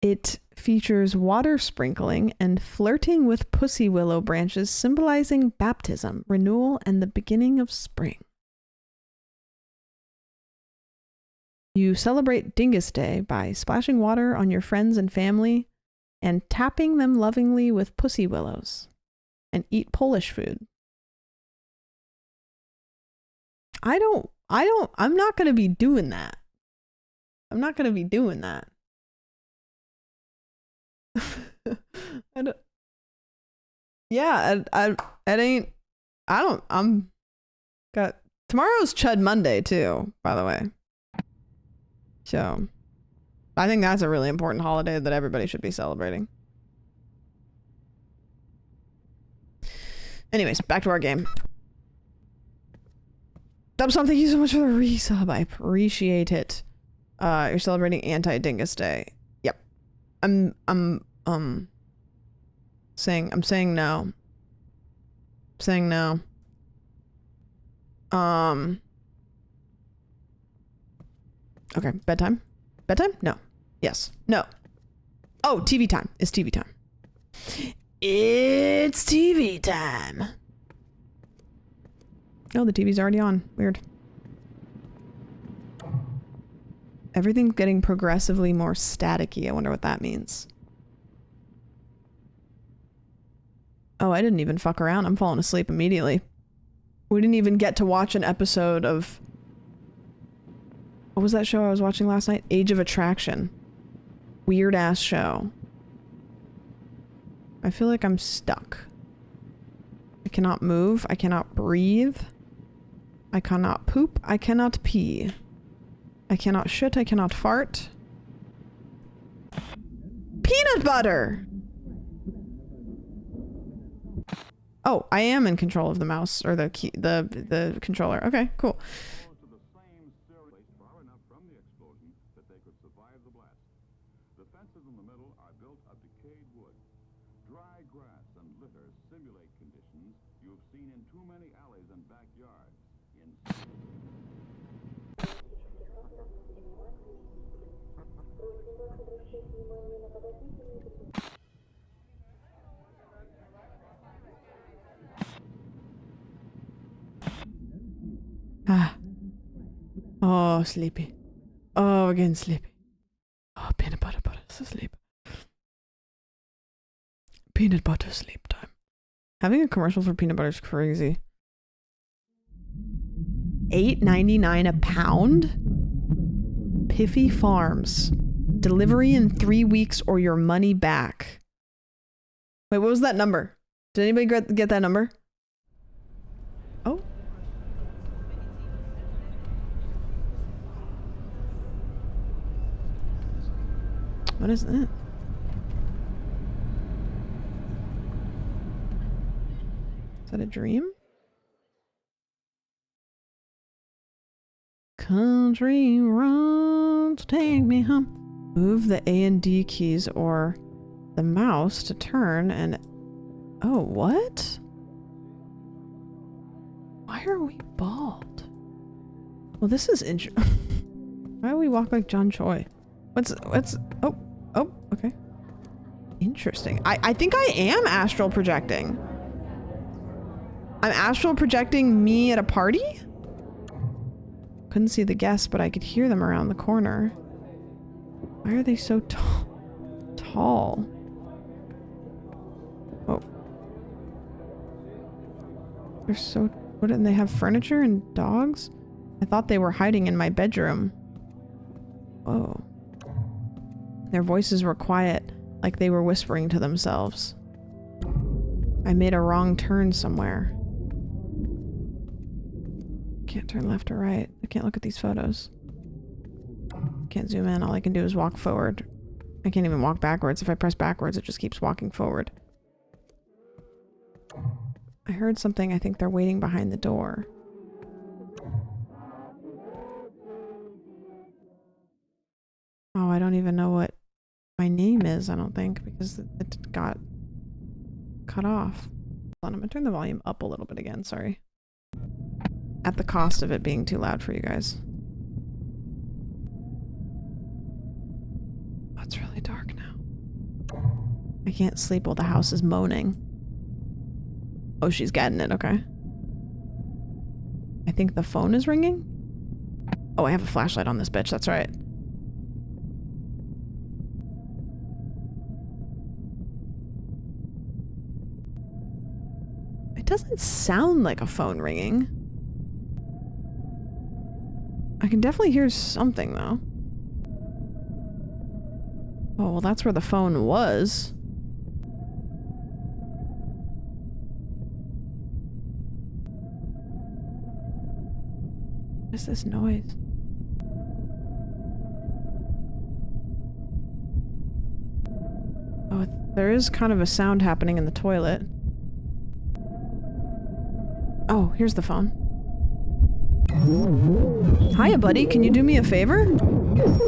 It features water sprinkling and flirting with pussy willow branches, symbolizing baptism, renewal, and the beginning of spring. You celebrate Dingus Day by splashing water on your friends and family and tapping them lovingly with pussy willows, and eat Polish food. I'm not going to be doing that. I'm not going to be doing that. Tomorrow's Chud Monday too, by the way. So, I think that's a really important holiday that everybody should be celebrating. Anyways, back to our game. Dubstomp, thank you so much for the resub. I appreciate it. You're celebrating Anti-Dingus Day. Yep. I'm saying no. Saying no. Okay, bedtime? Bedtime? No. Yes. No. Oh, TV time. It's TV time. It's TV time. Oh, the TV's already on. Weird. Everything's getting progressively more staticky. I wonder what that means. Oh, I didn't even fuck around. I'm falling asleep immediately. We didn't even get to watch an episode of... What was that show I was watching last night? Age of Attraction. Weird ass show. I feel like I'm stuck. I cannot move. I cannot breathe. I cannot poop. I cannot pee. I cannot shit. I cannot fart. Peanut butter! Oh, I am in control of the mouse, or the key, the controller. Okay, cool. Ah. Oh, sleepy. Oh, again sleepy. Oh, peanut butter, sleep. Peanut butter sleep time. Having a commercial for peanut butter is crazy. $8.99 a pound? Piffy Farms. Delivery in 3 weeks or your money back. Wait, what was that number? Did anybody get that number? Oh. What is that? Is that a dream? Country roads take me home. Move the A and D keys or the mouse to turn and... Oh, what? Why are we bald? Well, this is interesting. Why do we walk like John Choi? What's... Oh, okay. Interesting. I think I am astral projecting. I'm astral projecting me at a party? Couldn't see the guests, but I could hear them around the corner. Why are they so tall? Oh. They're so... What, and they have furniture and dogs? I thought they were hiding in my bedroom. Whoa. Their voices were quiet, like they were whispering to themselves. I made a wrong turn somewhere. Can't turn left or right. I can't look at these photos. Can't zoom in. All I can do is walk forward. I can't even walk backwards. If I press backwards, it just keeps walking forward. I heard something. I think they're waiting behind the door. Oh, I don't even know what my name is, I don't think, because it got cut off. Hold on, I'm gonna turn the volume up a little bit again, sorry. At the cost of it being too loud for you guys. Oh, it's really dark now. I can't sleep while the house is moaning. Oh, she's getting it, okay. I think the phone is ringing? Oh, I have a flashlight on this bitch, that's right. It doesn't sound like a phone ringing. I can definitely hear something, though. Oh, well, that's where the phone was. What is this noise? Oh, there is kind of a sound happening in the toilet. Oh, here's the phone. Hiya, buddy. Can you do me a favor?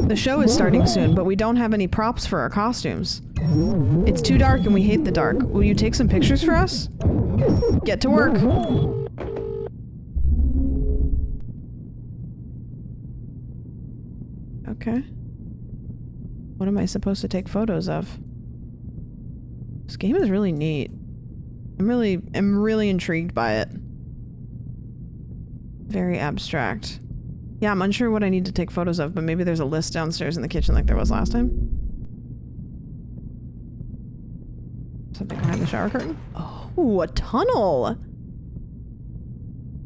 The show is starting soon, but we don't have any props for our costumes. It's too dark and we hate the dark. Will you take some pictures for us? Get to work. Okay. What am I supposed to take photos of? This game is really neat. I'm really intrigued by it. Very abstract. Yeah, I'm unsure what I need to take photos of, but maybe there's a list downstairs in the kitchen like there was last time. Something behind the shower curtain? Oh, a tunnel!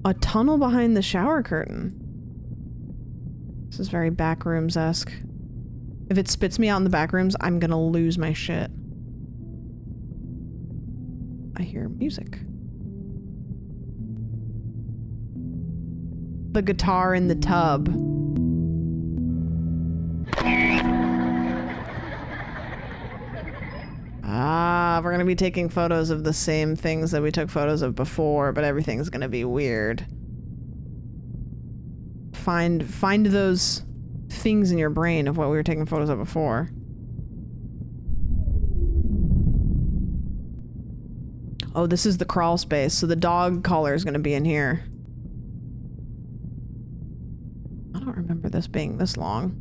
A tunnel behind the shower curtain. This is very Backrooms-esque. If it spits me out in the Backrooms, I'm gonna lose my shit. I hear music. the guitar in the tub. Ah, we're gonna be taking photos of the same things that we took photos of before, but everything's gonna be weird. Find those things in your brain of what we were taking photos of before. Oh, this is the crawl space, so the dog collar is gonna be in here. I don't remember this being this long.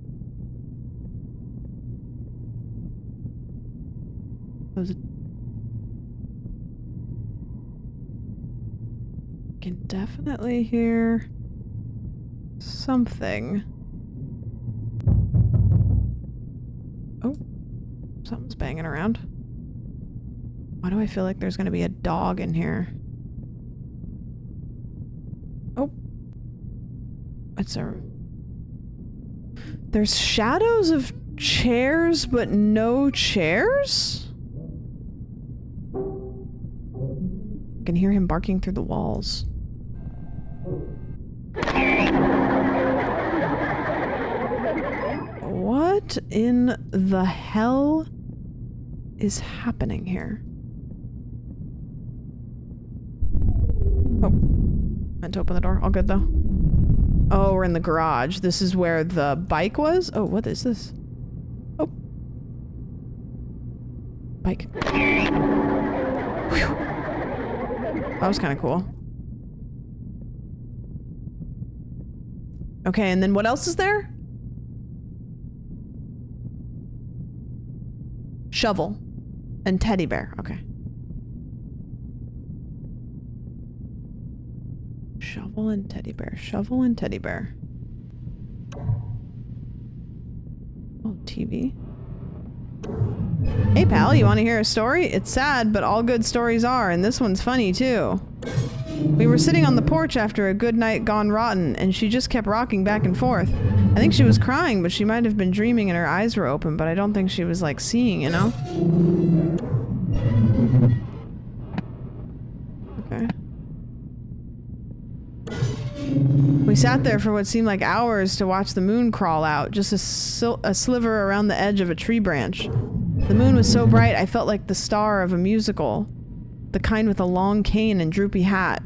Can definitely hear something. Oh, something's banging around. Why do I feel like there's gonna be a dog in here? Oh, there's shadows of chairs, but no chairs? I can hear him barking through the walls. What in the hell is happening here? Oh, meant to open the door. All good though. Oh, we're in the garage. This is where the bike was? Oh, what is this? Oh. Bike. Whew. That was kind of cool. Okay, and then what else is there? Shovel and teddy bear. Okay. Shovel and teddy bear. Shovel and teddy bear. Oh, TV. Hey pal, you want to hear a story? It's sad, but all good stories are, and this one's funny too. We were sitting on the porch after a good night gone rotten, and she just kept rocking back and forth. I think she was crying, but she might have been dreaming and her eyes were open, but I don't think she was like seeing, you know? Okay. We sat there for what seemed like hours to watch the moon crawl out, just a sliver around the edge of a tree branch. The moon was so bright I felt like the star of a musical, the kind with a long cane and droopy hat.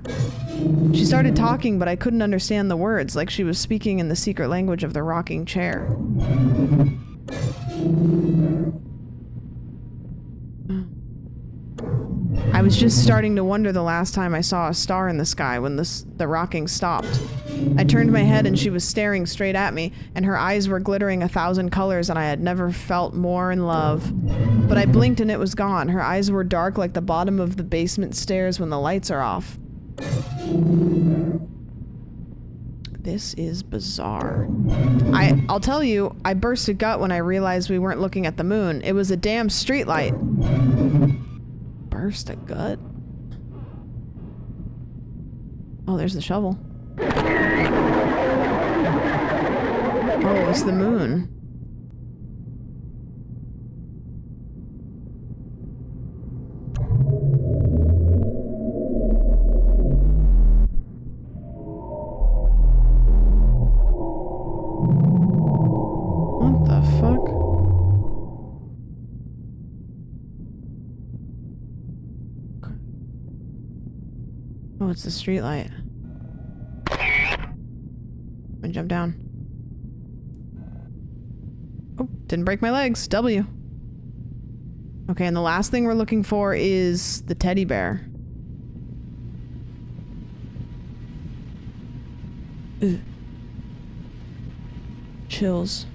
She started talking, but I couldn't understand the words, like she was speaking in the secret language of the rocking chair. I was just starting to wonder the last time I saw a star in the sky when the rocking stopped. I turned my head and she was staring straight at me, and her eyes were glittering 1,000 colors, and I had never felt more in love. But I blinked and it was gone. Her eyes were dark like the bottom of the basement stairs when the lights are off. This is bizarre. I'll tell you, I burst a gut when I realized we weren't looking at the moon. It was a damn streetlight. Burst a gut? Oh, there's the shovel. Oh, it's the moon. What the fuck? Oh, it's the streetlight. And jump down. Oh, didn't break my legs. W. Okay, and the last thing we're looking for is the teddy bear. Ugh. Chills.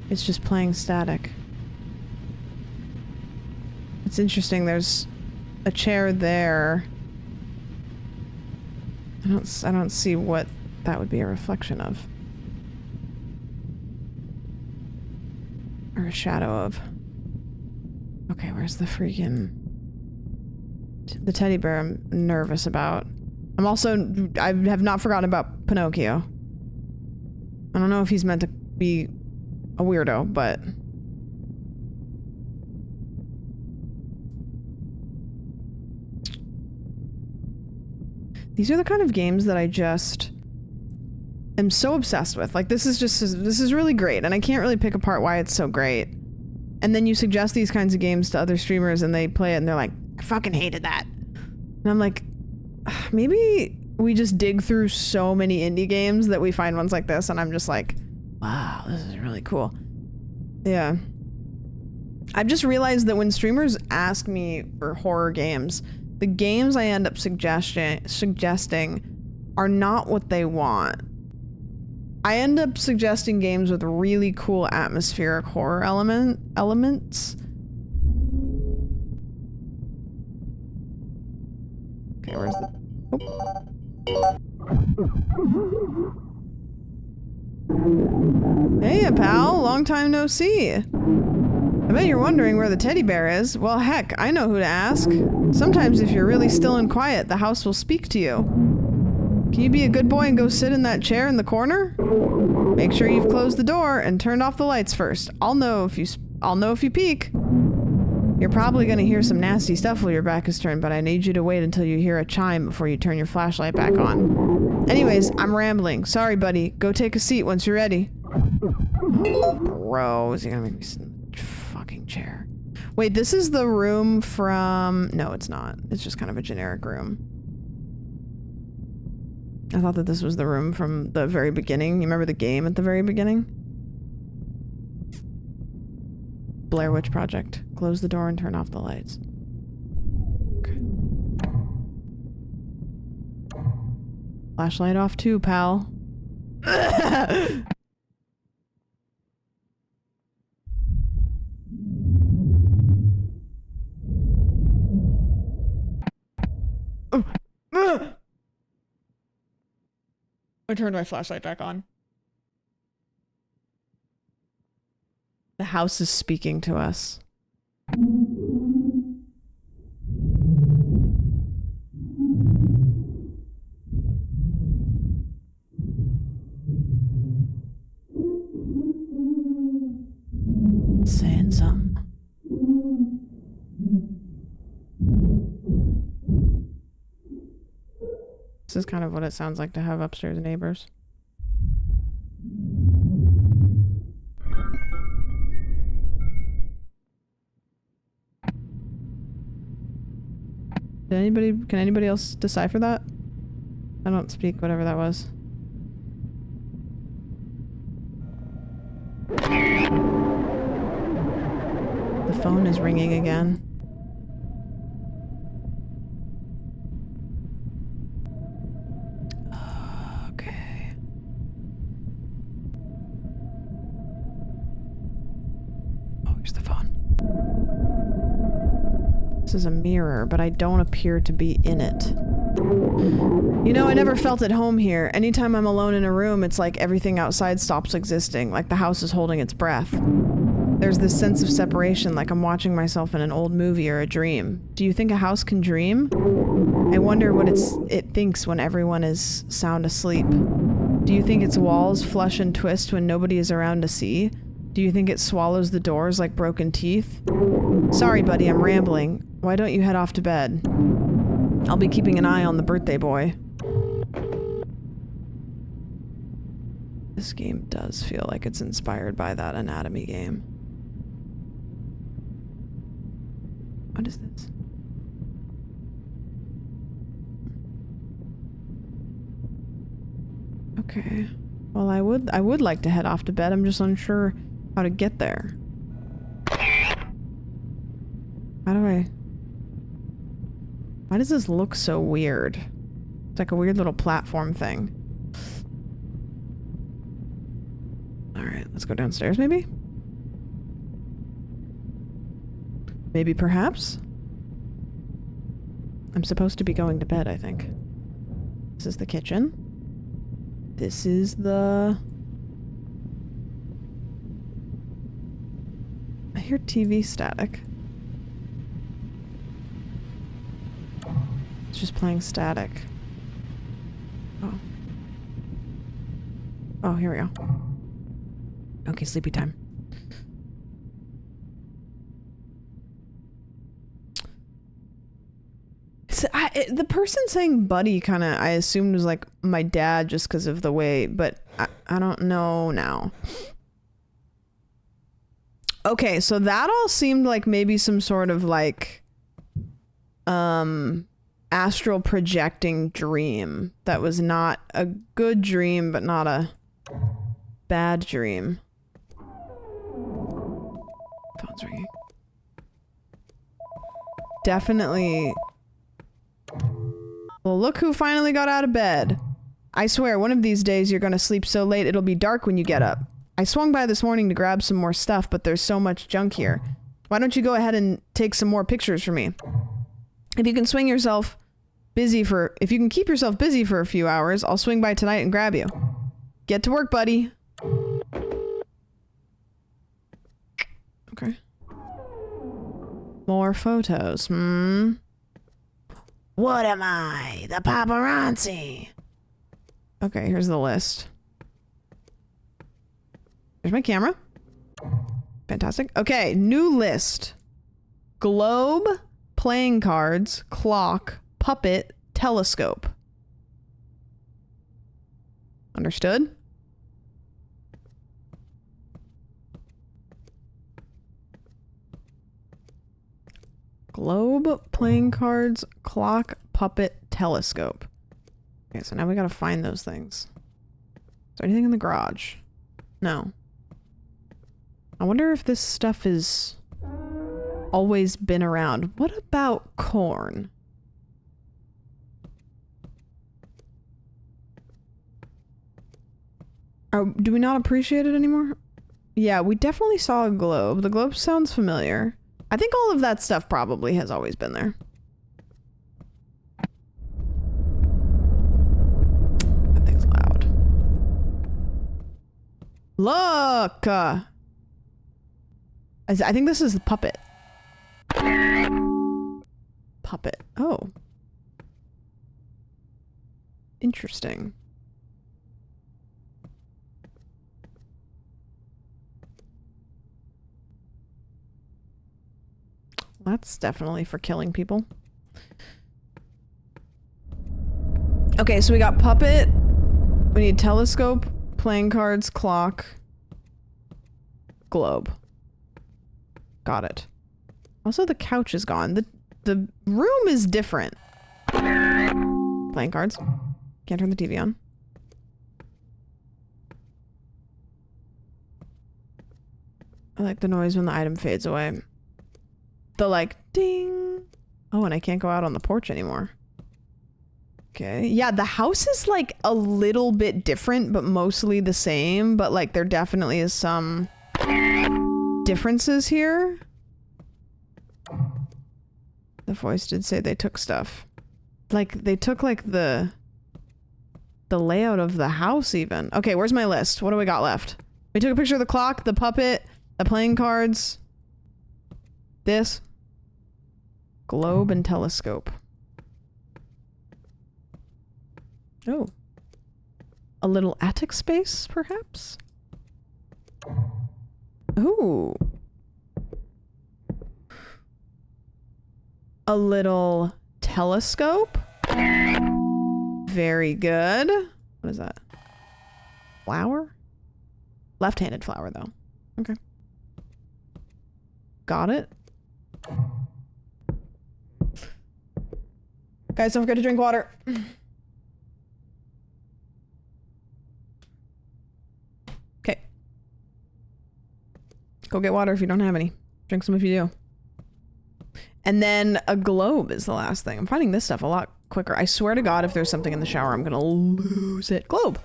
It's just playing static. It's interesting, there's a chair there. I don't see what that would be a reflection of. Or a shadow of. Okay, where's the freaking... The teddy bear I'm nervous about. I have not forgotten about Pinocchio. I don't know if he's meant to be a weirdo, but... These are the kind of games that I just am so obsessed with. Like, this is really great, and I can't really pick apart why it's so great. And then you suggest these kinds of games to other streamers, and they play it, and they're like, I fucking hated that. And I'm like, maybe we just dig through so many indie games that we find ones like this, and I'm just like, wow, this is really cool. Yeah. I've just realized that when streamers ask me for horror games, the games I end up suggesting are not what they want. I end up suggesting games with really cool atmospheric horror elements. Okay, where's the... Oh. Hey, pal. Long time no see. I bet you're wondering where the teddy bear is. Well, heck, I know who to ask. Sometimes if you're really still and quiet, the house will speak to you. Can you be a good boy and go sit in that chair in the corner? Make sure you've closed the door and turned off the lights first. I'll know if you peek. You're probably gonna hear some nasty stuff while your back is turned, but I need you to wait until you hear a chime before you turn your flashlight back on. Anyways, I'm rambling. Sorry, buddy. Go take a seat once you're ready. Oh, bro, is he gonna make me sit in the fucking chair? Wait, this is the room from... No, it's not. It's just kind of a generic room. I thought that this was the room from the very beginning. You remember the game at the very beginning? Blair Witch Project. Close the door and turn off the lights. Okay. Flashlight off too, pal. I turned my flashlight back on. The house is speaking to us. Saying something. This is kind of what it sounds like to have upstairs neighbors. Can anybody else decipher that? I don't speak whatever that was. The phone is ringing again. Okay. Oh, here's the phone. This is a mirror, but I don't appear to be in it. You know, I never felt at home here. Anytime I'm alone in a room, it's like everything outside stops existing, like the house is holding its breath. There's this sense of separation, like I'm watching myself in an old movie or a dream. Do you think a house can dream? I wonder what it thinks when everyone is sound asleep. Do you think its walls flush and twist when nobody is around to see? Do you think it swallows the doors like broken teeth? Sorry, buddy, I'm rambling. Why don't you head off to bed? I'll be keeping an eye on the birthday boy. This game does feel like it's inspired by that anatomy game. What is this? Okay. Well, I would like to head off to bed. I'm just unsure how to get there. How do I... Why does this look so weird? It's like a weird little platform thing. Alright, let's go downstairs maybe? Maybe perhaps? I'm supposed to be going to bed, I think. This is the kitchen. This is the... I hear TV static. It's just playing static. Oh. Oh, here we go. Okay, sleepy time. So The person saying buddy kind of, I assumed was like my dad just because of the way, but I don't know now. Okay, so that all seemed like maybe some sort of like astral projecting dream that was not a good dream, but not a bad dream. Phone's ringing. Definitely. Well, look who finally got out of bed. I swear, one of these days you're gonna sleep so late it'll be dark when you get up. I swung by this morning to grab some more stuff, but there's so much junk here. Why don't you go ahead and take some more pictures for me? If you can keep yourself busy for a few hours, I'll swing by tonight and grab you. Get to work, buddy. Okay. More photos. What am I? The paparazzi. Okay, here's the list. There's my camera. Fantastic. Okay, new list. Globe, playing cards, clock, puppet, telescope. Understood? Globe, playing cards, clock, puppet, telescope. Okay, so now we gotta find those things. Is there anything in the garage? No. I wonder if this stuff has always been around. What about corn? Oh, do we not appreciate it anymore? Yeah, we definitely saw a globe. The globe sounds familiar. I think all of that stuff probably has always been there. That thing's loud. Look! I think this is the puppet. Puppet. Oh. Interesting. That's definitely for killing people. Okay, so we got puppet. We need telescope, playing cards, clock, globe. Got it. Also, the couch is gone. The room is different. Playing cards. Can't turn the TV on. I like the noise when the item fades away. The like ding. Oh, and I can't go out on the porch anymore. Okay. Yeah, the house is like a little bit different, but mostly the same. But like there definitely is some differences here. The voice did say they took stuff. Like they took like the layout of the house even. Okay, where's my list? What do we got left? We took a picture of the clock, the puppet, the playing cards. This. Globe and telescope. Oh. A little attic space, perhaps? Ooh. A little telescope. Very good. What is that? Flower? Left-handed flower, though. Okay. Got it. Guys, don't forget to drink water. Okay. Go get water if you don't have any. Drink some if you do. And then a globe is the last thing. I'm finding this stuff a lot quicker. I swear to God, if there's something in the shower, I'm gonna lose it. Globe.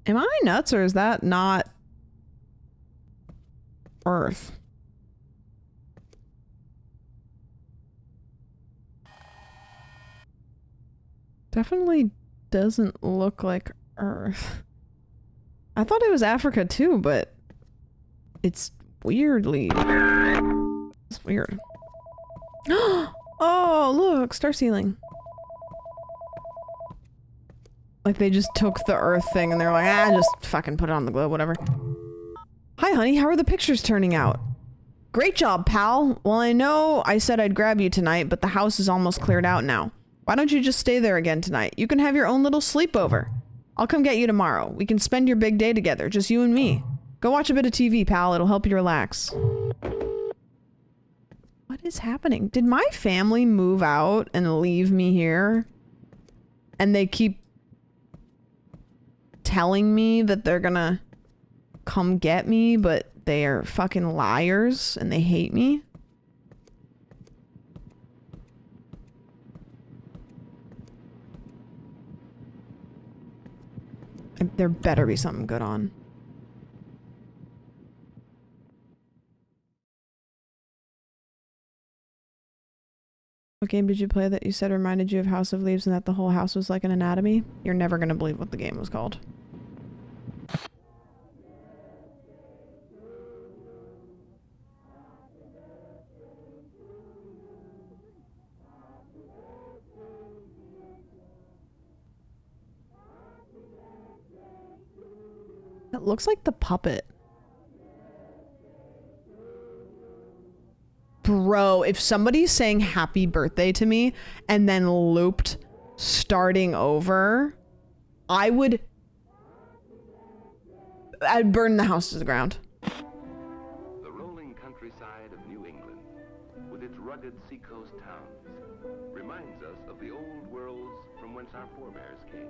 Am I nuts or is that not Earth? Definitely doesn't look like Earth. I thought it was Africa too, but it's weirdly... It's weird. Oh, look! Star ceiling. Like they just took the Earth thing and they're like, just fucking put it on the globe, whatever. Hi, honey. How are the pictures turning out? Great job, pal. Well, I know I said I'd grab you tonight, but the house is almost cleared out now. Why don't you just stay there again tonight? You can have your own little sleepover. I'll come get you tomorrow. We can spend your big day together, just you and me. Go watch a bit of TV, pal. It'll help you relax. What is happening? Did my family move out and leave me here? And they keep telling me that they're gonna come get me, but they are fucking liars and they hate me? There better be something good on. What game did you play that you said reminded you of House of Leaves and that the whole house was like an anatomy? You're never gonna believe what the game was called. It looks like the puppet. Bro, if somebody's saying happy birthday to me and then looped starting over, I'd burn the house to the ground. The rolling countryside of New England, with its rugged seacoast towns, reminds us of the old worlds from whence our forebears came.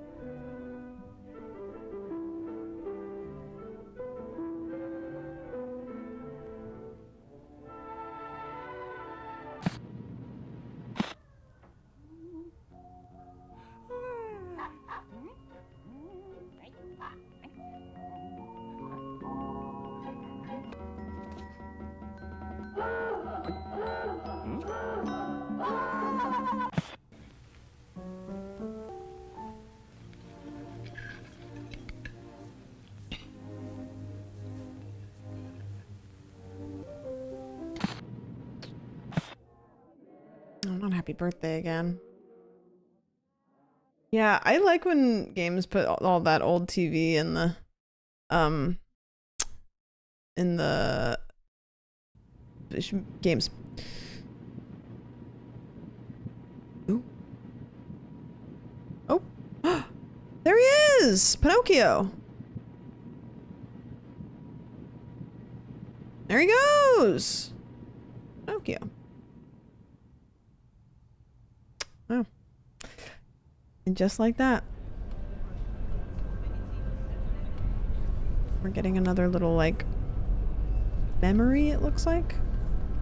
Oh, not happy birthday again. Yeah, I like when games put all that old TV in the games. Ooh. Oh. There he is! Pinocchio! There he goes! Pinocchio. Oh. And just like that, we're getting another little, like, memory, it looks like.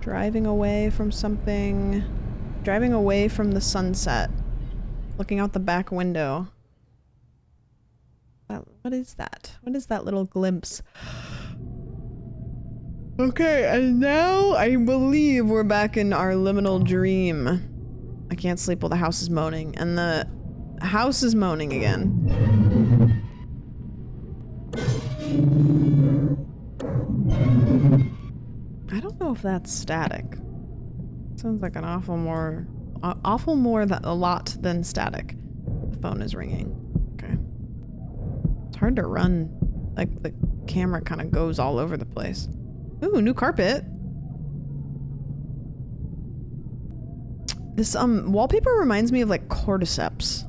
Driving away from something. Driving away from the sunset. Looking out the back window. What is that? What is that little glimpse? Okay, and now I believe we're back in our liminal dream. I can't sleep while the house is moaning, and the house is moaning again. I don't know if that's static. Sounds like an awful more a lot than static. The phone is ringing. Okay. It's hard to run. Like, the camera kind of goes all over the place. Ooh, new carpet. This wallpaper reminds me of like cordyceps.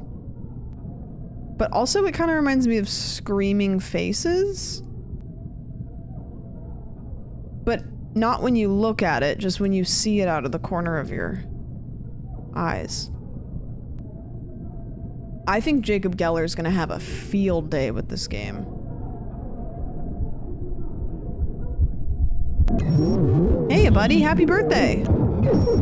But also it kind of reminds me of screaming faces. But not when you look at it, just when you see it out of the corner of your eyes. I think Jacob Geller is going to have a field day with this game. Hey, buddy, happy birthday!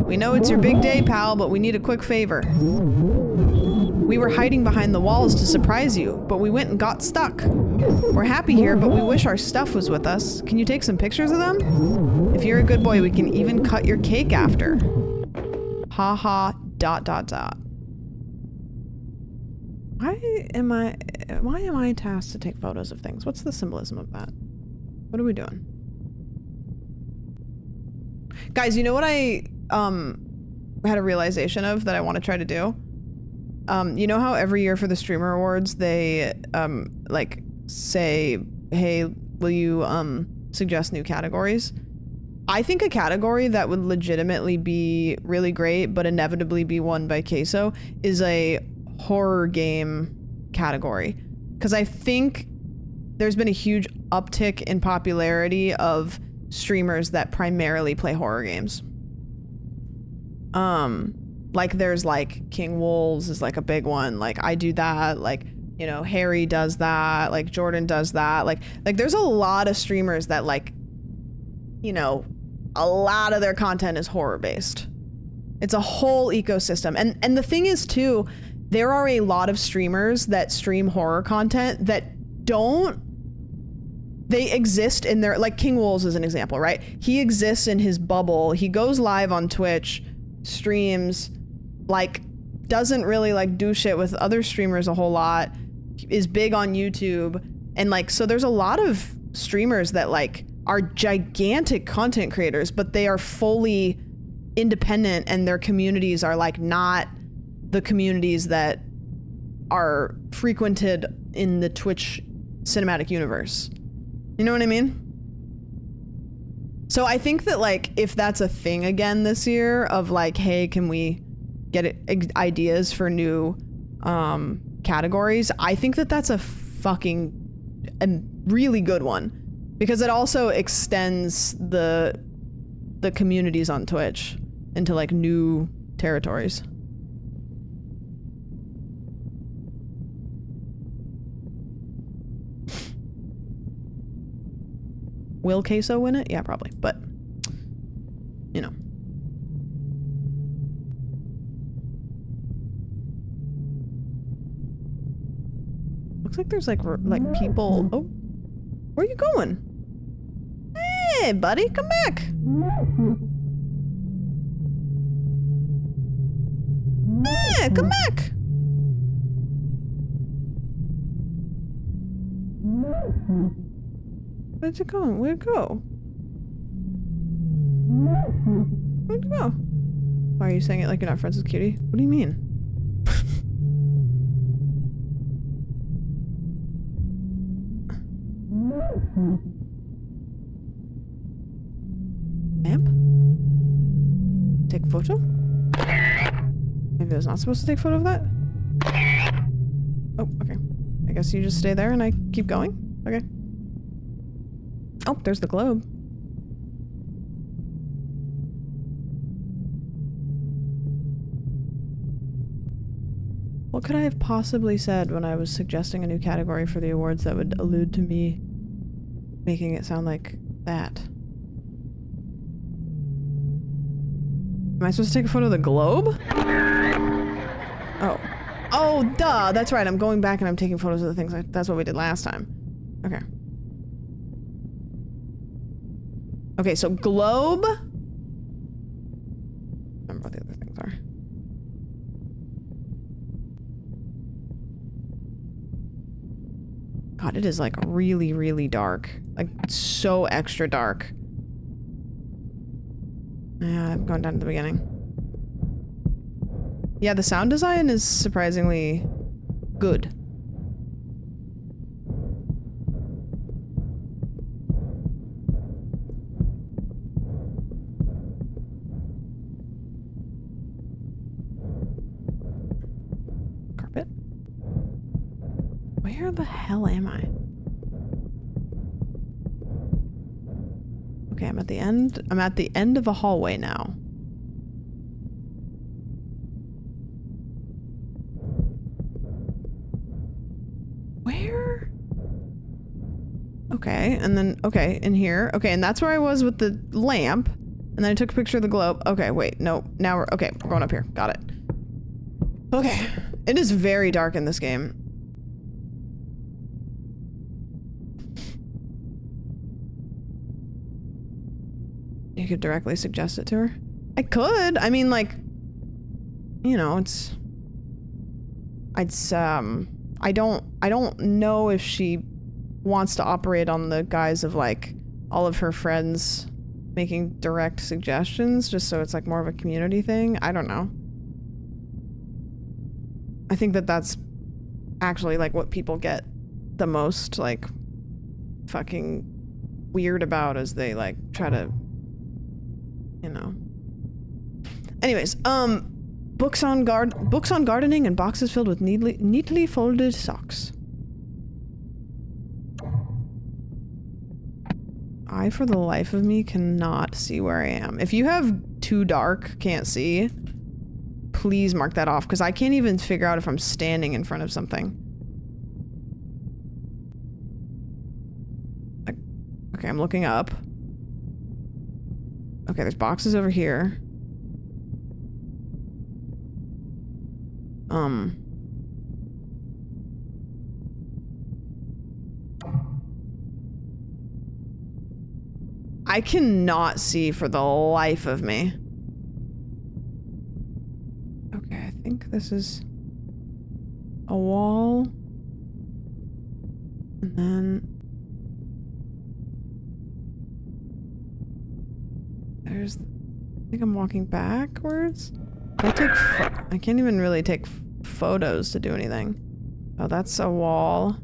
We know it's your big day, pal, but we need a quick favor. We were hiding behind the walls to surprise you, but we went and got stuck. We're happy here, but we wish our stuff was with us. Can you take some pictures of them? If you're a good boy, we can even cut your cake after. Ha ha, ... Why am I tasked to take photos of things? What's the symbolism of that? What are we doing? Guys, you know what I had a realization of that I want to try to do? You know how every year for the Streamer Awards they like say, hey, will you suggest new categories? I think a category that would legitimately be really great, but inevitably be won by Queso, is a horror game category. Because I think there's been a huge uptick in popularity of streamers that primarily play horror games. Like there's like King Wolves is like a big one. Like I do that. Like, you know, Harry does that. Like Jordan does that. Like there's a lot of streamers that like, you know, a lot of their content is horror based. It's a whole ecosystem. And the thing is too, there are a lot of streamers that stream horror content that they exist in their, like King Wolves is an example, right? He exists in his bubble. He goes live on Twitch, streams, like doesn't really like do shit with other streamers a whole lot, is big on YouTube. And like, so there's a lot of streamers that like are gigantic content creators, but they are fully independent and their communities are like not the communities that are frequented in the Twitch cinematic universe. You know what I mean? So I think that like if that's a thing again this year of like, hey, can we get ideas for new categories? I think that that's a really good one, because it also extends the communities on Twitch into like new territories. Will Queso win it? Yeah, probably. But, you know. Looks like there's like people. Oh, where are you going? Hey, buddy, come back. Hey, come back. Where'd you go? Where'd it go? Where'd it go? Why are you saying it like you're not friends with Cutie? What do you mean? Amp? Take a photo? Maybe I was not supposed to take a photo of that? Oh, okay. I guess you just stay there and I keep going? Okay. Oh, there's the globe. What could I have possibly said when I was suggesting a new category for the awards that would allude to me making it sound like that? Am I supposed to take a photo of the globe? Oh. Oh, duh. That's right. I'm going back and I'm taking photos of the things. That's what we did last time. Okay. Okay, so globe. I remember what the other things are. God, it is like really, really dark. Like so extra dark. Yeah, I'm going down to the beginning. Yeah, the sound design is surprisingly good. Where the hell am I? Okay, I'm at the end. I'm at the end of a hallway now. Where? Okay, and then, okay, in here. Okay, and that's where I was with the lamp. And then I took a picture of the globe. Okay, wait, no. Now we're going up here. Got it. Okay. It is very dark in this game. You could directly suggest it to her. I could. I mean, like, you know, I don't know if she wants to operate on the guise of like all of her friends making direct suggestions just so it's like more of a community thing. I don't know. I think that that's actually like what people get the most like fucking weird about, is they like try to you know. Anyways, books on gardening and boxes filled with neatly folded socks. I, for the life of me, cannot see where I am. If you have too dark, can't see, please mark that off, because I can't even figure out if I'm standing in front of something. Okay, I'm looking up. Okay, there's boxes over here. I cannot see for the life of me. Okay, I think this is a wall. And then there's, I think I'm walking backwards. I can't even really take photos to do anything. Oh, that's a wall.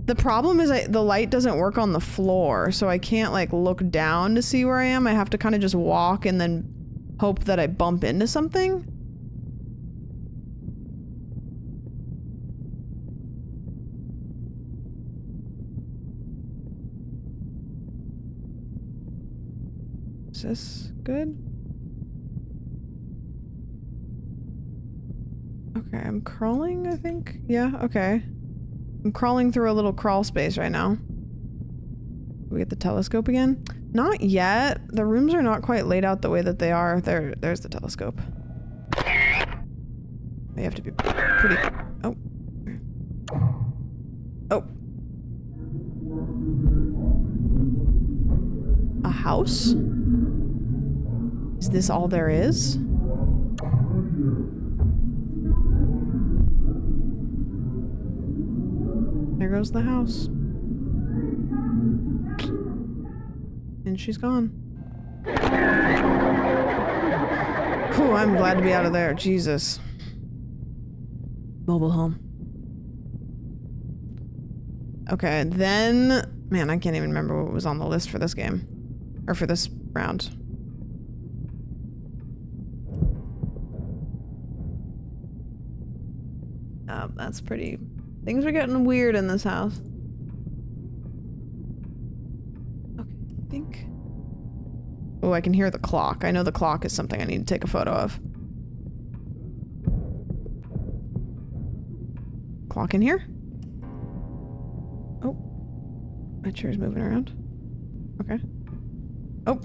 The problem is the light doesn't work on the floor, so I can't like look down to see where I am. I have to kind of just walk and then hope that I bump into something. Is this good? Okay, I'm crawling, I think. Yeah, okay. I'm crawling through a little crawl space right now. We get the telescope again? Not yet. The rooms are not quite laid out the way that they are. There's the telescope. They have to be pretty... Oh. Oh. A house? Is this all there is? There goes the house. And she's gone. Whew, I'm glad to be out of there. Jesus. Mobile home. Okay, then... Man, I can't even remember what was on the list for this game. Or for this round. That's pretty... Things are getting weird in this house. Okay, I think... Oh, I can hear the clock. I know the clock is something I need to take a photo of. Clock in here? Oh. My chair's moving around. Okay. Oh.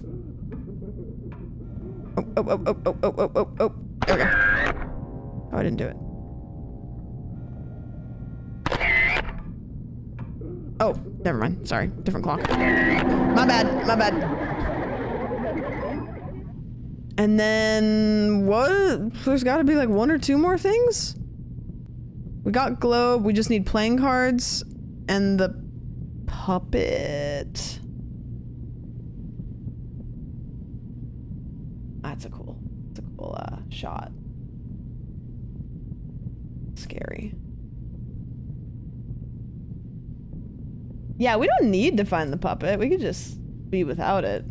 Oh. There we go. Oh, I didn't do it. Oh, never mind. Sorry. Different clock. My bad. My bad. And then what? There's got to be like one or two more things? We got globe. We just need playing cards and the puppet. That's a cool shot. Scary. Yeah, we don't need to find the puppet. We could just be without it.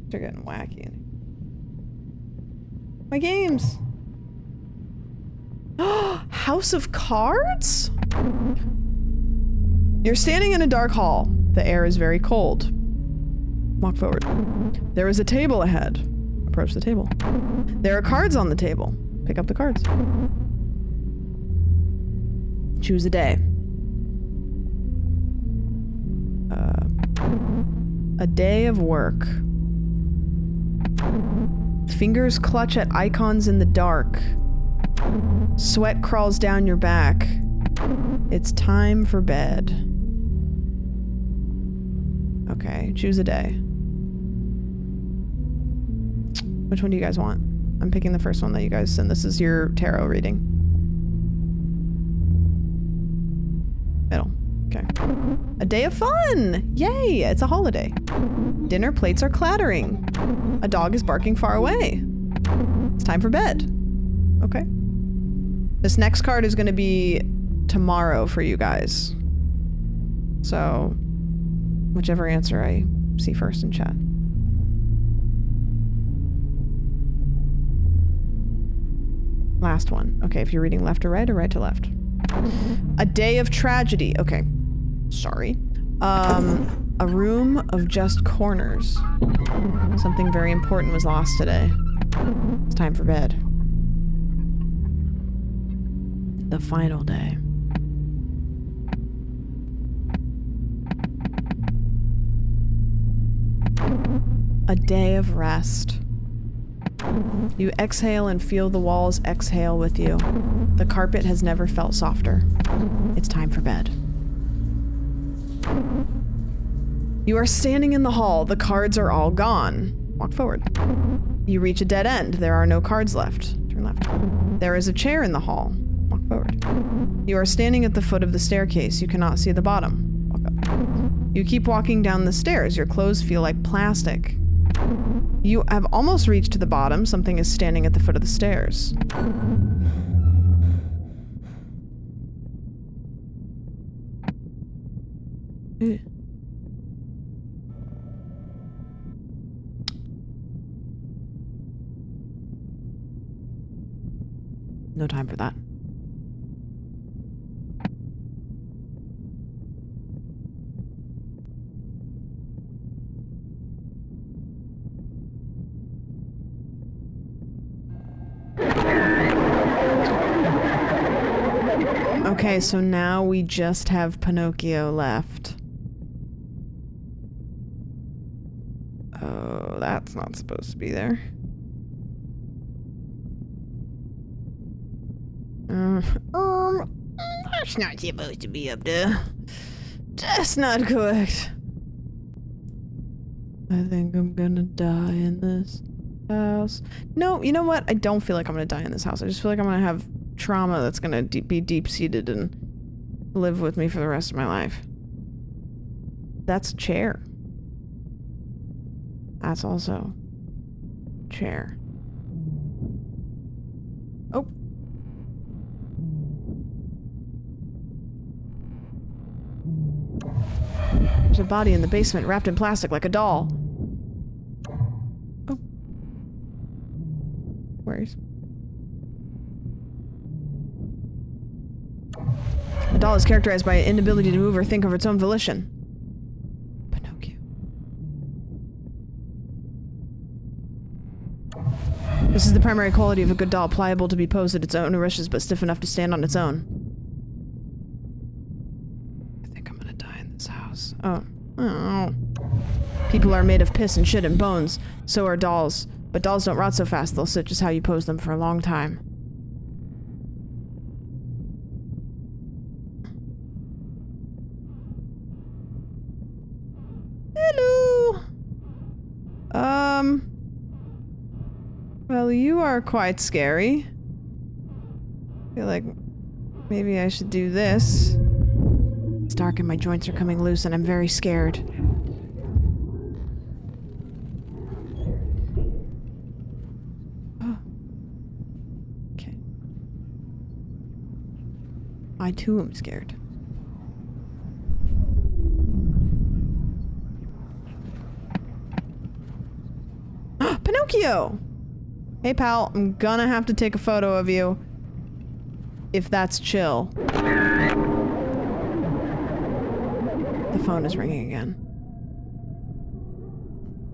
They're getting wacky. My games. House of Cards? You're standing in a dark hall. The air is very cold. Walk forward. There is a table ahead. Approach the table. There are cards on the table. Pick up the cards. Choose a day. A day of work. Fingers clutch at icons in the dark. Sweat crawls down your back. It's time for bed. Okay, choose a day. Which one do you guys want? I'm picking the first one that you guys send. This is your tarot reading. Middle. Okay. A day of fun! Yay! It's a holiday. Dinner plates are clattering. A dog is barking far away. It's time for bed. Okay. This next card is going to be tomorrow for you guys. So, whichever answer I see first in chat. Last one. Okay, if you're reading left to right or right to left. A day of tragedy. Okay. Sorry. A room of just corners. Something very important was lost today. It's time for bed. The final day. A day of rest. You exhale and feel the walls exhale with you. The carpet has never felt softer. It's time for bed. You are standing in the hall. The cards are all gone. Walk forward. You reach a dead end. There are no cards left. Turn left. There is a chair in the hall. Walk forward. You are standing at the foot of the staircase. You cannot see the bottom. Walk up. You keep walking down the stairs. Your clothes feel like plastic. You have almost reached the bottom. Something is standing at the foot of the stairs. Ew. No time for that. Okay, so now we just have Pinocchio left. Oh, that's not supposed to be there. That's not supposed to be up there. That's not correct. I think I'm gonna die in this house. No, you know what? I don't feel like I'm gonna die in this house. I just feel like I'm gonna have trauma that's gonna be deep-seated and live with me for the rest of my life. That's a chair. That's also chair. Oh. There's a body in the basement wrapped in plastic like a doll. Oh. Where is... The doll is characterized by an inability to move or think of its own volition. Pinocchio. This is the primary quality of a good doll, pliable to be posed at its own wishes, but stiff enough to stand on its own. I think I'm gonna die in this house. Oh. Oh. People are made of piss and shit and bones. So are dolls. But dolls don't rot so fast, they'll sit just how you pose them for a long time. Hello! Well, you are quite scary. I feel like maybe I should do this. It's dark and my joints are coming loose and I'm very scared. Oh. Okay. I too am scared. Pinocchio! Hey pal, I'm gonna have to take a photo of you. If that's chill. The phone is ringing again.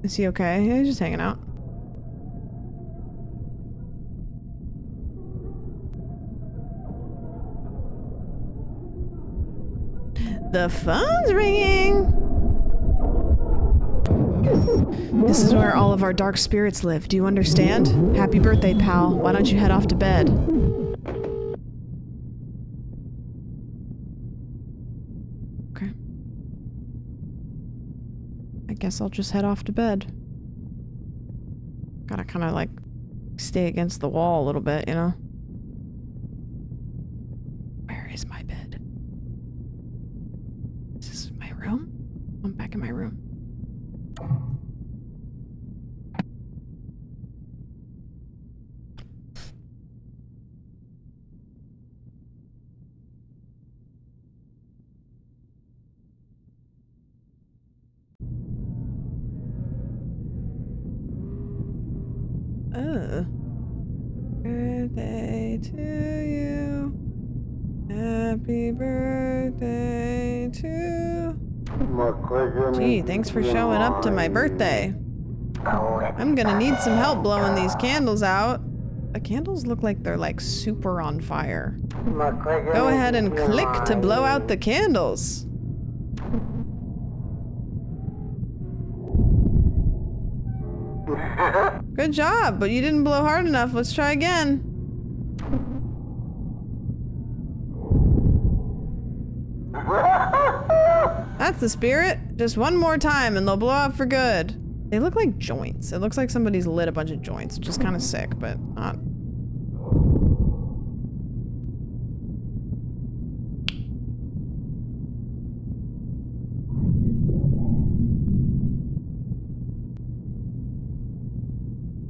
Is he okay? Yeah, he's just hanging out. The phone's ringing! This is where all of our dark spirits live. Do you understand? Happy birthday, pal. Why don't you head off to bed? Okay. I guess I'll just head off to bed. Gotta kind of like stay against the wall a little bit, you know? Where is my bed? Is this my room? I'm back in my room. Oh. Birthday to you. Happy birthday to... Gee, thanks for showing up to my birthday. I'm gonna need some help blowing these candles out. The candles look like they're like super on fire. Go ahead and click to blow out the candles. Good job, but you didn't blow hard enough. Let's try again. That's the spirit. Just one more time and they'll blow out for good. They look like joints. It looks like somebody's lit a bunch of joints, which is kind of sick, but not.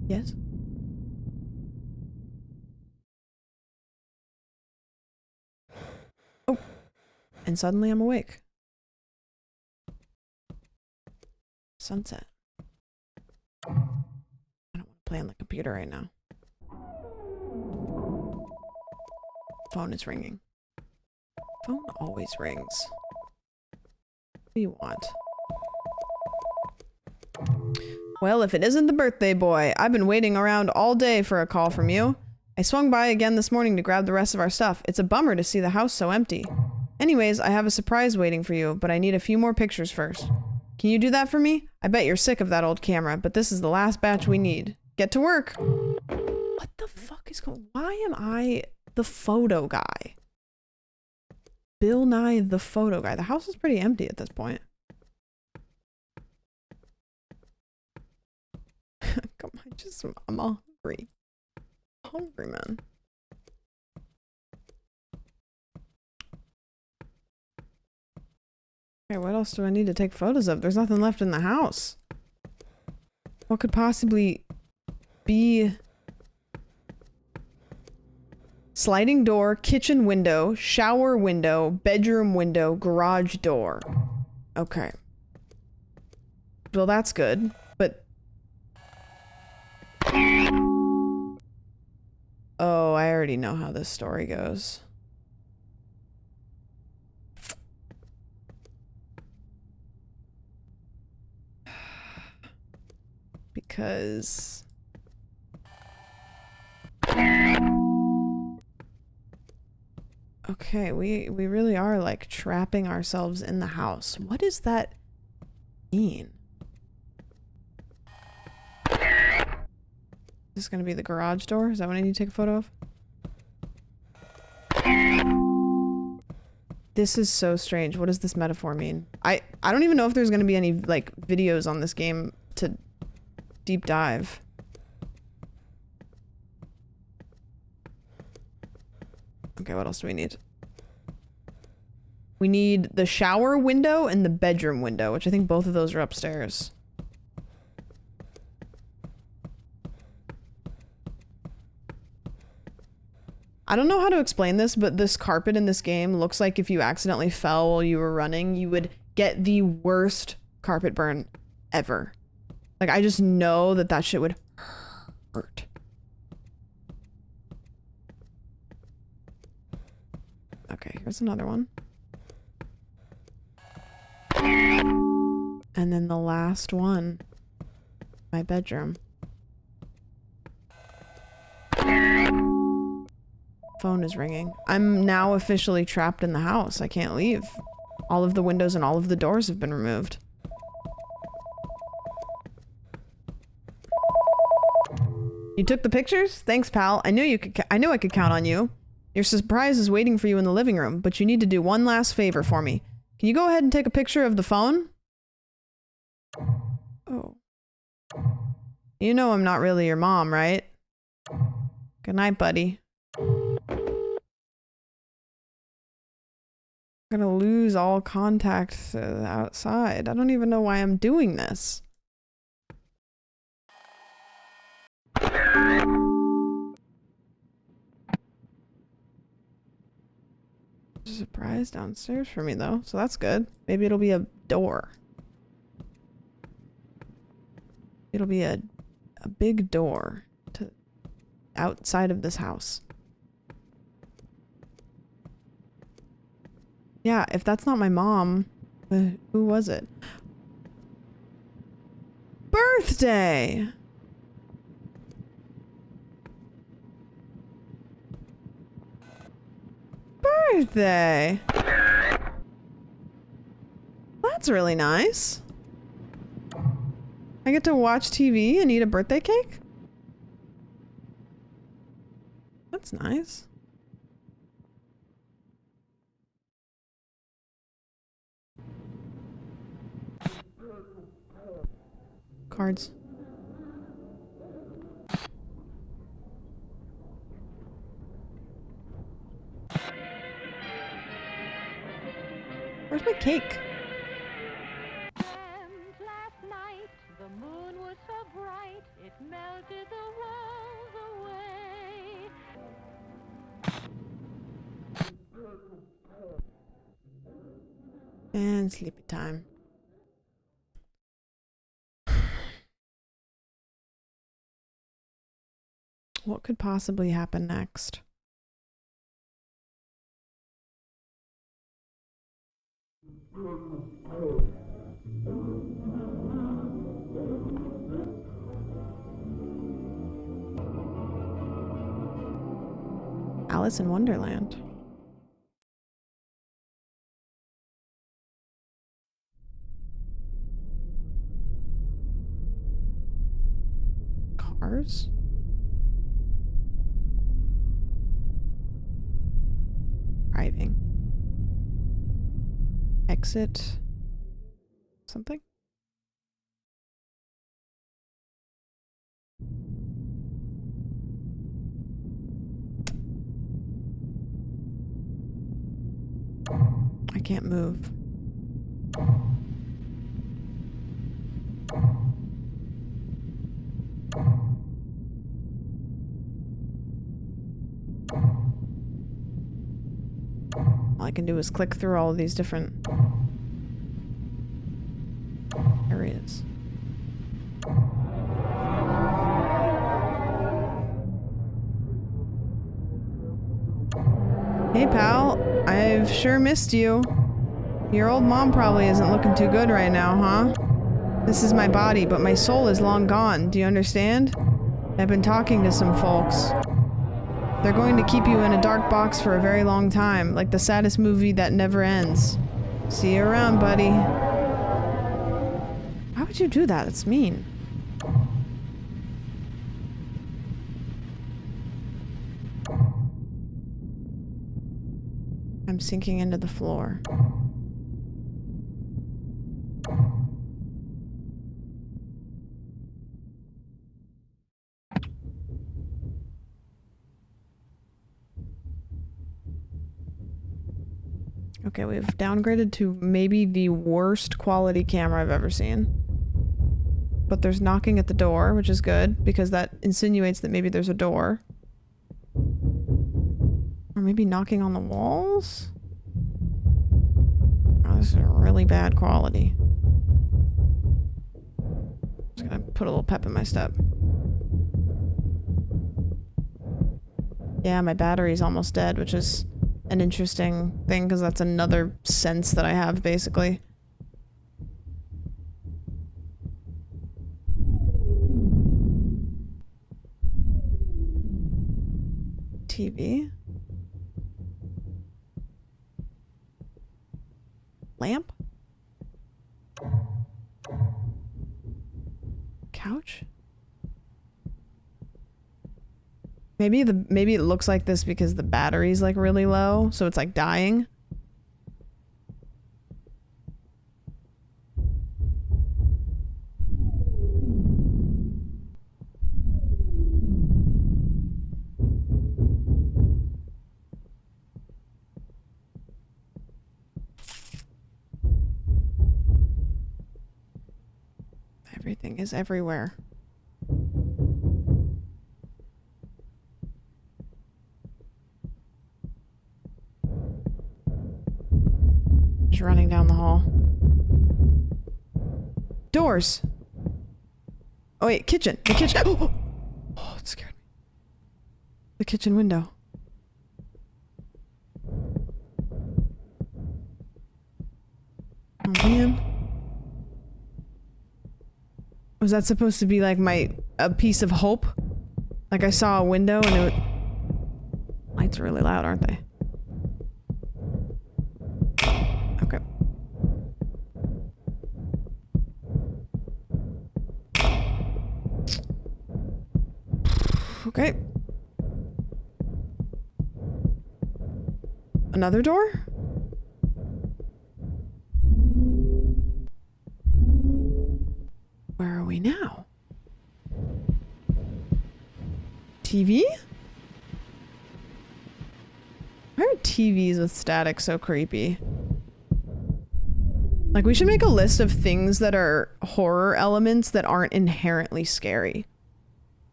Yes? Oh. And suddenly I'm awake. Sunset. I don't want to play on the computer right now. Phone is ringing. Phone always rings. What do you want? Well, if it isn't the birthday boy, I've been waiting around all day for a call from you. I swung by again this morning to grab the rest of our stuff. It's a bummer to see the house so empty. Anyways, I have a surprise waiting for you, but I need a few more pictures first. Can you do that for me? I bet you're sick of that old camera, but this is the last batch we need. Get to work. What the fuck is going on? Why am I the photo guy? Bill Nye the photo guy. The house is pretty empty at this point. Come on, I'm hungry. Hungry, man. Okay, what else do I need to take photos of? There's nothing left in the house. What could possibly be? Sliding door, kitchen window, shower window, bedroom window, garage door. Okay. Well, that's good, but... Oh, I already know how this story goes. Because... Okay, we really are like trapping ourselves in the house. What does that mean? Is this gonna be the garage door? Is that what I need to take a photo of? This is so strange. What does this metaphor mean? I don't even know if there's gonna be any like videos on this game to deep dive. Okay, what else do we need? We need the shower window and the bedroom window, which I think both of those are upstairs. I don't know how to explain this, but this carpet in this game looks like if you accidentally fell while you were running, you would get the worst carpet burn ever. Like, I just know that that shit would hurt. Okay, here's another one. And then the last one. My bedroom. Phone is ringing. I'm now officially trapped in the house. I can't leave. All of the windows and all of the doors have been removed. You took the pictures? Thanks, pal. I knew I could count on you. Your surprise is waiting for you in the living room, but you need to do one last favor for me. Can you go ahead and take a picture of the phone? Oh. You know I'm not really your mom, right? Good night, buddy. I'm gonna lose all contact outside. I don't even know why I'm doing this. There's a surprise downstairs for me though, so that's good. Maybe it'll be a door. It'll be a big door to outside of this house. Yeah, if that's not my mom, who was it? Birthday! Birthday! That's really nice. I get to watch TV and eat a birthday cake? That's nice. Cards. Where's my cake? Last night, the moon was so bright, it melted the walls away. And sleepy time. What could possibly happen next? Alice in Wonderland. Cars? Driving. Exit. Something? I can't move. All I can do is click through all of these different areas. Hey pal, I've sure missed you. Your old mom probably isn't looking too good right now, huh? This is my body, but my soul is long gone. Do you understand? I've been talking to some folks. They're going to keep you in a dark box for a very long time, like the saddest movie that never ends. See you around, buddy. Why would you do that? It's mean. I'm sinking into the floor. Okay, we've downgraded to maybe the worst quality camera I've ever seen. But there's knocking at the door, which is good, because that insinuates that maybe there's a door. Or maybe knocking on the walls? Oh, this is really bad quality. Just gonna put a little pep in my step. Yeah, my battery's almost dead, which is an interesting thing, because that's another sense that I have, basically. TV. Lamp? Couch? Maybe it looks like this because the battery's like really low, so it's like dying. Everything is everywhere. Just running down the hall. Doors! Oh wait, kitchen! The kitchen! Oh, it scared me. The kitchen window. Oh man. Was that supposed to be like a piece of hope? Like I saw a window and it would... Lights are really loud, aren't they? Okay. Okay. Another door? Where are we now? TV? Why are TVs with static so creepy? Like, we should make a list of things that are horror elements that aren't inherently scary.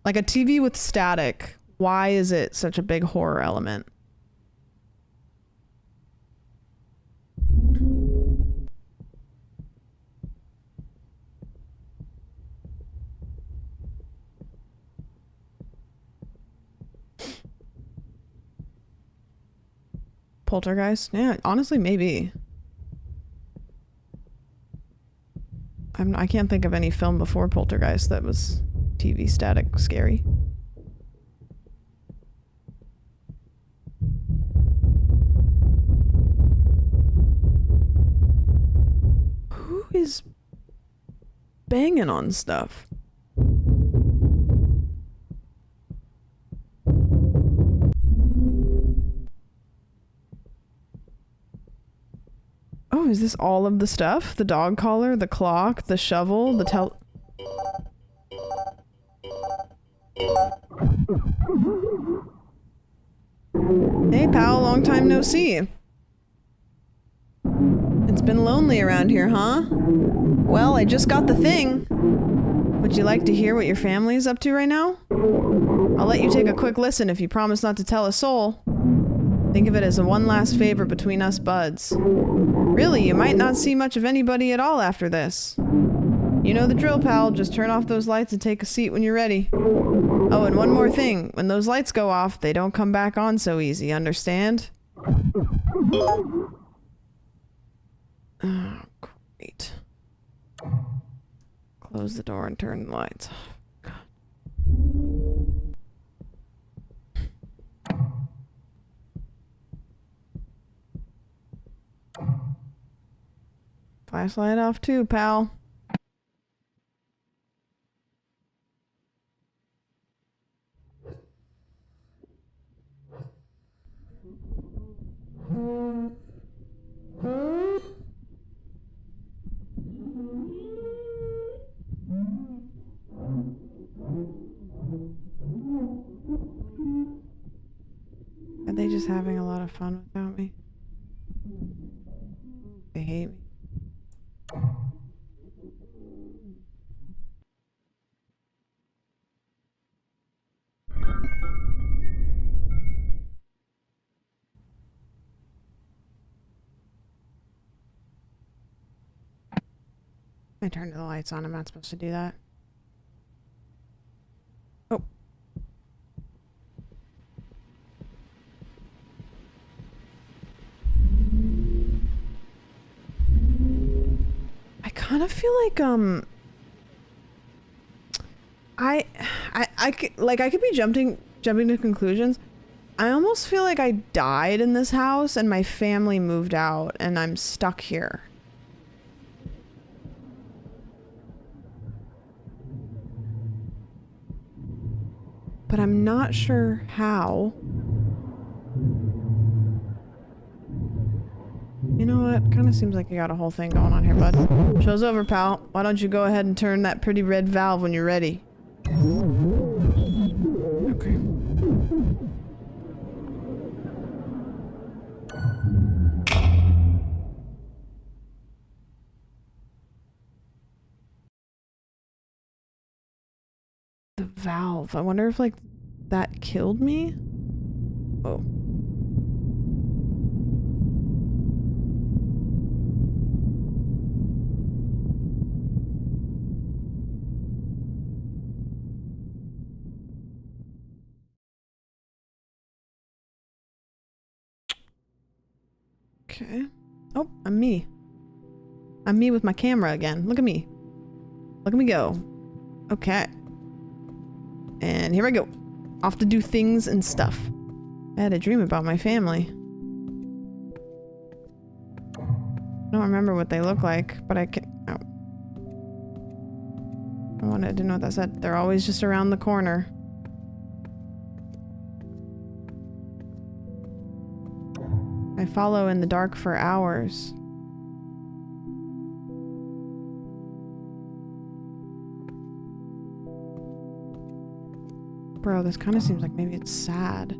Like a TV with static. Why is it such a big horror element? Poltergeist? Yeah, honestly, maybe. I can't think of any film before Poltergeist that was TV static scary. Who is banging on stuff? Oh, is this all of the stuff? The dog collar, the clock, the shovel, the Hey pal, long time no see. It's been lonely around here, huh? Well, I just got the thing. Would you like to hear what your family is up to right now? I'll let you take a quick listen if you promise not to tell a soul. Think of it as a one last favor between us buds. Really, you might not see much of anybody at all after this. You know the drill, pal. Just turn off those lights and take a seat when you're ready. Oh, and one more thing. When those lights go off, they don't come back on so easy, understand? Oh, great. Close the door and turn the lights off. Flashlight off too, pal. Are they just having a lot of fun without me? They hate me. I turned the lights on. I'm not supposed to do that. Oh. I kind of feel like I could be jumping to conclusions. I almost feel like I died in this house and my family moved out and I'm stuck here. But I'm not sure how. You know what? Kind of seems like you got a whole thing going on here, bud. Show's over, pal. Why don't you go ahead and turn that pretty red valve when you're ready? Okay. The valve. I wonder if, like, that killed me? Oh. Okay. Oh, I'm me. I'm me with my camera again. Look at me. Look at me go. Okay. And here I go. Off to do things and stuff. I had a dream about my family. I don't remember what they look like, but I can... Oh. I didn't know what that said. They're always just around the corner. I follow in the dark for hours. Bro, this kind of seems like maybe it's sad.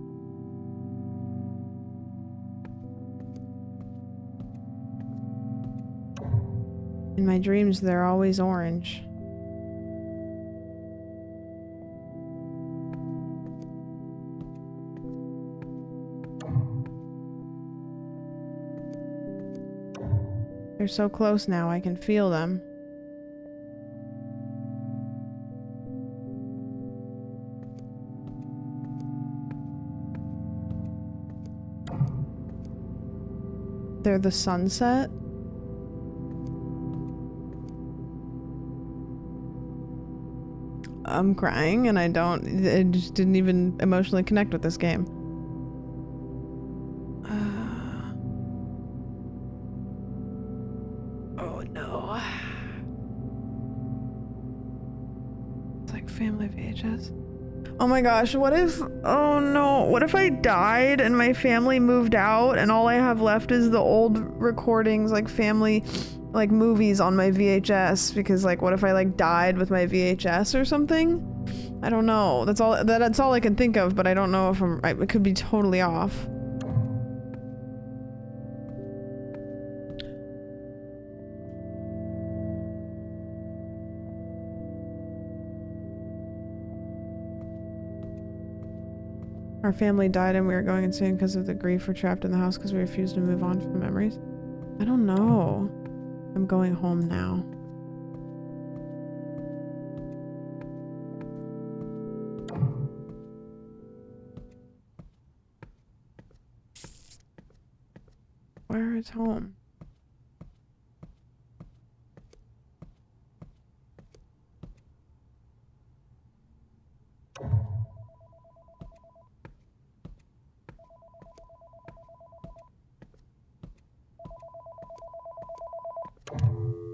In my dreams, they're always orange. They're so close now, I can feel them. They're the sunset. I'm crying and I just didn't even emotionally connect with this game. Oh no. It's like family VHS. Oh my gosh, what if, oh no, what if I died and my family moved out and all I have left is the old recordings, like family, like movies on my VHS, because like what if I like died with my VHS or something? I don't know. That's all I can think of, but I don't know if I'm right. It could be totally off. Our family died and we were going insane because of the grief. We're trapped in the house because we refused to move on from the memories. I don't know. I'm going home now. Where is home?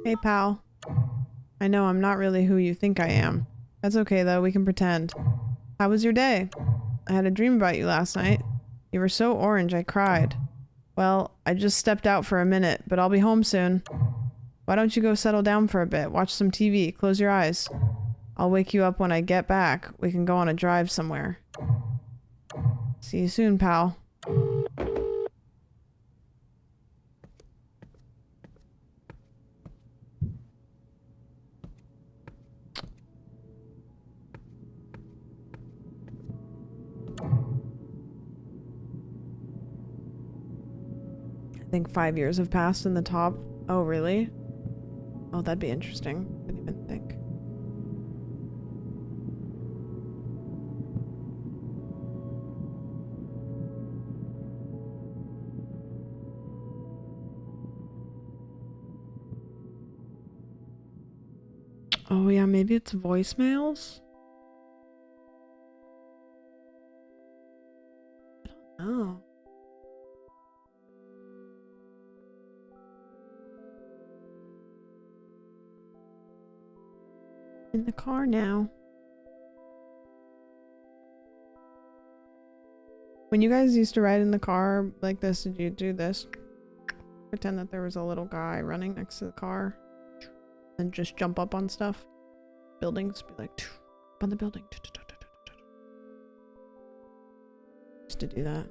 Hey, pal. I know I'm not really who you think I am. That's okay, though. We can pretend. How was your day? I had a dream about you last night. You were so orange, I cried. Well, I just stepped out for a minute, but I'll be home soon. Why don't you go settle down for a bit? Watch some TV. Close your eyes. I'll wake you up when I get back. We can go on a drive somewhere. See you soon, pal. I think 5 years have passed in the top. Oh, really? Oh, that'd be interesting. Didn't even think. Oh yeah, maybe it's voicemails? I don't know. In the car now. When you guys used to ride in the car like this, did you do this? Pretend that there was a little guy running next to the car and just jump up on stuff. Buildings, be like, up on the building. Just to do that.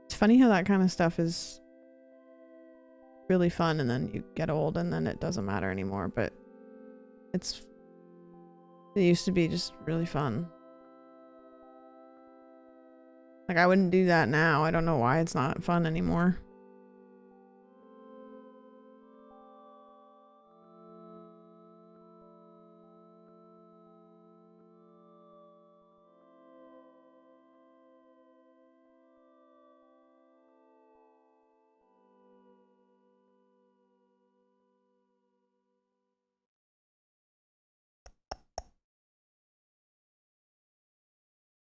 It's funny how that kind of stuff is really fun and then you get old and then it doesn't matter anymore, but it used to be just really fun. Like I wouldn't do that now. I don't know why it's not fun anymore.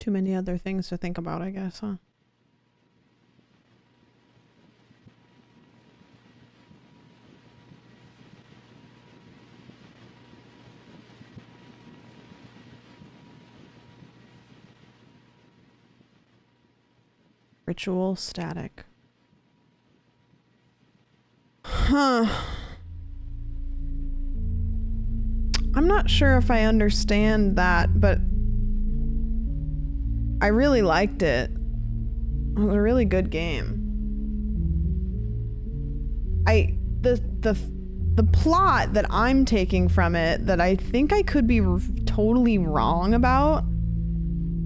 Too many other things to think about, I guess, huh? Ritual static. Huh. I'm not sure if I understand that, but I really liked it. It was a really good game. The plot that I'm taking from it that I think I could be totally wrong about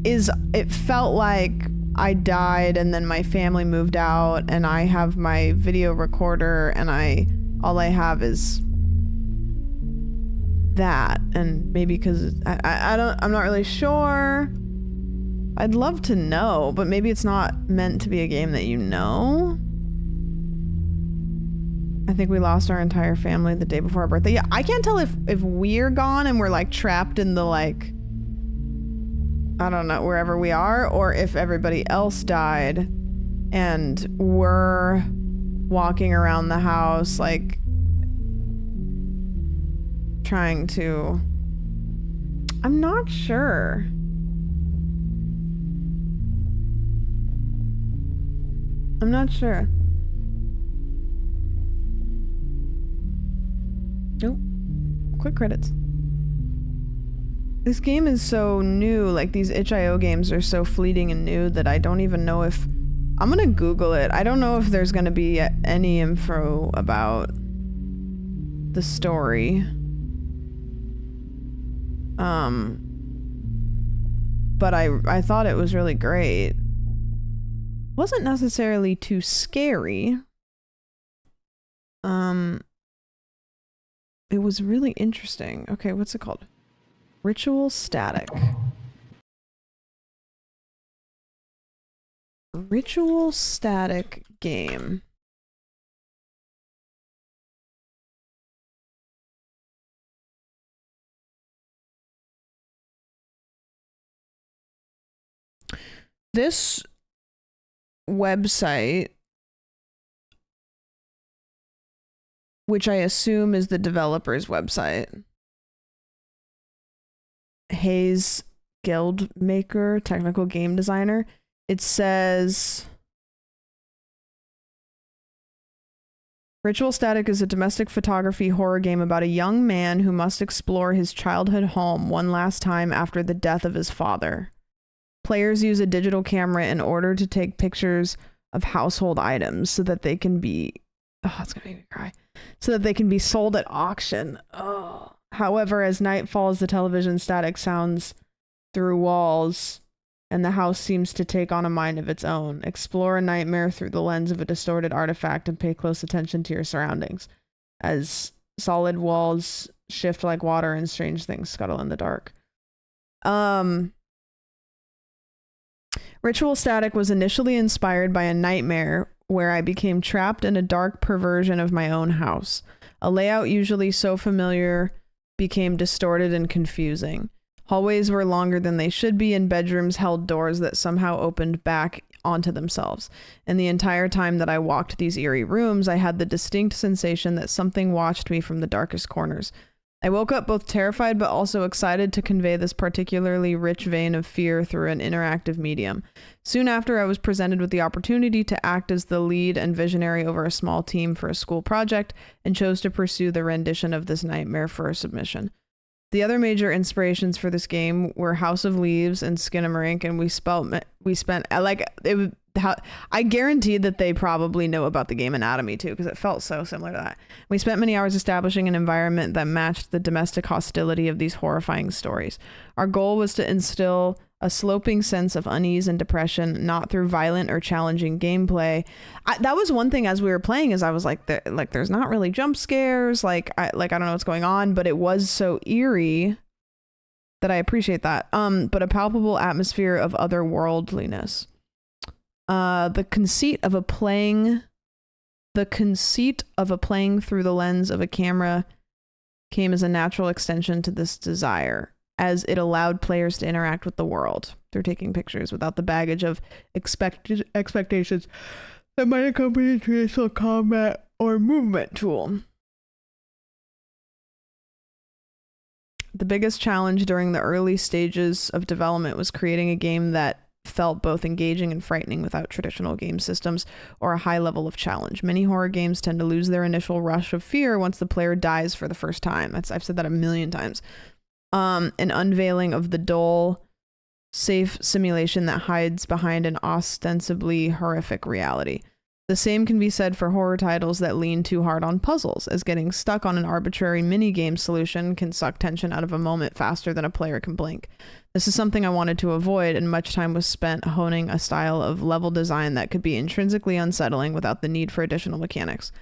is it felt like I died and then my family moved out and I have my video recorder and all I have is that, and maybe because I'm not really sure. I'd love to know, but maybe it's not meant to be a game that you know. I think we lost our entire family the day before our birthday. Yeah, I can't tell if we're gone and we're like trapped in the like, I don't know, wherever we are, or if everybody else died and we're walking around the house like trying to... I'm not sure. I'm not sure. Nope. Quick credits. This game is so new, like these itch.io games are so fleeting and new that I don't even know if... I'm gonna Google it. I don't know if there's gonna be any info about the story. But I thought it was really great. Wasn't necessarily too scary. It was really interesting. Okay, what's it called? Ritual static. Ritual static game. This website, which I assume is the developer's website, Hayes Guildmaker, technical game designer, it says Ritual Static is a domestic photography horror game about a young man who must explore his childhood home one last time after the death of his father. Players use a digital camera in order to take pictures of household items so that they can be... Oh, it's gonna make me cry. So that they can be sold at auction. Oh. However, as night falls, the television static sounds through walls, and the house seems to take on a mind of its own. Explore a nightmare through the lens of a distorted artifact and pay close attention to your surroundings, as solid walls shift like water and strange things scuttle in the dark. Ritual Static was initially inspired by a nightmare where I became trapped in a dark perversion of my own house. A layout usually so familiar became distorted and confusing. Hallways were longer than they should be, and bedrooms held doors that somehow opened back onto themselves. And the entire time that I walked these eerie rooms, I had the distinct sensation that something watched me from the darkest corners. I woke up both terrified but also excited to convey this particularly rich vein of fear through an interactive medium. Soon after, I was presented with the opportunity to act as the lead and visionary over a small team for a school project, and chose to pursue the rendition of this nightmare for a submission. The other major inspirations for this game were House of Leaves and Skinamarink, and we spent like it. I guarantee that they probably know about the game Anatomy too, because it felt so similar to that. We spent many hours establishing an environment that matched the domestic hostility of these horrifying stories. Our goal was to instill a sloping sense of unease and depression, not through violent or challenging gameplay. That was one thing as we were playing, is I was like, there's not really jump scares, I don't know what's going on, but it was so eerie that I appreciate that. But a palpable atmosphere of otherworldliness. The conceit of a playing through the lens of a camera came as a natural extension to this desire. as it allowed players to interact with the world through taking pictures without the baggage of expectations that might accompany a traditional combat or movement tool. The biggest challenge during the early stages of development was creating a game that felt both engaging and frightening without traditional game systems or a high level of challenge. Many horror games tend to lose their initial rush of fear once the player dies for the first time. I've said that a million times. An unveiling of the dull, safe simulation that hides behind an ostensibly horrific reality. The same can be said for horror titles that lean too hard on puzzles, as getting stuck on an arbitrary mini-game solution can suck tension out of a moment faster than a player can blink. This is something I wanted to avoid, and much time was spent honing a style of level design that could be intrinsically unsettling without the need for additional mechanics.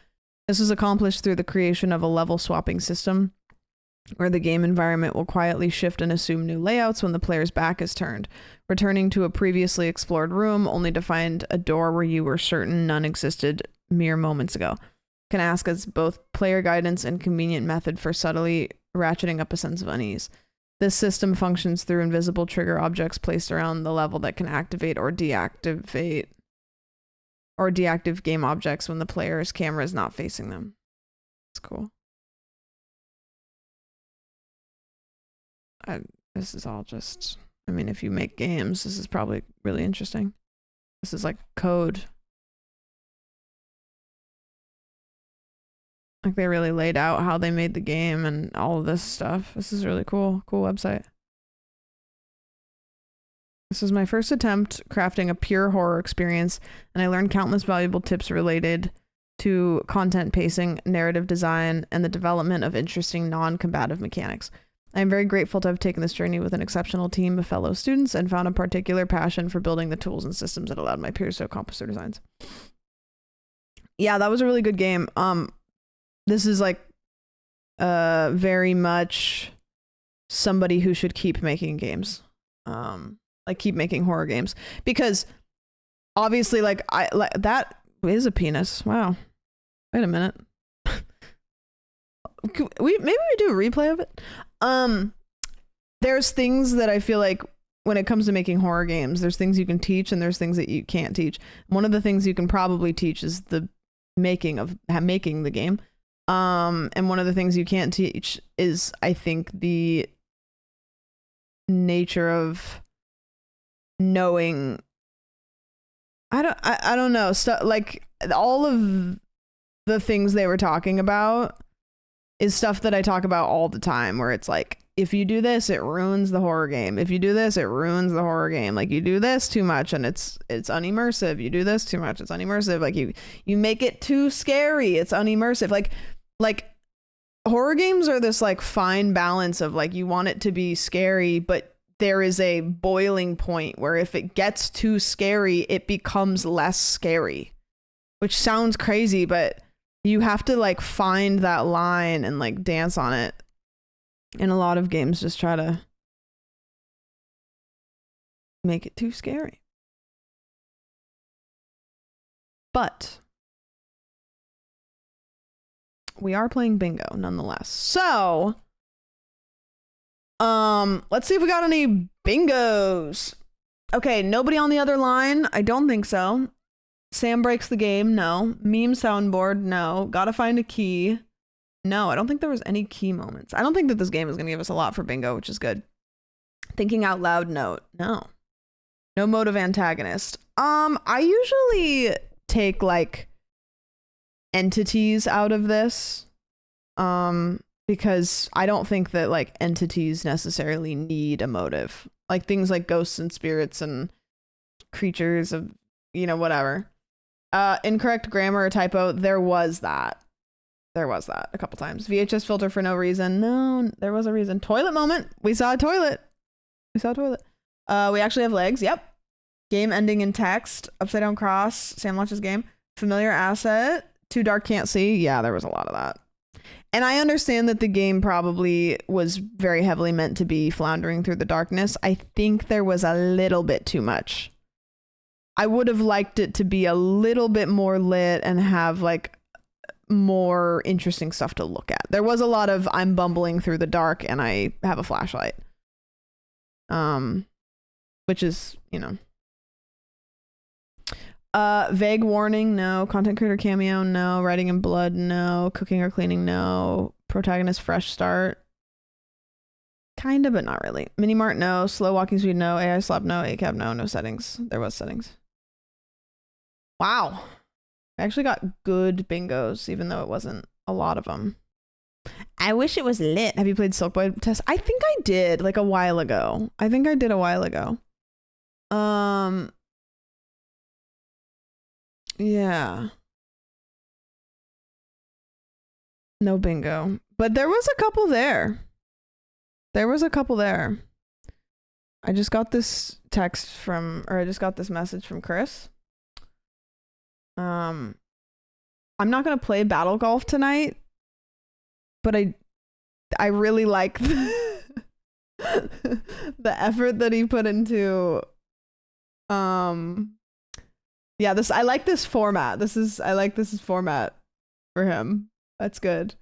This was accomplished through the creation of a level swapping system, where the game environment will quietly shift and assume new layouts when the player's back is turned, returning to a previously explored room only to find a door where you were certain none existed mere moments ago. Can ask as both player guidance and convenient method for subtly ratcheting up a sense of unease. This system functions through invisible trigger objects placed around the level that can activate or deactivate game objects when the player's camera is not facing them. That's cool. This is all just, I mean, if you make games, this is probably really interesting. This is like code. Like they really laid out how they made the game and all of this stuff. This is really cool. Cool website. This is my first attempt crafting a pure horror experience, and I learned countless valuable tips related to content pacing, narrative design, and the development of interesting non-combative mechanics. I am very grateful to have taken this journey with an exceptional team of fellow students and found a particular passion for building the tools and systems that allowed my peers to accomplish their designs. Yeah, that was a really good game. This is like very much somebody who should keep making games. Like keep making horror games, because obviously that is a penis. Wow. Wait a minute. Maybe we do a replay of it. There's things that I feel like when it comes to making horror games, there's things you can teach and there's things that you can't teach. One of the things you can probably teach is the making the game. And one of the things you can't teach is, I think, the nature of knowing. I don't know, stuff like all of the things they were talking about is stuff that I talk about all the time, where it's like, if you do this, it ruins the horror game. If you do this, it ruins the horror game. Like, you do this too much and it's unimmersive. You do this too much, it's unimmersive. Like you make it too scary, it's unimmersive. Like horror games are this like fine balance of like, you want it to be scary, but there is a boiling point where if it gets too scary, it becomes less scary, which sounds crazy, but you have to like find that line and like dance on it. And a lot of games just try to make it too scary. But we are playing bingo nonetheless. So, let's see if we got any bingos. Okay, nobody on the other line? I don't think so. Sam breaks the game, no. Meme soundboard, no. Gotta find a key. No, I don't think there was any key moments. I don't think that this game is going to give us a lot for bingo, which is good. Thinking out loud note, no. No mode of antagonist. I usually take like entities out of this, because I don't think that like entities necessarily need a motive. Like things like ghosts and spirits and creatures of, whatever. Incorrect grammar or typo, there was that a couple times. VHS filter for no reason. No, there was a reason. Toilet moment. We saw a toilet. We actually have legs. Yep. Game ending in text. Upside down cross. Sam launches game. Familiar asset. Too dark, can't see. Yeah, there was a lot of that. And I understand that the game probably was very heavily meant to be floundering through the darkness. I think there was a little bit too much. I would have liked it to be a little bit more lit and have like more interesting stuff to look at. There was a lot of I'm bumbling through the dark and I have a flashlight. which is, you know. Vague warning, no. Content creator cameo, no. Writing in blood, no. Cooking or cleaning, no. Protagonist fresh start. Kinda, but not really. Mini mart, no. Slow walking speed, no. AI slap, no. ACAB, no. No settings. There was settings. Wow. I actually got good bingos, even though it wasn't a lot of them. I wish it was lit. Have you played Silk Boy Test? I think I did, like a while ago. I think I did a while ago. Yeah. No bingo. But there was a couple there. There was a couple there. I just got this text from, or I just got this message from Chris. I'm not gonna play Battle Golf tonight, but I really like the effort that he put into yeah, I like this format. I like this format for him. That's good.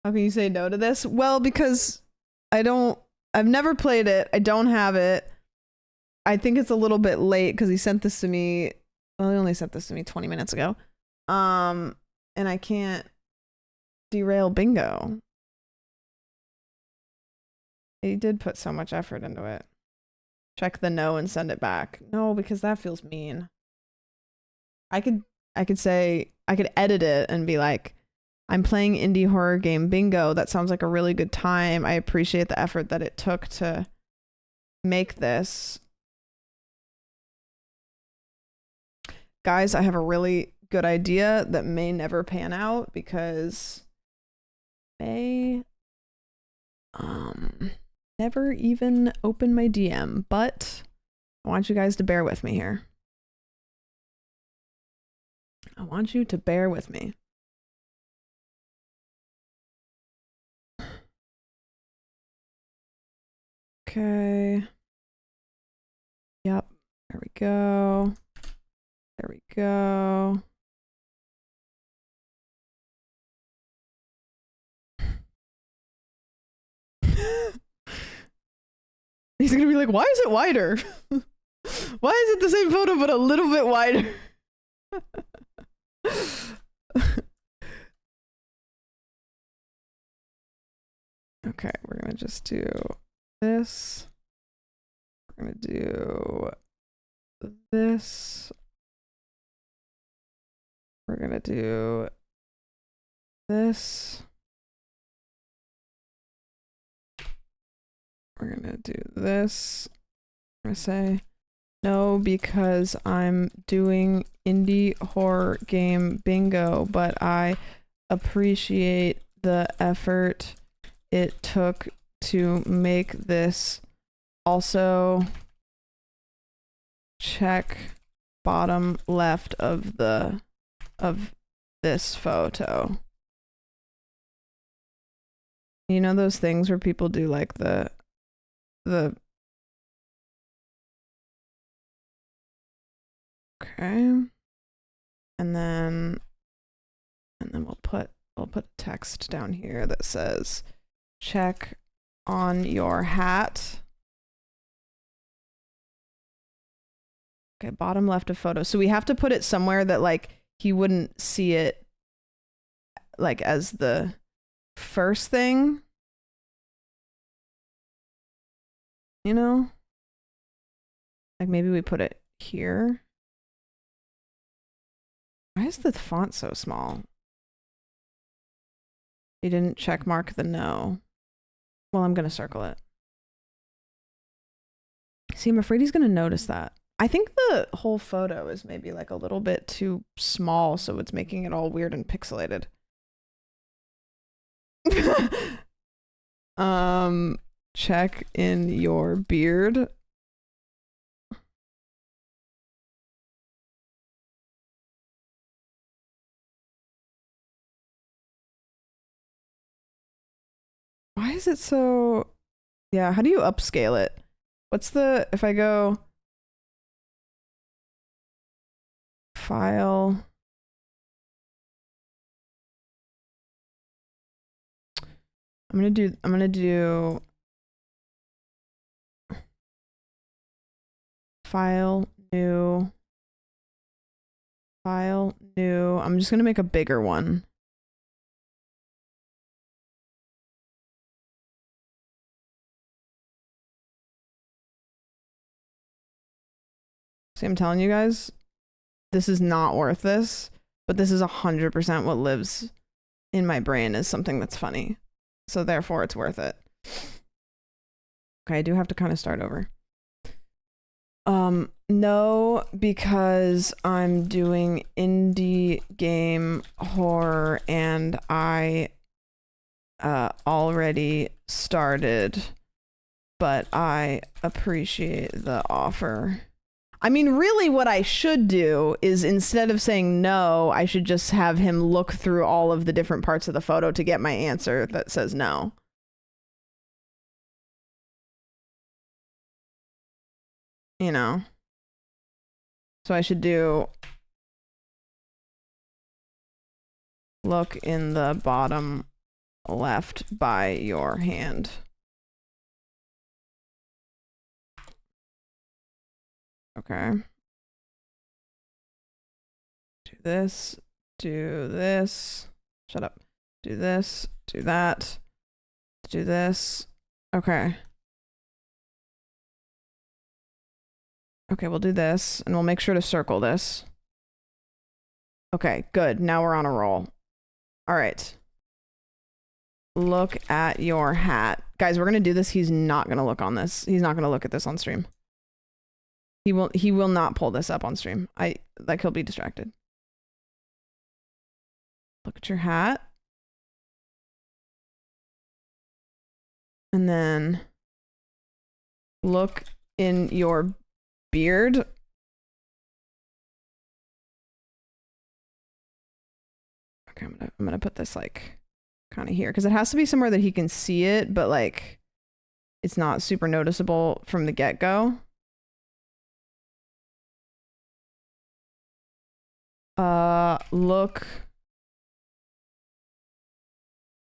How can you say no to this? Well, because I've never played it. I don't have it. I think it's a little bit late because he sent this to me. Well, he only sent this to me 20 minutes ago. And I can't derail bingo. He did put so much effort into it. Check the no and send it back. No, because that feels mean. I could say, I could edit it and be like, I'm playing indie horror game bingo. That sounds like a really good time. I appreciate the effort that it took to make this. Guys, I have a really good idea that may never pan out because they never even open my DM, but I want you guys to bear with me here. I want you to bear with me. Okay. Yep. There we go. There we go. He's gonna be like, why is it wider? Why is it the same photo but a little bit wider? Okay, we're gonna just do this. We're gonna do this. We're gonna do this. We're gonna do this. I'm gonna say no because I'm doing indie horror game bingo, but I appreciate the effort it took to make this. Also, check bottom left of this photo. You know those things where people do like the okay, and then we'll put text down here that says check on your hat. Okay, bottom left of photo. So we have to put it somewhere that like he wouldn't see it like as the first thing. You know? Like maybe we put it here. Why is the font so small? He didn't check mark the no. Well, I'm gonna circle it. See, I'm afraid he's gonna notice that. I think the whole photo is maybe like a little bit too small, so it's making it all weird and pixelated. Check in your beard. Why is it so... Yeah, how do you upscale it? What's the... If I go... File... I'm gonna do File, new. File, new. I'm just gonna make a bigger one. See, I'm telling you guys, this is not worth this, but this is 100% what lives in my brain is something that's funny. So therefore it's worth it. Okay, I do have to kind of start over. No, because I'm doing indie game horror and I already started, but I appreciate the offer. I mean, really what I should do is instead of saying no, I should just have him look through all of the different parts of the photo to get my answer that says no. You know? So I should do look in the bottom left by your hand. Okay. Do this, do this. Shut up. Do this, do that, do this. Okay. Okay, we'll do this, and we'll make sure to circle this. Okay, good. Now we're on a roll. All right. Look at your hat. Guys, we're going to do this. He's not going to look on this. He's not going to look at this on stream. He will not pull this up on stream. He'll be distracted. Look at your hat. And then look in your beard. Okay, I'm gonna put this like kind of here because it has to be somewhere that he can see it, but like it's not super noticeable from the get-go. Look.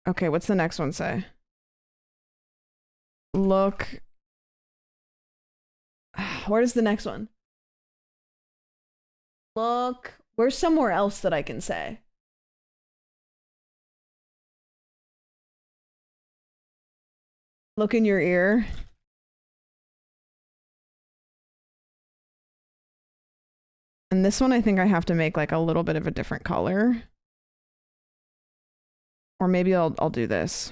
Okay, what's the next one say? Look. Where is the next one? Look. Where's somewhere else that I can say? Look in your ear. And this one I think I have to make like a little bit of a different color. Or maybe I'll do this.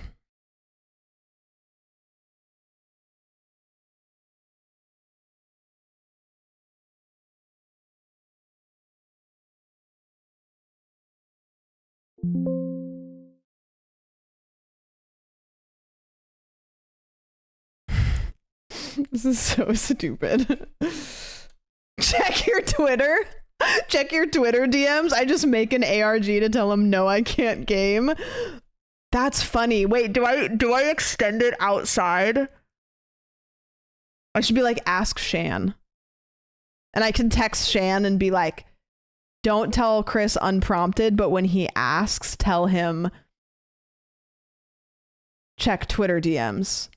This is so stupid. Check your Twitter. Check your Twitter DMs. I just make an ARG to tell him no, I can't game. That's funny. Wait, do I extend it outside? I should be like, ask Shan. And I can text Shan and be like, don't tell Chris unprompted, but when he asks, tell him check Twitter DMs.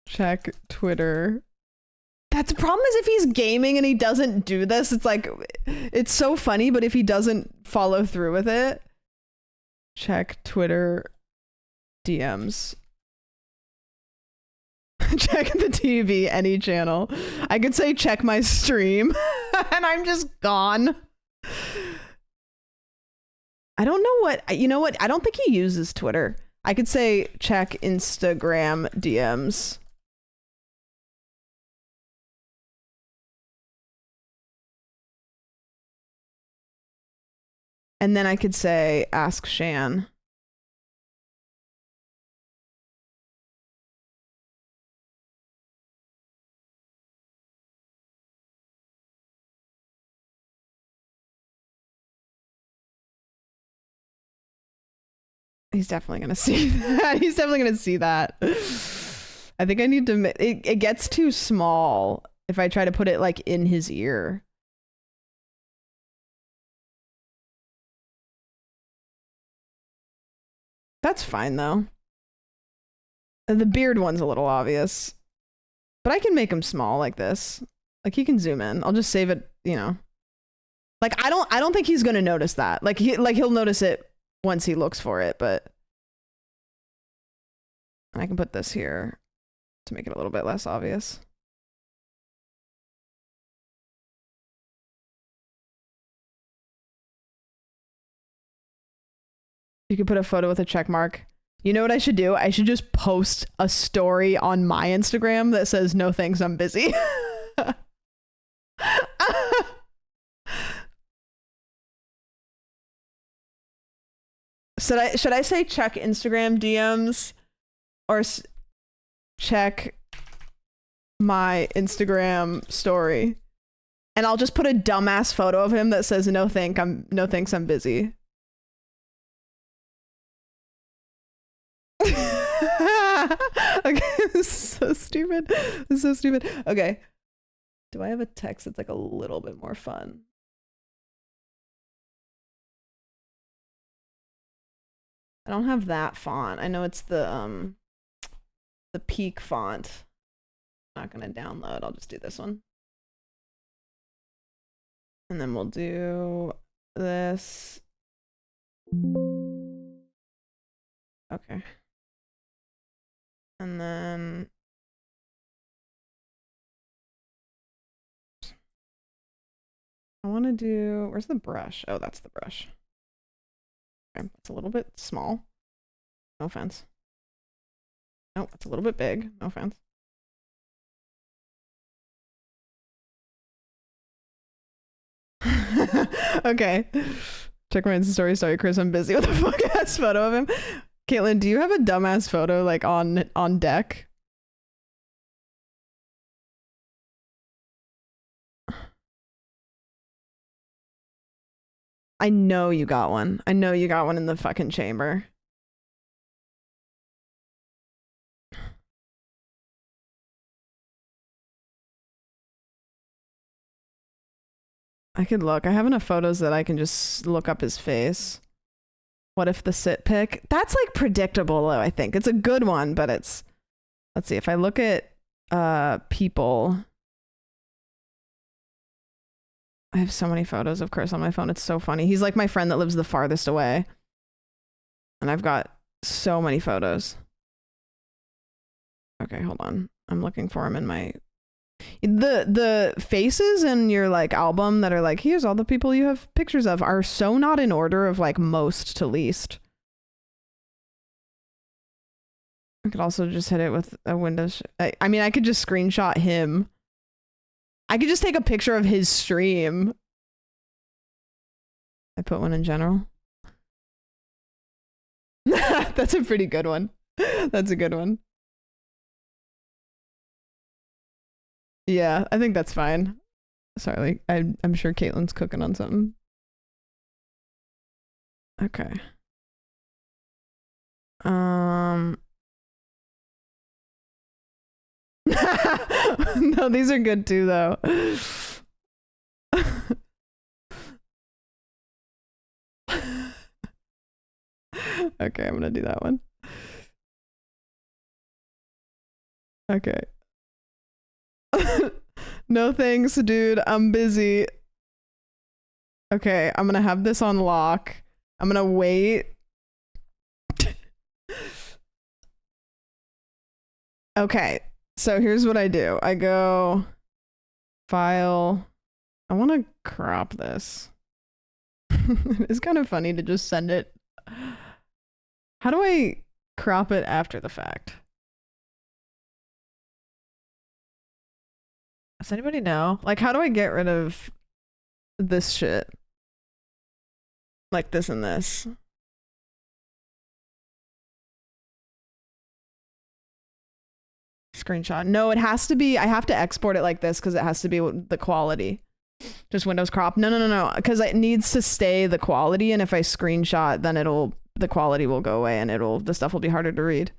Check Twitter. That's the problem is if he's gaming and he doesn't do this, it's like, it's so funny, but if he doesn't follow through with it, check Twitter DMs. Check the TV, any channel. I could say check my stream and I'm just gone. I don't know what, you know what? I don't think he uses Twitter. I could say check Instagram DMs. And then I could say ask Shan. He's definitely going to see that. He's definitely going to see that. I think I need to... It gets too small if I try to put it like in his ear. That's fine though. The beard one's a little obvious. But I can make him small like this. Like he can zoom in. I'll just save it, you know. Like I don't think he's gonna notice that. Like he'll notice it once he looks for it, but I can put this here to make it a little bit less obvious. You could put a photo with a check mark. You know what I should do? I should just post a story on my Instagram that says, no thanks, I'm busy. Should I say check Instagram DMs or check my Instagram story? And I'll just put a dumbass photo of him that says, no thanks, I'm busy. Okay, this is so stupid. This is so stupid. Okay. Do I have a text that's like a little bit more fun? I don't have that font. I know it's the peak font. I'm not gonna download. I'll just do this one. And then we'll do this. Okay. And then I want to do, where's the brush? Oh, that's the brush. Okay, it's a little bit small. No offense. Oh, it's a little bit big. No offense. Okay. Check my Insta story. Sorry, Chris, I'm busy with a fuck ass photo of him. Caitlin, do you have a dumbass photo like on deck? I know you got one. I know you got one in the fucking chamber. I could look. I have enough photos that I can just look up his face. What if the sit pic? That's like predictable though, I think. It's a good one, but it's, let's see, if I look at people, I have so many photos of Chris on my phone. It's so funny. He's like my friend that lives the farthest away. And I've got so many photos. Okay, hold on. I'm looking for him in my the faces in your like album that are like, here's all the people you have pictures of, are so not in order of like most to least. I could also just hit it with a Windows. I mean, I could just screenshot him. I could just take a picture of his stream. I put one in general. That's a pretty good one. That's a good one. Yeah, I think that's fine. Sorry, I'm sure Caitlin's cooking on something. Okay. No, these are good too, though. Okay, I'm gonna do that one. Okay. No thanks, dude. I'm busy. Okay, I'm gonna have this on lock. I'm gonna wait. Okay, so here's what I do. I go file. I want to crop this. It's kind of funny to just send it. How do I crop it after the fact? Does anybody know? Like, how do I get rid of this shit? Like this and this. Screenshot. No, it has to be, I have to export it like this because it has to be the quality. Just Windows crop. No. Because it needs to stay the quality, and if I screenshot, then the quality will go away and the stuff will be harder to read.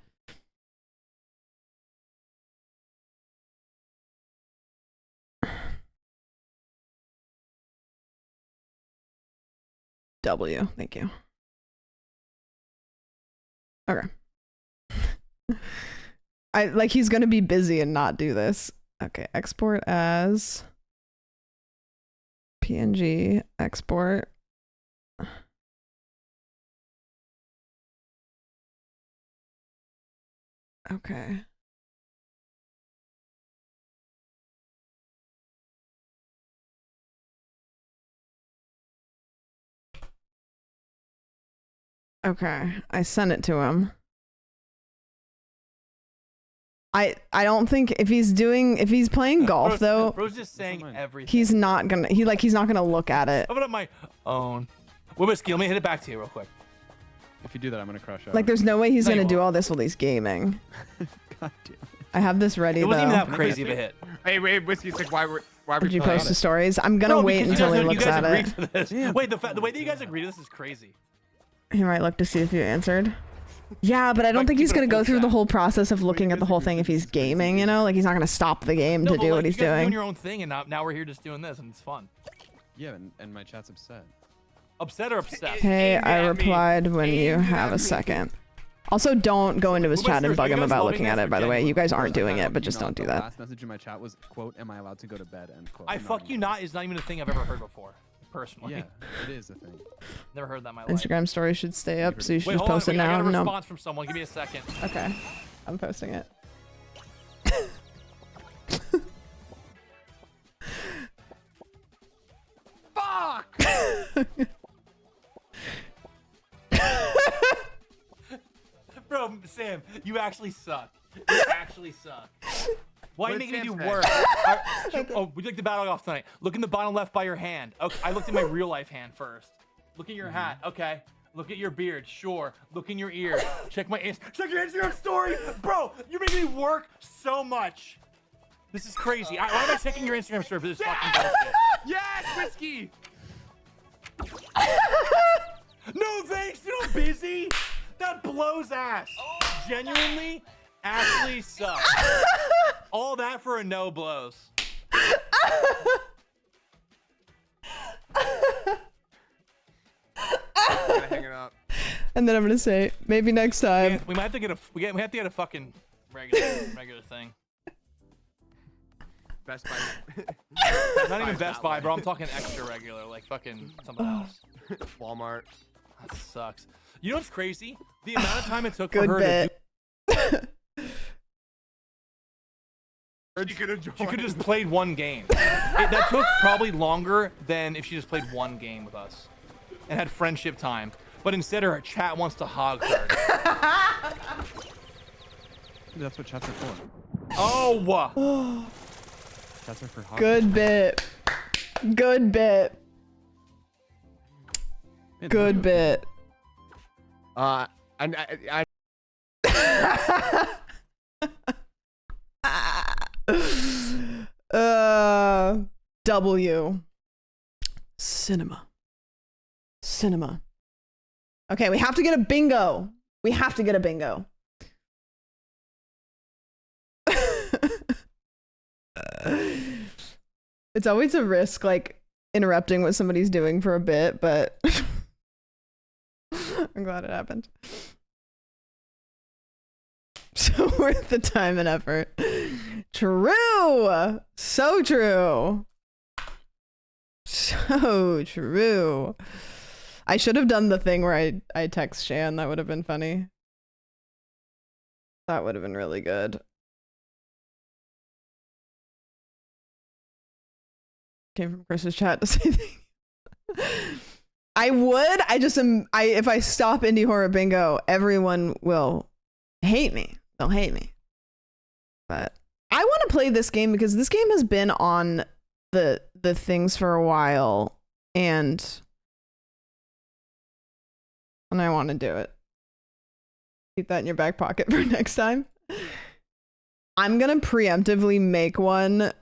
W, thank you. Okay. like he's gonna be busy and not do this. Okay, export as PNG, export. Okay. Okay, I sent it to him. I don't think if he's playing golf though, Bro's just saying everything. he's not gonna look at it. I'm gonna my own. Wait, Whiskey, let me hit it back to you real quick. If you do that, I'm gonna crush out. Like, there's no way he's No, gonna you do won't. all this while he's gaming. God damn it. I have this ready It though. wasn't even that crazy of a hit. Hey, Whiskey's like, why were Did you playing post it? the stories? I'm gonna No, wait because until he you looks guys at agreed it. to this. Wait, the way that you guys agree to this is crazy. He might look to see if you answered. Yeah, but I don't think he's gonna go through the whole process of looking at the whole thing if he's gaming, you know? Like, he's not gonna stop the game No, to but, do like, what he's you guys are doing. doing your own thing, and now we're here just doing this, and it's fun. Yeah, and my chat's upset. Upset or upset? Hey, I replied when you have a second. Also, don't go into his chat and bug him about looking at it, by the way. You guys aren't doing it, but just don't do The that. last message in my chat was, quote, am I allowed to go to bed, end quote. I I'm fuck you not is not even a thing I've ever heard before, personally. Yeah, it is a thing. Never heard that in my life. Instagram story should stay up, so you should Wait, just hold on. post it Wait, I now. got a No. response from someone. Give me a second. Okay, I'm posting it. Fuck! Bro, Sam, you actually suck. You actually suck. Why are you What'd making me do Sam say? work? Oh, would you like to battle off tonight? Look in the bottom left by your hand. Okay, I looked at my real life hand first. Look at your hat. Okay. Look at your beard. Sure. Look in your ear. Check your Instagram story. Bro, you're making me work so much. This is crazy. Why am I checking your Instagram story for this fucking bullshit? Yes, Whiskey! No thanks, dude. I'm busy. That blows ass. Genuinely, Ashley sucks. All that for a no blows. Hang it up. And then I'm gonna say, maybe next time. We might have to get a fucking regular thing. Best Buy. Not even Best Buy, bro. I'm talking extra regular, like fucking something else. Walmart. That sucks. You know what's crazy? The amount of time it took for Good her bit. to She could have just played one game. That took probably longer than if she just played one game with us and had friendship time. But instead, her chat wants to hog her. That's what chats are for. Oh! Chats are for hobbies. Good bit. Good bit. Man, Good bit. I W. Cinema. Cinema. Okay, we have to get a bingo. We have to get a bingo. It's always a risk, like, interrupting what somebody's doing for a bit, but I'm glad it happened. So worth the time and effort. True. So true. So true. I should have done the thing where I text Shan. That would have been funny. That would have been really good. Came from Chris's chat to say things. I would. I just am. If I stop Indie Horror Bingo, everyone will hate me. They'll hate me. But I want to play this game because this game has been on the things for a while, and I want to do it. Keep that in your back pocket for next time. I'm gonna preemptively make one.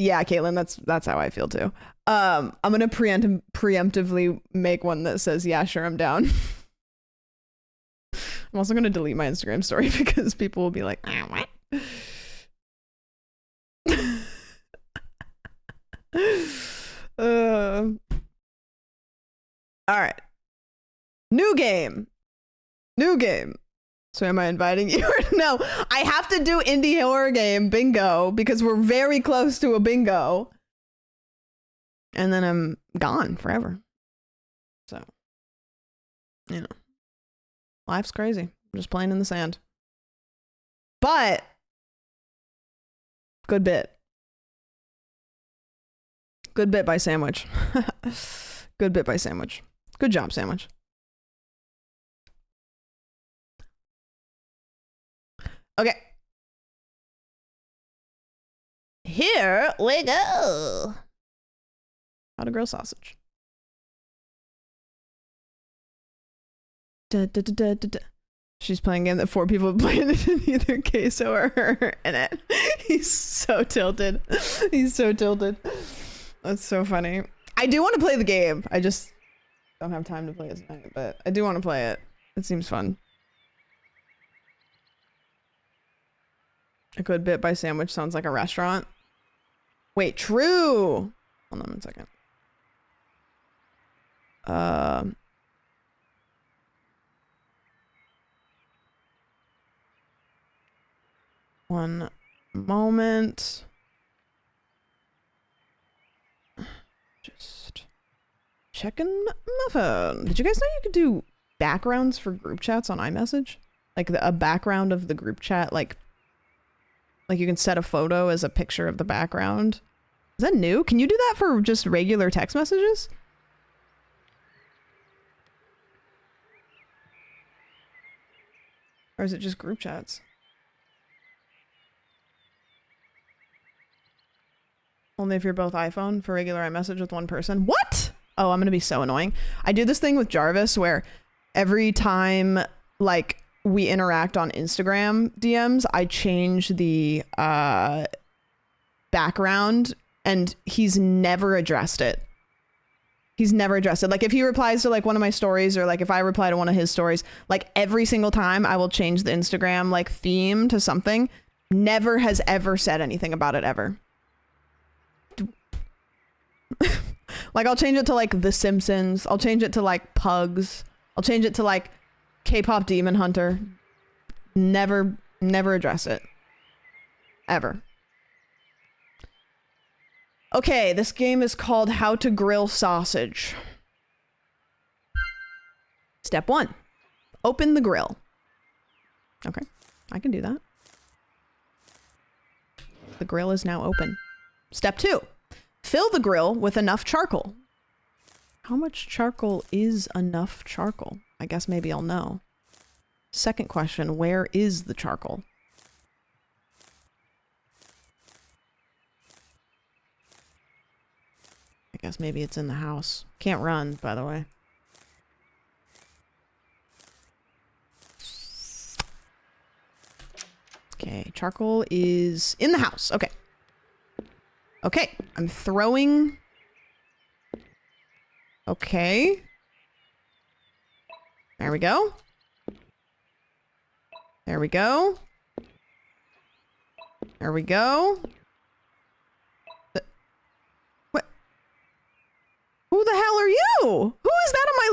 Yeah, Caitlin, that's how I feel too. I'm gonna preemptively make one that says, "Yeah, sure, I'm down." I'm also gonna delete my Instagram story because people will be like, "What?" All right. New game. So am I inviting you? No, I have to do indie horror game bingo because we're very close to a bingo. And then I'm gone forever. So, you know, life's crazy. I'm just playing in the sand. But, good bit. Good bit by Sandwich. Good bit by Sandwich. Good job, Sandwich. Okay. Here we go. How to grill sausage. Da, da, da, da, da, da. She's playing a game that 4 people have played in either Queso or her in it. He's so tilted. He's so tilted. That's so funny. I do want to play the game. I just don't have time to play it tonight, but I do want to play it. It seems fun. A good bit by Sandwich sounds like a restaurant. Wait, true. Hold on 1 second. One moment. Just checking my phone. Did you guys know you could do backgrounds for group chats on iMessage? Like a background of the group chat, like you can set a photo as a picture of the background. Is that new? Can you do that for just regular text messages? Or is it just group chats? Only if you're both iPhone for regular iMessage with one person. What? Oh, I'm gonna be so annoying. I do this thing with Jarvis where every time like we interact on Instagram DMs, I change the background and he's never addressed it. He's never addressed it. Like if he replies to like one of my stories or like if I reply to one of his stories, like every single time I will change the Instagram like theme to something. Never has ever said anything about it ever. Like I'll change it to like The Simpsons. I'll change it to like Pugs. I'll change it to like K-pop Demon Hunter. Never address it. Ever. Okay, this game is called How to Grill Sausage. Step 1. Open the grill. Okay, I can do that. The grill is now open. Step 2. Fill the grill with enough charcoal. How much charcoal is enough charcoal? I guess maybe I'll know. Second question, where is the charcoal? I guess maybe it's in the house. Can't run, by the way. Okay, charcoal is in the house. Okay. Okay, I'm throwing... Okay. There we go. There we go. There we go. What? Who the hell are you? Who is that on my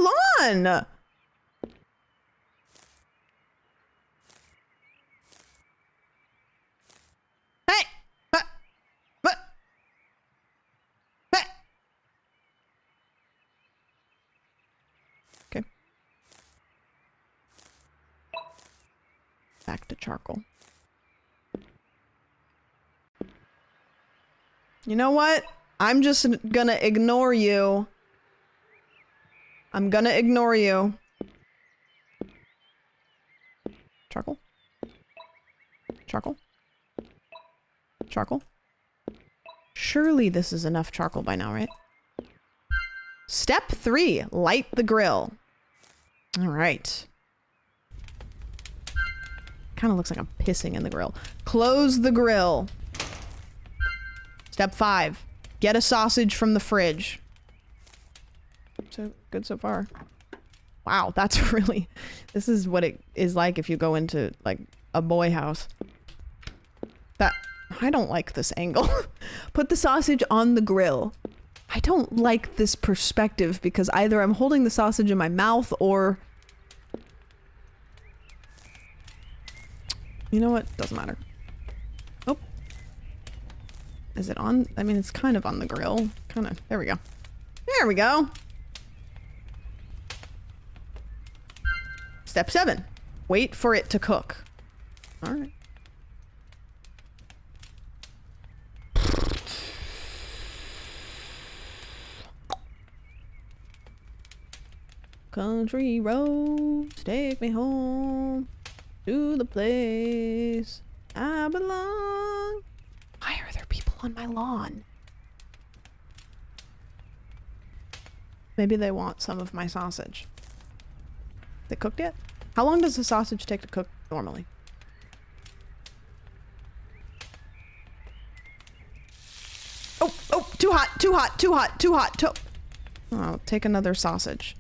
lawn? Hey! What? Hey! Okay. Back to charcoal. You know what? I'm just gonna ignore you. I'm gonna ignore you. Charcoal? Charcoal? Charcoal? Surely this is enough charcoal by now, right? Step 3, light the grill. All right. Kind of looks like I'm pissing in the grill. Close the grill. Step 5, get a sausage from the fridge. So good so far. Wow, that's really... This is what it is like if you go into, like, a boy house. That... I don't like this angle. Put the sausage on the grill. I don't like this perspective because either I'm holding the sausage in my mouth or... You know what? Doesn't matter. Oh. Is it on? I mean, it's kind of on the grill. Kind of. There we go. There we go. Step 7. Wait for it to cook. All right. Country roads take me home to the place I belong. Why are there people on my lawn? Maybe they want some of my sausage. They cooked yet? How long does the sausage take to cook normally? Oh, too hot, too hot, too hot, too hot. Oh, take another sausage.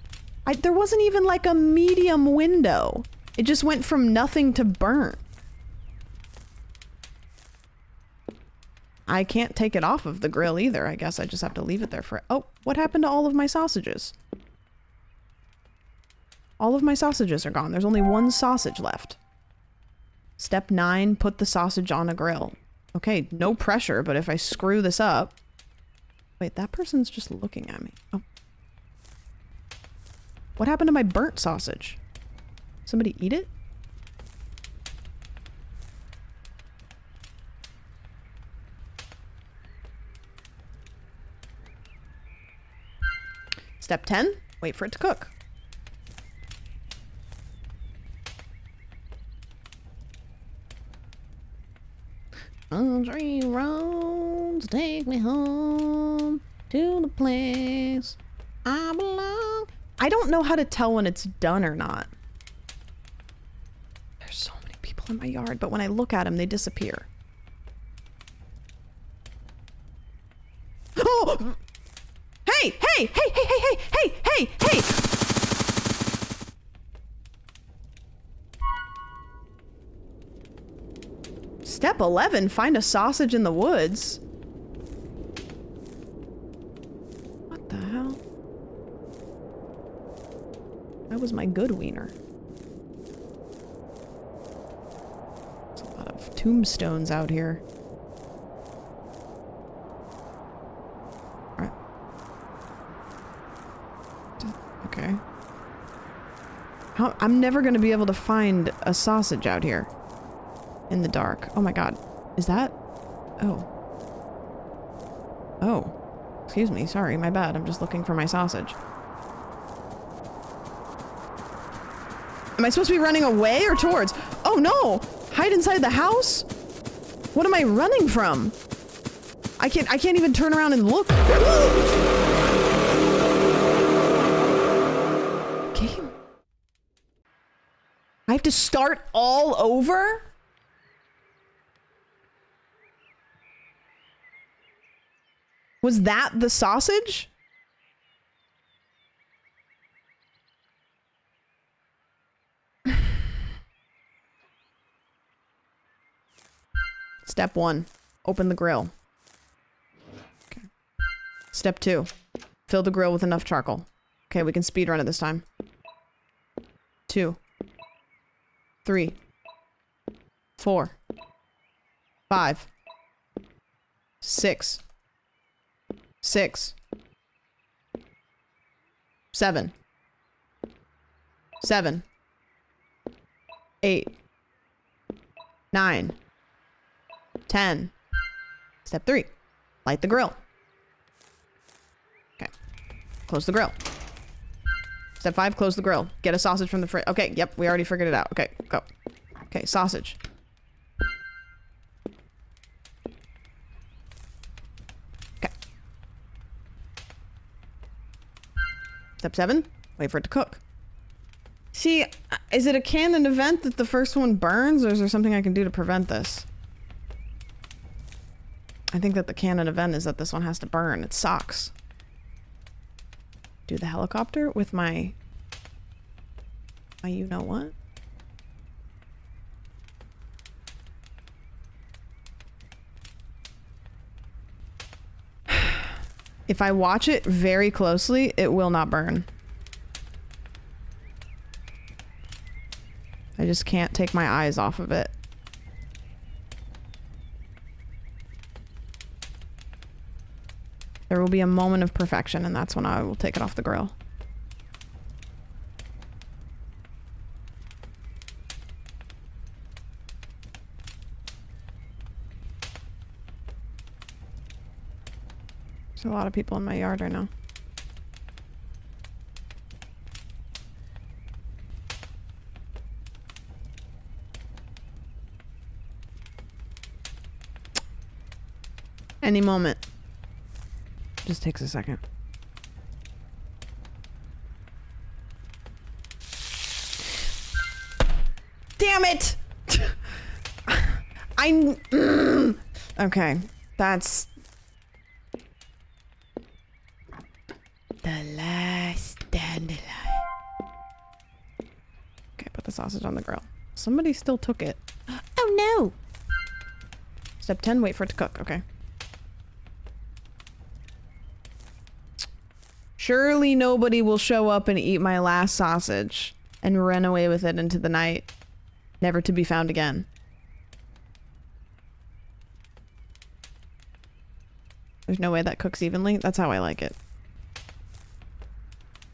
There wasn't even like a medium window. It just went from nothing to burnt. I can't take it off of the grill either. I guess I just have to leave it there for... Oh, what happened to all of my sausages? All of my sausages are gone. There's only one sausage left. Step 9, put the sausage on a grill. Okay, no pressure, but if I screw this up... Wait, that person's just looking at me. Oh. What happened to my burnt sausage? Somebody eat it? Step 10, wait for it to cook. Country roads take me home to the place I belong. I don't know how to tell when it's done or not. There's so many people in my yard, but when I look at them, they disappear. Oh! Hey! Hey! Hey! Hey! Hey! Hey! Hey! Hey! Hey! Step 11, find a sausage in the woods. What the hell? That was my good wiener. There's a lot of tombstones out here. Alright. Okay. I'm never gonna be able to find a sausage out here. In the dark. Oh my god. Is that? Oh. Oh. Excuse me. Sorry. My bad. I'm just looking for my sausage. Am I supposed to be running away or towards? Oh no! Hide inside the house? What am I running from? I can't even turn around and look. Okay. I have to start all over? Was that the sausage? Step 1, open the grill. Okay. Step 2, fill the grill with enough charcoal. Okay, we can speed run it this time. 2, 3, 4, 5, 6, 6, 7, 7, 8, 9, 10. Step 3, light the grill. Okay, close the grill. Step 5, close the grill. Get a sausage from the fridge. Okay, yep, we already figured it out. Okay, go. Okay, sausage. Okay. Step 7, wait for it to cook. See, is it a canon event that the first one burns, or is there something I can do to prevent this? I think that the canon event is that this one has to burn. It sucks. Do the helicopter with my you know what? If I watch it very closely, it will not burn. I just can't take my eyes off of it. There will be a moment of perfection, and that's when I will take it off the grill. There's a lot of people in my yard right now. Any moment. Just takes a second. Damn it! Okay, that's the last dandelion. Okay, put the sausage on the grill. Somebody still took it. Oh no! Step 10, wait for it to cook. Okay. Surely nobody will show up and eat my last sausage and run away with it into the night, never to be found again. There's no way that cooks evenly. That's how I like it.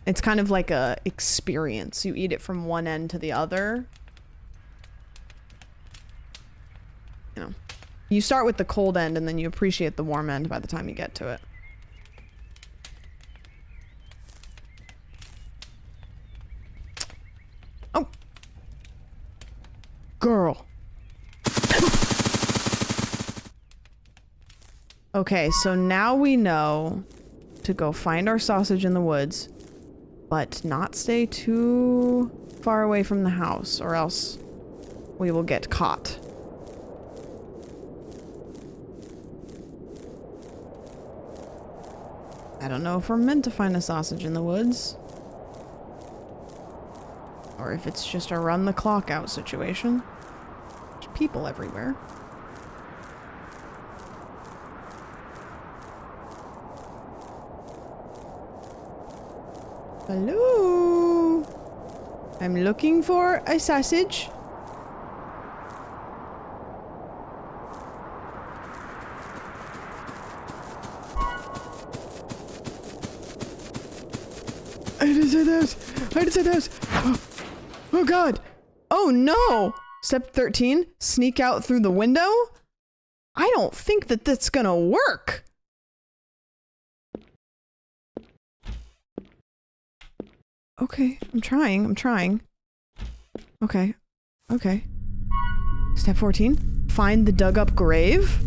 It's kind of like a experience. You eat it from one end to the other. You know, you start with the cold end and then you appreciate the warm end by the time you get to it. Oh. Girl. Okay, so now we know to go find our sausage in the woods, but not stay too far away from the house, or else we will get caught. I don't know if we're meant to find a sausage in the woods, or if it's just a run the clock out situation. There's people everywhere. Hello? I'm looking for a sausage. I just said that. I just said that. Oh god. Oh no. Step 13, sneak out through the window? I don't think that that's gonna work. Okay, I'm trying. Okay, okay. Step 14, find the dug up grave?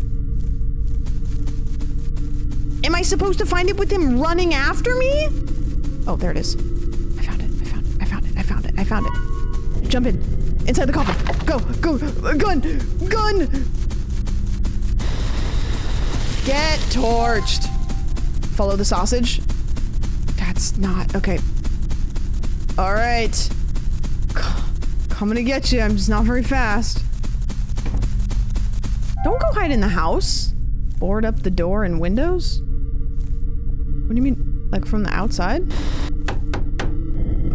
Am I supposed to find it with him running after me? Oh, there it is. I found it. Jump in. Inside the coffin. Go. Gun. Get torched. Follow the sausage. That's not, okay. All right. Coming to get you. I'm just not very fast. Don't go hide in the house. Board up the door and windows? What do you mean? Like from the outside?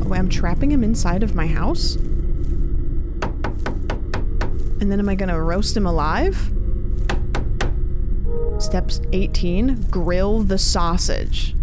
Oh, wait, I'm trapping him inside of my house? And then am I gonna roast him alive? Steps 18, grill the sausage.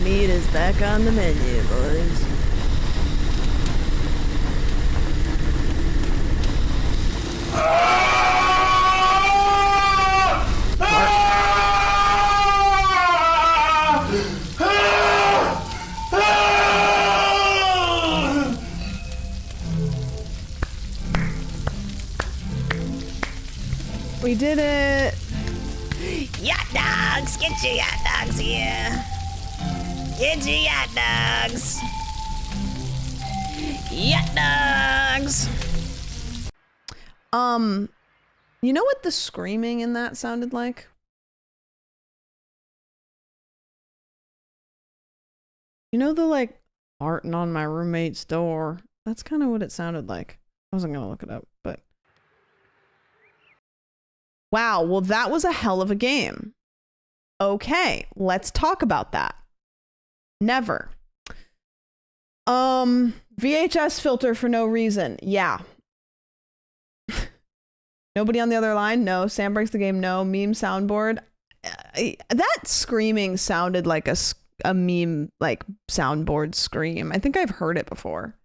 Meat is back on the menu, boys. We did it! Yacht dogs! Get your yacht dogs here! Get your yacht dogs! Yacht dogs! You know what the screaming in that sounded like? You know the like farting on my roommate's door? That's kind of what it sounded like. I wasn't gonna look it up, but wow, well that was a hell of a game. Okay, let's talk about that. Never. VHS filter for no reason. Yeah. Nobody on the other line? No. Sam breaks the game? No. Meme soundboard? That screaming sounded like a meme, like soundboard scream. I think I've heard it before.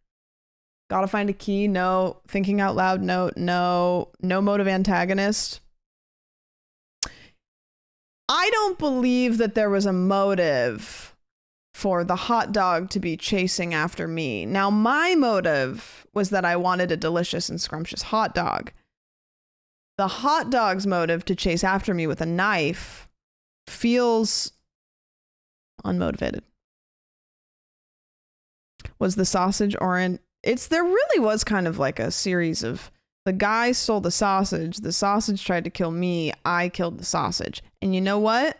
Gotta find a key? No. Thinking out loud? No. No. No motive antagonist? I don't believe that there was a motive for the hot dog to be chasing after me. Now, my motive was that I wanted a delicious and scrumptious hot dog. The hot dog's motive to chase after me with a knife feels unmotivated. Was the sausage orange? There really was kind of like a series of, the guy stole the sausage tried to kill me, I killed the sausage. And you know what?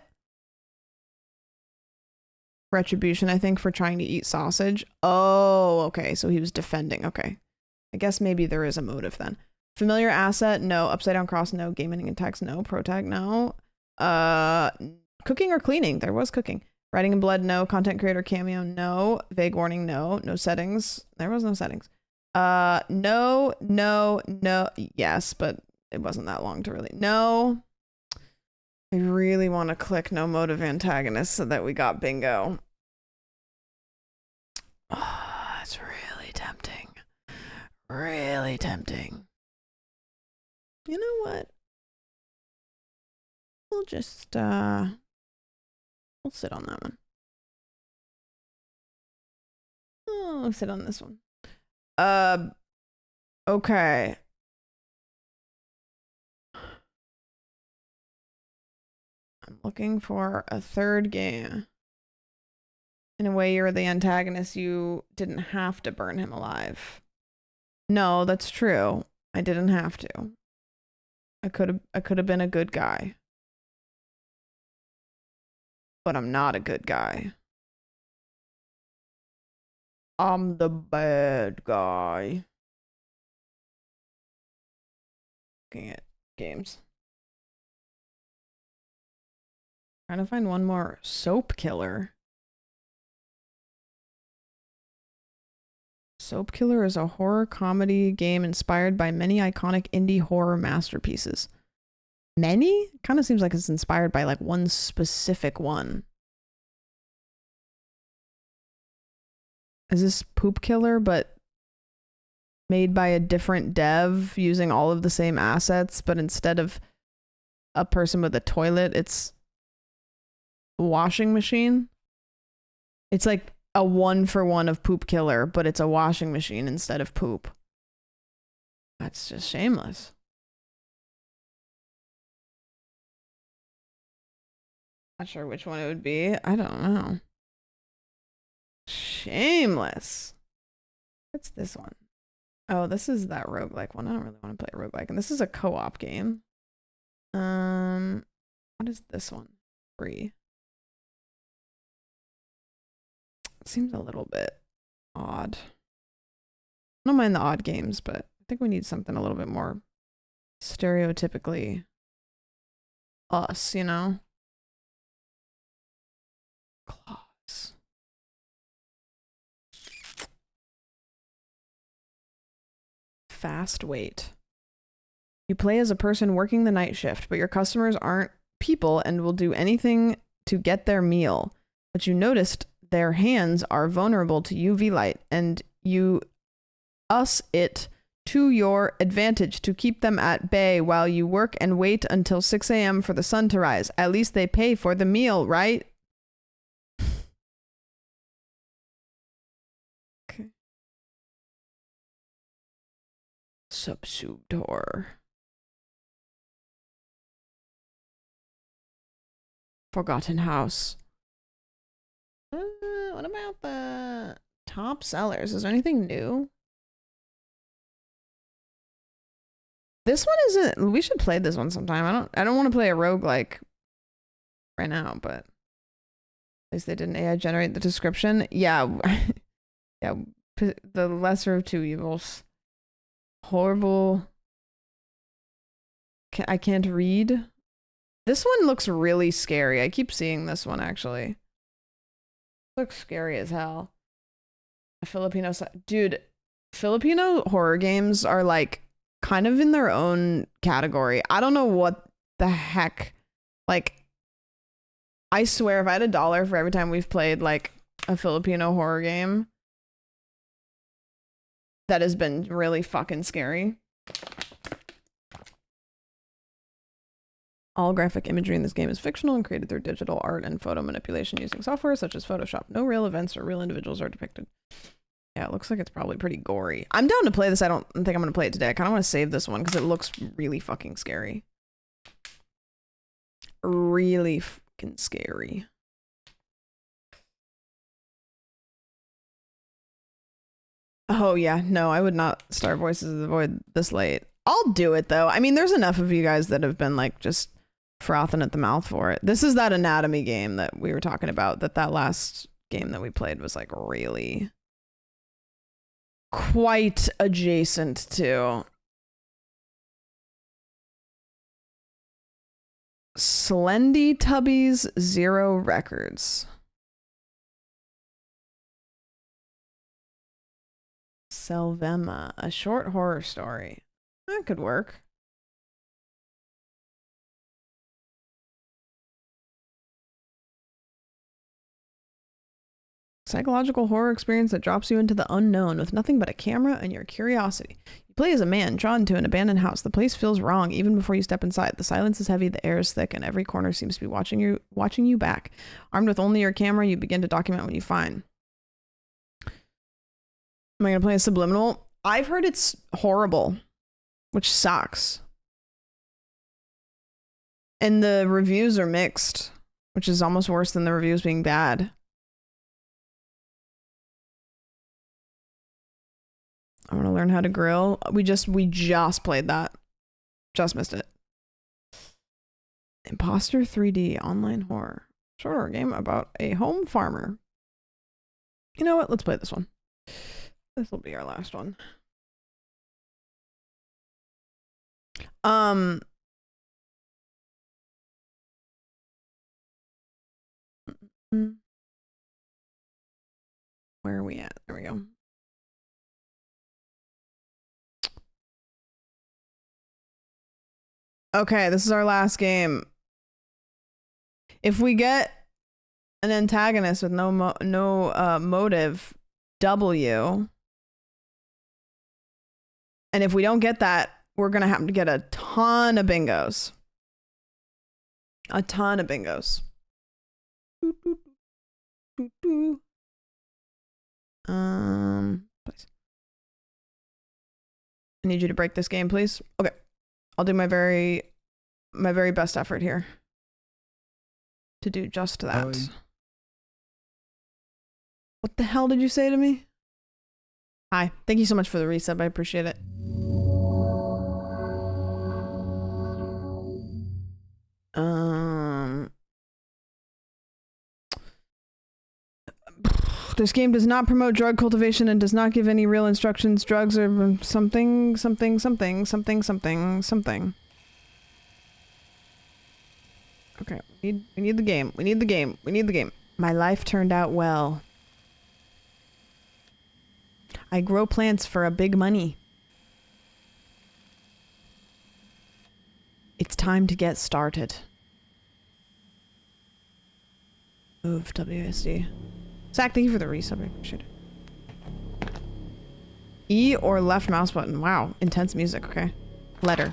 Retribution, I think, for trying to eat sausage. Oh, okay. So he was defending. Okay. I guess maybe there is a motive then. Familiar asset? No. Upside down cross? No. Game ending attacks? No. Pro tag? No. Cooking or cleaning? There was cooking. Writing in blood? No. Content creator cameo? No. Vague warning? No. No settings? There was no settings. No. Yes, but it wasn't that long to really. No. I really want to click no motive antagonist so that we got bingo. Oh, it's really tempting. Really tempting. You know what? We'll just, we'll sit on that one. Oh, I'll sit on this one. Okay. I'm looking for a third game. In a way, you're the antagonist. You didn't have to burn him alive. No, that's true. I didn't have to. I could have been a good guy. But I'm not a good guy. I'm the bad guy. Looking at games. Trying to find one more. Soap Killer. Soap Killer is a horror comedy game inspired by many iconic indie horror masterpieces. Many? Kind of seems like it's inspired by like one specific one. Is this Poop Killer, but made by a different dev using all of the same assets, but instead of a person with a toilet, it's a washing machine? It's like a 1-for-1 of Poop Killer, but it's a washing machine instead of poop. That's just shameless. Not sure which one it would be. I don't know. Shameless. What's this one? Oh, this is that roguelike one. I don't really want to play roguelike. And this is a co-op game. What is this one? Free. Seems a little bit odd. I don't mind the odd games, but I think we need something a little bit more stereotypically us, you know? Claws. Fast wait. You play as a person working the night shift, but your customers aren't people and will do anything to get their meal. But you noticed their hands are vulnerable to UV light, and you it to your advantage to keep them at bay while you work and wait until 6 a.m. for the sun to rise. At least they pay for the meal, right? Okay. Subsumed horror. Forgotten House. What about the top sellers? Is there anything new? This one isn't. We should play this one sometime. I don't want to play a roguelike right now, but at least they didn't AI generate the description. Yeah, yeah. The lesser of two evils. Horrible. I can't read. This one looks really scary. I keep seeing this one actually. Looks scary as hell. A Filipino dude. Filipino horror games are like kind of in their own category. I don't know what the heck. Like, I swear if I had $1 for every time we've played like a Filipino horror game that has been really fucking scary. All graphic imagery in this game is fictional and created through digital art and photo manipulation using software such as Photoshop. No real events or real individuals are depicted. Yeah, it looks like it's probably pretty gory. I'm down to play this. I don't think I'm going to play it today. I kind of want to save this one because it looks really fucking scary. Really fucking scary. Oh, yeah. No, I would not start Voices of the Void this late. I'll do it, though. I mean, there's enough of you guys that have been, like, just frothing at the mouth for it. This is that anatomy game that we were talking about, that last game that we played was, like, really quite adjacent to. Slendy Tubbies 0 Records. Selvema, a short horror story. That could work. Psychological horror experience that drops you into the unknown with nothing but a camera and your curiosity. You play as a man drawn to an abandoned house. The place feels wrong even before you step inside. The silence is heavy, the air is thick, and every corner seems to be watching you back. Armed with only your camera, you begin to document what you find. Am I going to play a Subliminal? I've heard it's horrible, which sucks. And the reviews are mixed, which is almost worse than the reviews being bad. I want to learn how to grill. We just played that. Just missed it. Imposter 3D online horror. Short horror game about a home farmer. You know what? Let's play this one. This will be our last one. Where are we at? There we go. Okay, this is our last game. If we get an antagonist with no motive, W. And if we don't get that, we're going to have to get a ton of bingos. A ton of bingos. Please. I need you to break this game, please. Okay. I'll do my very best effort here to do just that. What the hell did you say to me? Hi. Thank you so much for the resub. I appreciate it. This game does not promote drug cultivation and does not give any real instructions. Drugs are something. Okay, we need the game. We need the game. My life turned out well. I grow plants for a big money. It's time to get started. Move, WSD. Zach, thank you for the resub. I appreciate it. E or left mouse button. Wow, intense music. Okay. Letter.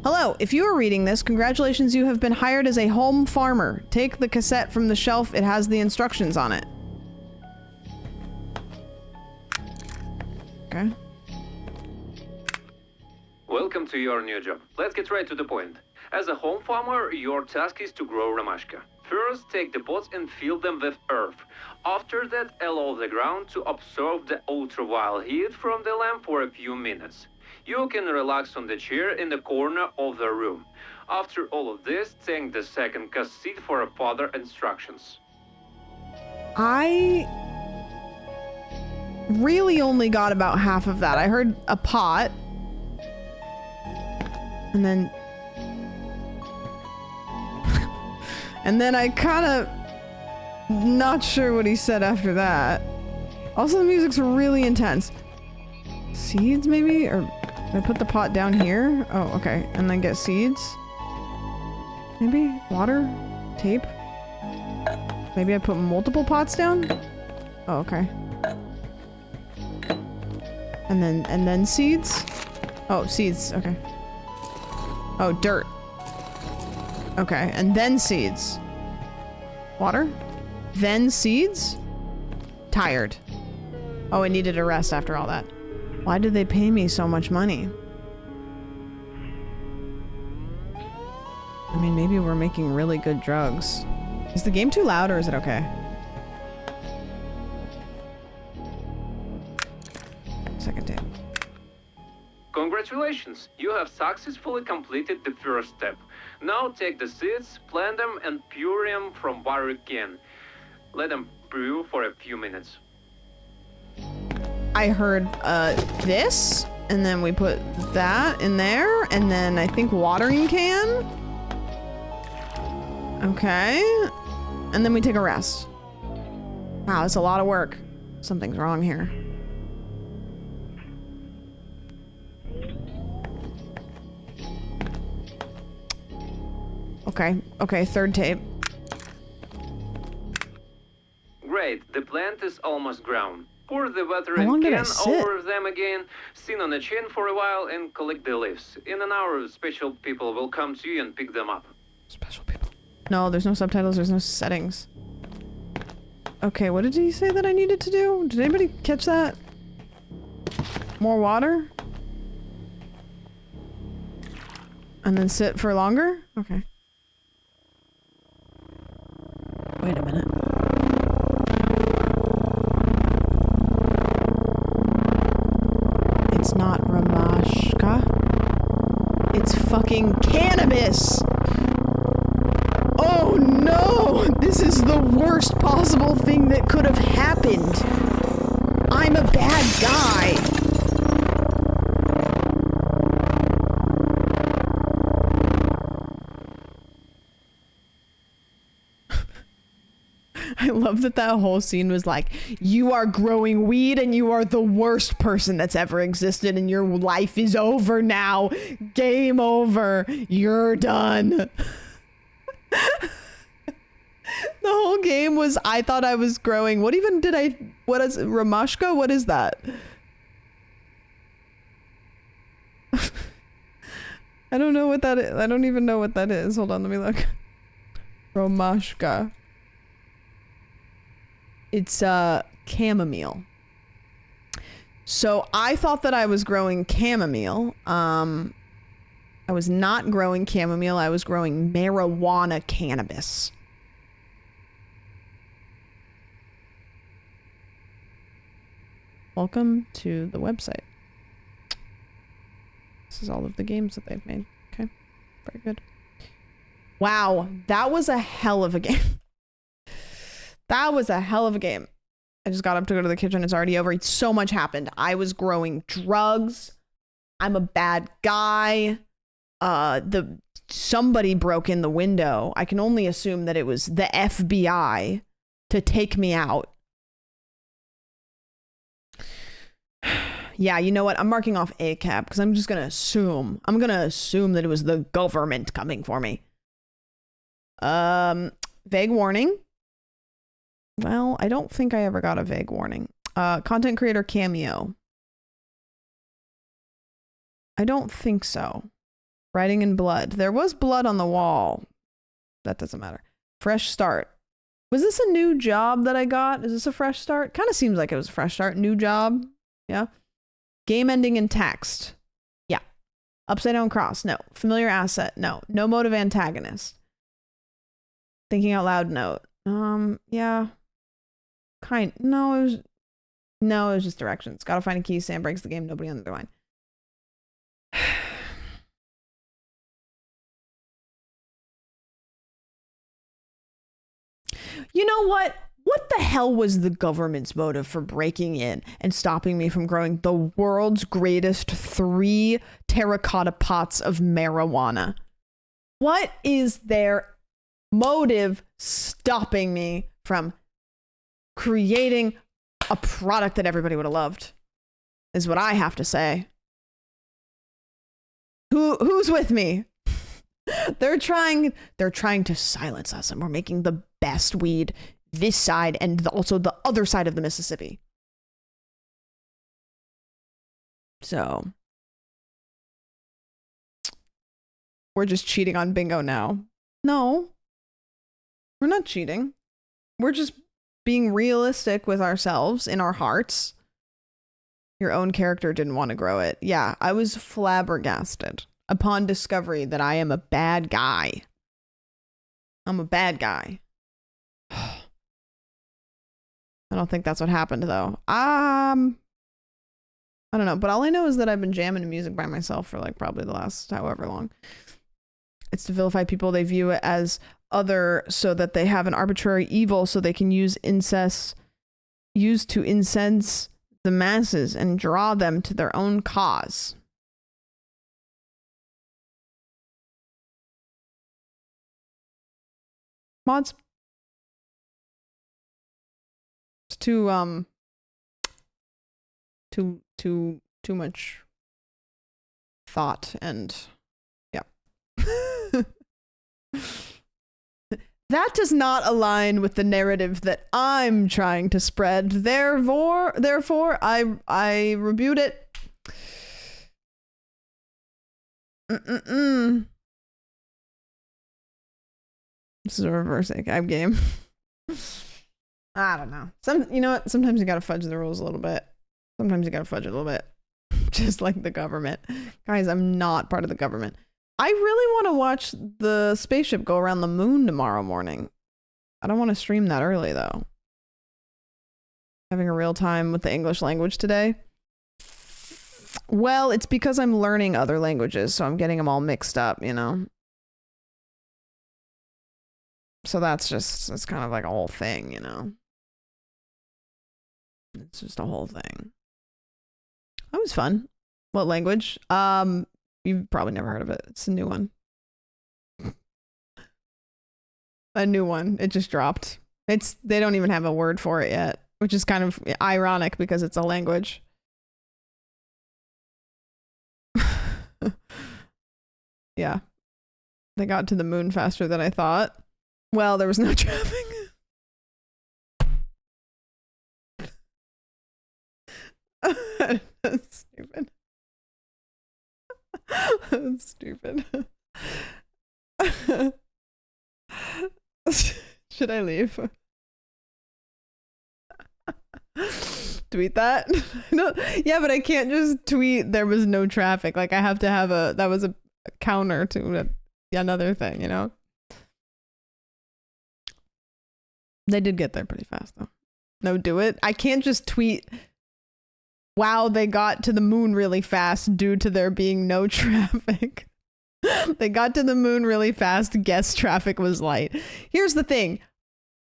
Hello, if you are reading this, congratulations, you have been hired as a home farmer. Take the cassette from the shelf. It has the instructions on it. Okay. Welcome to your new job. Let's get right to the point. As a home farmer, your task is to grow romashka. First, take the pots and fill them with earth. After that, allow the ground to absorb the ultraviolet heat from the lamp for a few minutes. You can relax on the chair in the corner of the room. After all of this, take the second seat for further instructions. I really only got about half of that. I heard a pot. And then... and then I kind of... not sure what he said after that. Also, the music's really intense. Seeds, maybe? Or I put the pot down here? Oh, okay. And then get seeds? Maybe? Water? Tape? Maybe I put multiple pots down? Oh, okay. And then seeds? Oh, seeds. Okay. Oh, dirt. Okay, and then seeds. Water? Then seeds? Tired. Oh, I needed a rest after all that. Why did they pay me so much money? I mean, maybe we're making really good drugs. Is the game too loud or is it okay? Second tape. Congratulations, you have successfully completed the first step. Now take the seeds, plant them, and puree them from where you can. Let them brew for a few minutes. I heard this, and then we put that in there, and then I think watering can. Okay. And then we take a rest. Wow, it's a lot of work. Something's wrong here. Okay, third tape. Great, the plant is almost grown. Pour the How watering long did I can sit? over them again, sit on the chain for a while, and collect the leaves. In an hour, special people will come to you and pick them up. Special people. No, there's no subtitles, there's no settings. Okay, what did he say that I needed to do? Did anybody catch that? More water? And then sit for longer? Okay. Wait a minute. It's not Ramashka. It's fucking cannabis! Oh no! This is the worst possible thing that could have happened. I'm a bad guy. I love that whole scene was like, you are growing weed and you are the worst person that's ever existed and your life is over now. Game over. You're done. The whole game was, I thought I was growing. What even did I, what is, Ramashka? What is that? I don't know what that is. I don't even know what that is. Hold on, let me look. Romashka. It's chamomile. So I thought that I was growing chamomile. I was not growing chamomile. I was growing marijuana cannabis. Welcome to the website. This is all of the games that they've made. Okay, very good. Wow, that was a hell of a game. That was a hell of a game. I just got up to go to the kitchen. It's already over. So much happened. I was growing drugs. I'm a bad guy. Somebody broke in the window. I can only assume that it was the FBI to take me out. Yeah, you know what? I'm marking off ACAB because I'm just going to assume. I'm going to assume that it was the government coming for me. Vague warning. Well, I don't think I ever got a vague warning. Content creator cameo. I don't think so. Writing in blood. There was blood on the wall. That doesn't matter. Fresh start. Was this a new job that I got? Is this a fresh start? Kind of seems like it was a fresh start. New job. Yeah. Game ending in text. Yeah. Upside down cross. No. Familiar asset. No. No motive antagonist. Thinking out loud note. Yeah. No, it was just directions. Gotta find a key. Sam breaks the game. Nobody on the other line. You know what? What the hell was the government's motive for breaking in and stopping me from growing the world's greatest 3 terracotta pots of marijuana? What is their motive stopping me from creating a product that everybody would have loved? Is what I have to say. Who's with me? They're trying to silence us, and we're making the best weed this side and also the other side of the Mississippi. So we're just cheating on bingo now. No, we're not cheating. We're just being realistic with ourselves in our hearts. Your own character didn't want to grow it. Yeah, I was flabbergasted upon discovery that I am a bad guy. I'm a bad guy. I don't think that's what happened though. I don't know, but all I know is that I've been jamming to music by myself for like probably the last however long. It's to vilify people they view it as other so that they have an arbitrary evil so they can use to incense the masses and draw them to their own cause. Mods? It's too much thought and yeah. That does not align with the narrative that I'm trying to spread. Therefore, I rebuke it. This is a reverse ACAB game. I don't know. You know what? Sometimes you gotta fudge the rules a little bit. Sometimes you gotta fudge it a little bit. Just like the government. Guys, I'm not part of the government. I really want to watch the spaceship go around the moon tomorrow morning. I don't want to stream that early though. Having a real time with the English language today. Well, it's because I'm learning other languages, so I'm getting them all mixed up, you know? So that's kind of like a whole thing, you know? It's just a whole thing. That was fun. What language? You've probably never heard of it. It's a new one. A new one. It just dropped. They don't even have a word for it yet, which is kind of ironic because it's a language. Yeah. They got to the moon faster than I thought. Well, there was no traffic. That's stupid. That's stupid. Should I leave? Tweet that? No, yeah, but I can't just tweet there was no traffic. Like I have to have that was a counter to another thing, you know? They did get there pretty fast though. No, do it. I can't just tweet, wow, they got to the moon really fast due to there being no traffic. They got to the moon really fast. Guess traffic was light. Here's the thing.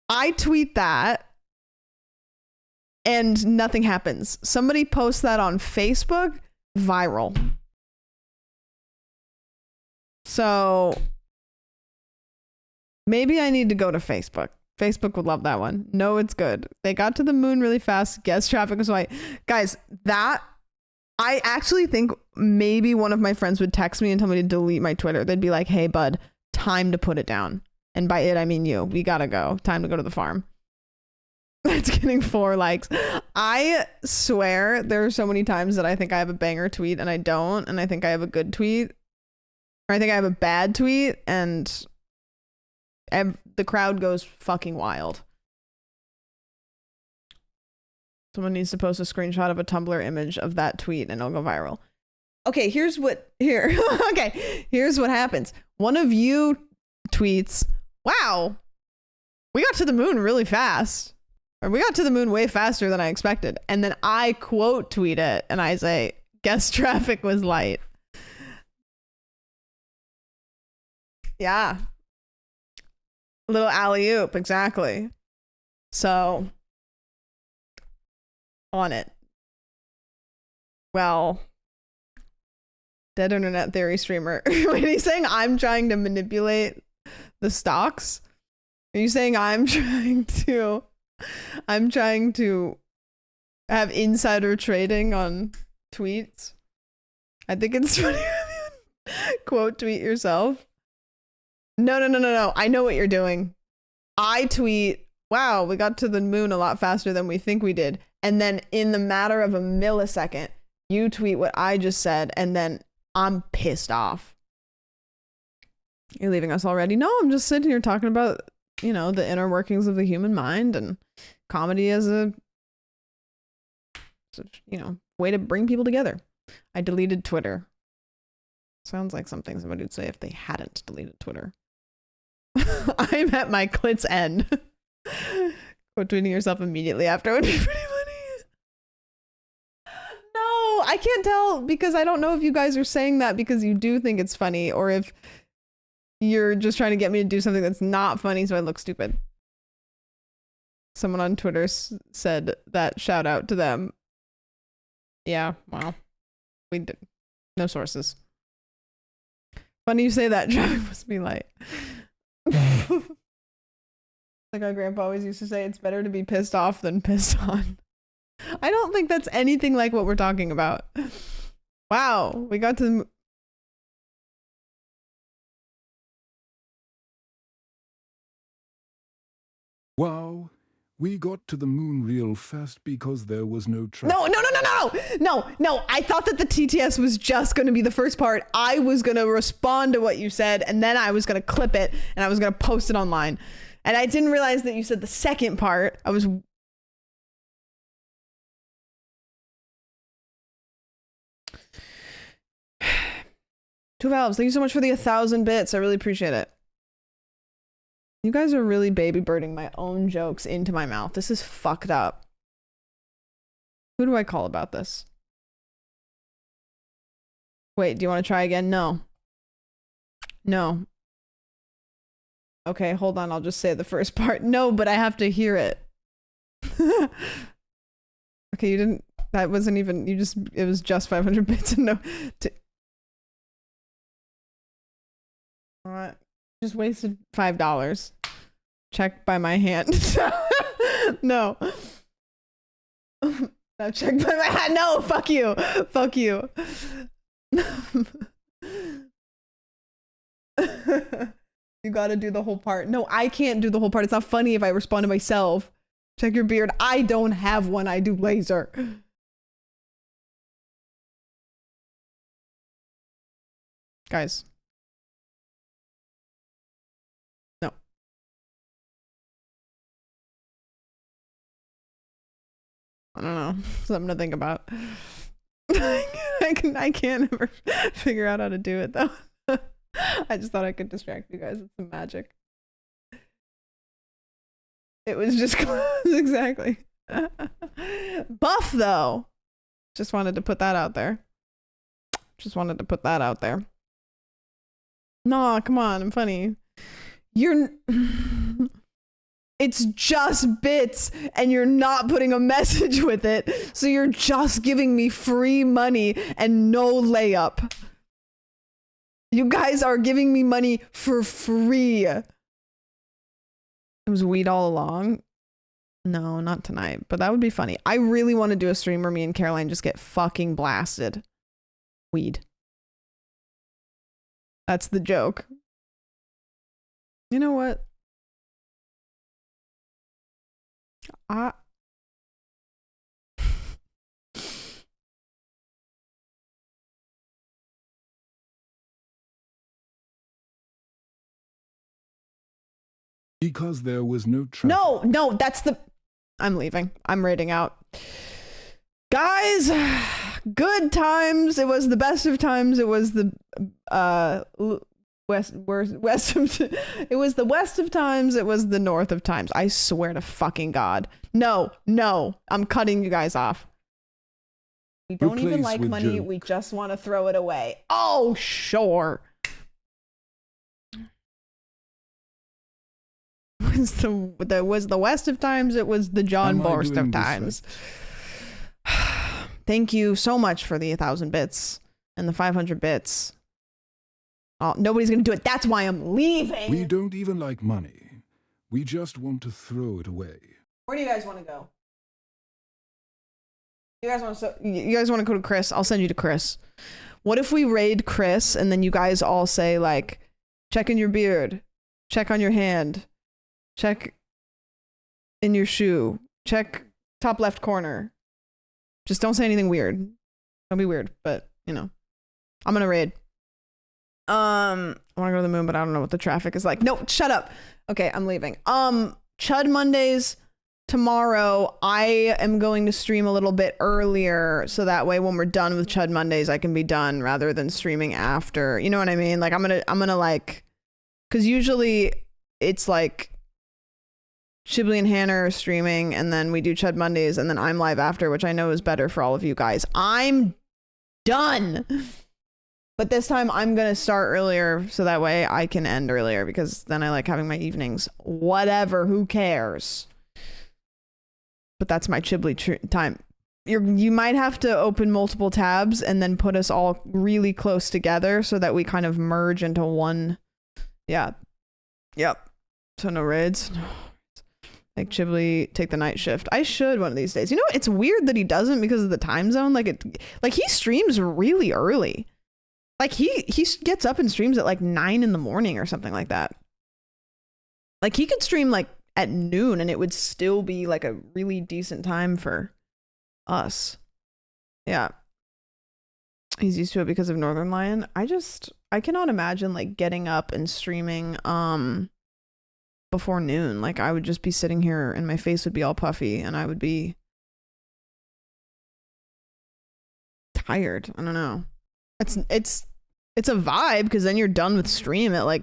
I tweet that and nothing happens. Somebody posts that on Facebook, viral. So maybe I need to go to Facebook. Facebook would love that one. No, it's good. They got to the moon really fast. Guess traffic was light. Guys, I actually think maybe one of my friends would text me and tell me to delete my Twitter. They'd be like, hey, bud, time to put it down. And by it, I mean you. We gotta go. Time to go to the farm. It's getting 4 likes. I swear there are so many times that I think I have a banger tweet and I don't. And I think I have a good tweet. Or I think I have a bad tweet and the crowd goes fucking wild. Someone needs to post a screenshot of a Tumblr image of that tweet and it'll go viral. Okay, here's what happens. One of you tweets, wow, we got to the moon really fast. Or we got to the moon way faster than I expected. And then I quote tweet it and I say, guess traffic was light. Yeah. Little alley-oop, exactly. So, on it. Well, dead internet theory streamer. Wait, are you saying I'm trying to manipulate the stocks? Are you saying I'm trying to have insider trading on tweets? I think it's funny. Quote tweet yourself. No. I know what you're doing. I tweet, wow, we got to the moon a lot faster than we think we did. And then in the matter of a millisecond, you tweet what I just said, and then I'm pissed off. You're leaving us already? No, I'm just sitting here talking about, you know, the inner workings of the human mind and comedy as a, you know, way to bring people together. I deleted Twitter. Sounds like something somebody would say if they hadn't deleted Twitter. I'm at my clit's end. Quote tweeting yourself immediately after would be pretty funny. No, I can't tell because I don't know if you guys are saying that because you do think it's funny or if you're just trying to get me to do something that's not funny so I look stupid. Someone on Twitter said that, shout out to them. Yeah, well, we did. No sources. Funny you say that. Traffic must be light. Like our grandpa always used to say, it's better to be pissed off than pissed on. I don't think that's anything like what we're talking about. Wow, we got to the... Wow, we got to the moon real fast because there was no traffic. No. I thought that the TTS was just going to be the first part. I was going to respond to what you said, and then I was going to clip it, and I was going to post it online. And I didn't realize that you said the second part. I was... Two Valves, thank you so much for the 1,000 bits. I really appreciate it. You guys are really baby birding my own jokes into my mouth. This is fucked up. Who do I call about this? Wait, do you want to try again? No. Okay, hold on. I'll just say the first part. No, but I have to hear it. Okay, you didn't... That wasn't even... You just... It was just 500 bits and no... Just wasted $5. Check by my hand. No. No, check by my hand. No, fuck you. You gotta do the whole part. No, I can't do the whole part. It's not funny if I respond to myself. Check your beard. I don't have one. I do laser. Guys. No. I don't know. Something to think about. I can't ever figure out how to do it though. I just thought I could distract you guys with some magic. It was just exactly. Buff though. Just wanted to put that out there. No, come on, I'm funny. It's just bits and you're not putting a message with it. So you're just giving me free money and no layup. You guys are giving me money for free. It was weed all along. No, not tonight, but that would be funny. I really want to do a stream where me and Caroline just get fucking blasted. Weed. That's the joke. You know what? Because there was no traffic. No, that's the... I'm leaving. I'm raiding out. Guys, good times. It was the best of times. It was the west of... It was the west of times. It was the north of times. I swear to fucking God. No. I'm cutting you guys off. We don't even like money. Joke. We just want to throw it away. Oh, sure. was the West of times. It was the John Am I Borst doing of this times. Thank you so much for the 1,000 bits and the 500 bits. Oh, nobody's going to do it. That's why I'm leaving. We don't even like money. We just want to throw it away. Where do you guys want to go? You guys want to go to Chris? I'll send you to Chris. What if we raid Chris and then you guys all say like, check in your beard, check on your hand, check in your shoe, check top left corner. Just don't say anything weird. Don't be weird, but you know, I'm gonna raid. I want to go to the moon, but I don't know what the traffic is like. No, shut up. Okay, I'm leaving. Chud Mondays tomorrow. I am going to stream a little bit earlier, so that way when we're done with Chud Mondays, I can be done rather than streaming after. You know what I mean? Like I'm gonna like, because usually it's like Shibley and Hannah are streaming, and then we do Chud Mondays, and then I'm live after, which I know is better for all of you guys. I'm done. But this time I'm going to start earlier so that way I can end earlier, because then I like having my evenings. Whatever, who cares? But that's my Chibley time. You might have to open multiple tabs and then put us all really close together so that we kind of merge into one. Yeah. Yep. So no raids. Like Chibley take the night shift. I should one of these days. You know what? It's weird that he doesn't because of the time zone. Like he streams really early. Like he gets up and streams at like 9 in the morning or something like that. Like he could stream like at noon and it would still be like a really decent time for us. Yeah. He's used to it because of Northern Lion. I cannot imagine like getting up and streaming before noon. Like I would just be sitting here and my face would be all puffy and I would be tired. I don't know. It's a vibe because then you're done with stream at like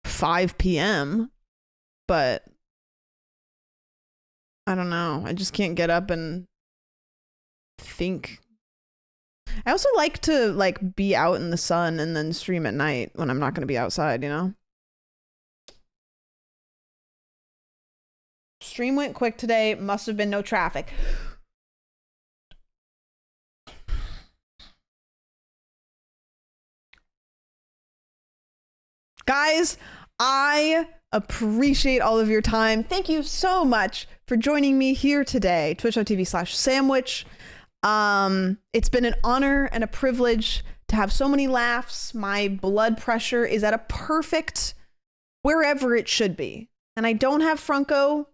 5 p.m. But I don't know. I just can't get up and think. I also like to like be out in the sun and then stream at night when I'm not going to be outside, you know? Stream went quick today. Must have been no traffic. Guys, I appreciate all of your time. Thank you so much for joining me here today. Twitch.tv/sandwich. It's been an honor and a privilege to have so many laughs. My blood pressure is at a perfect wherever it should be. And I don't have Franco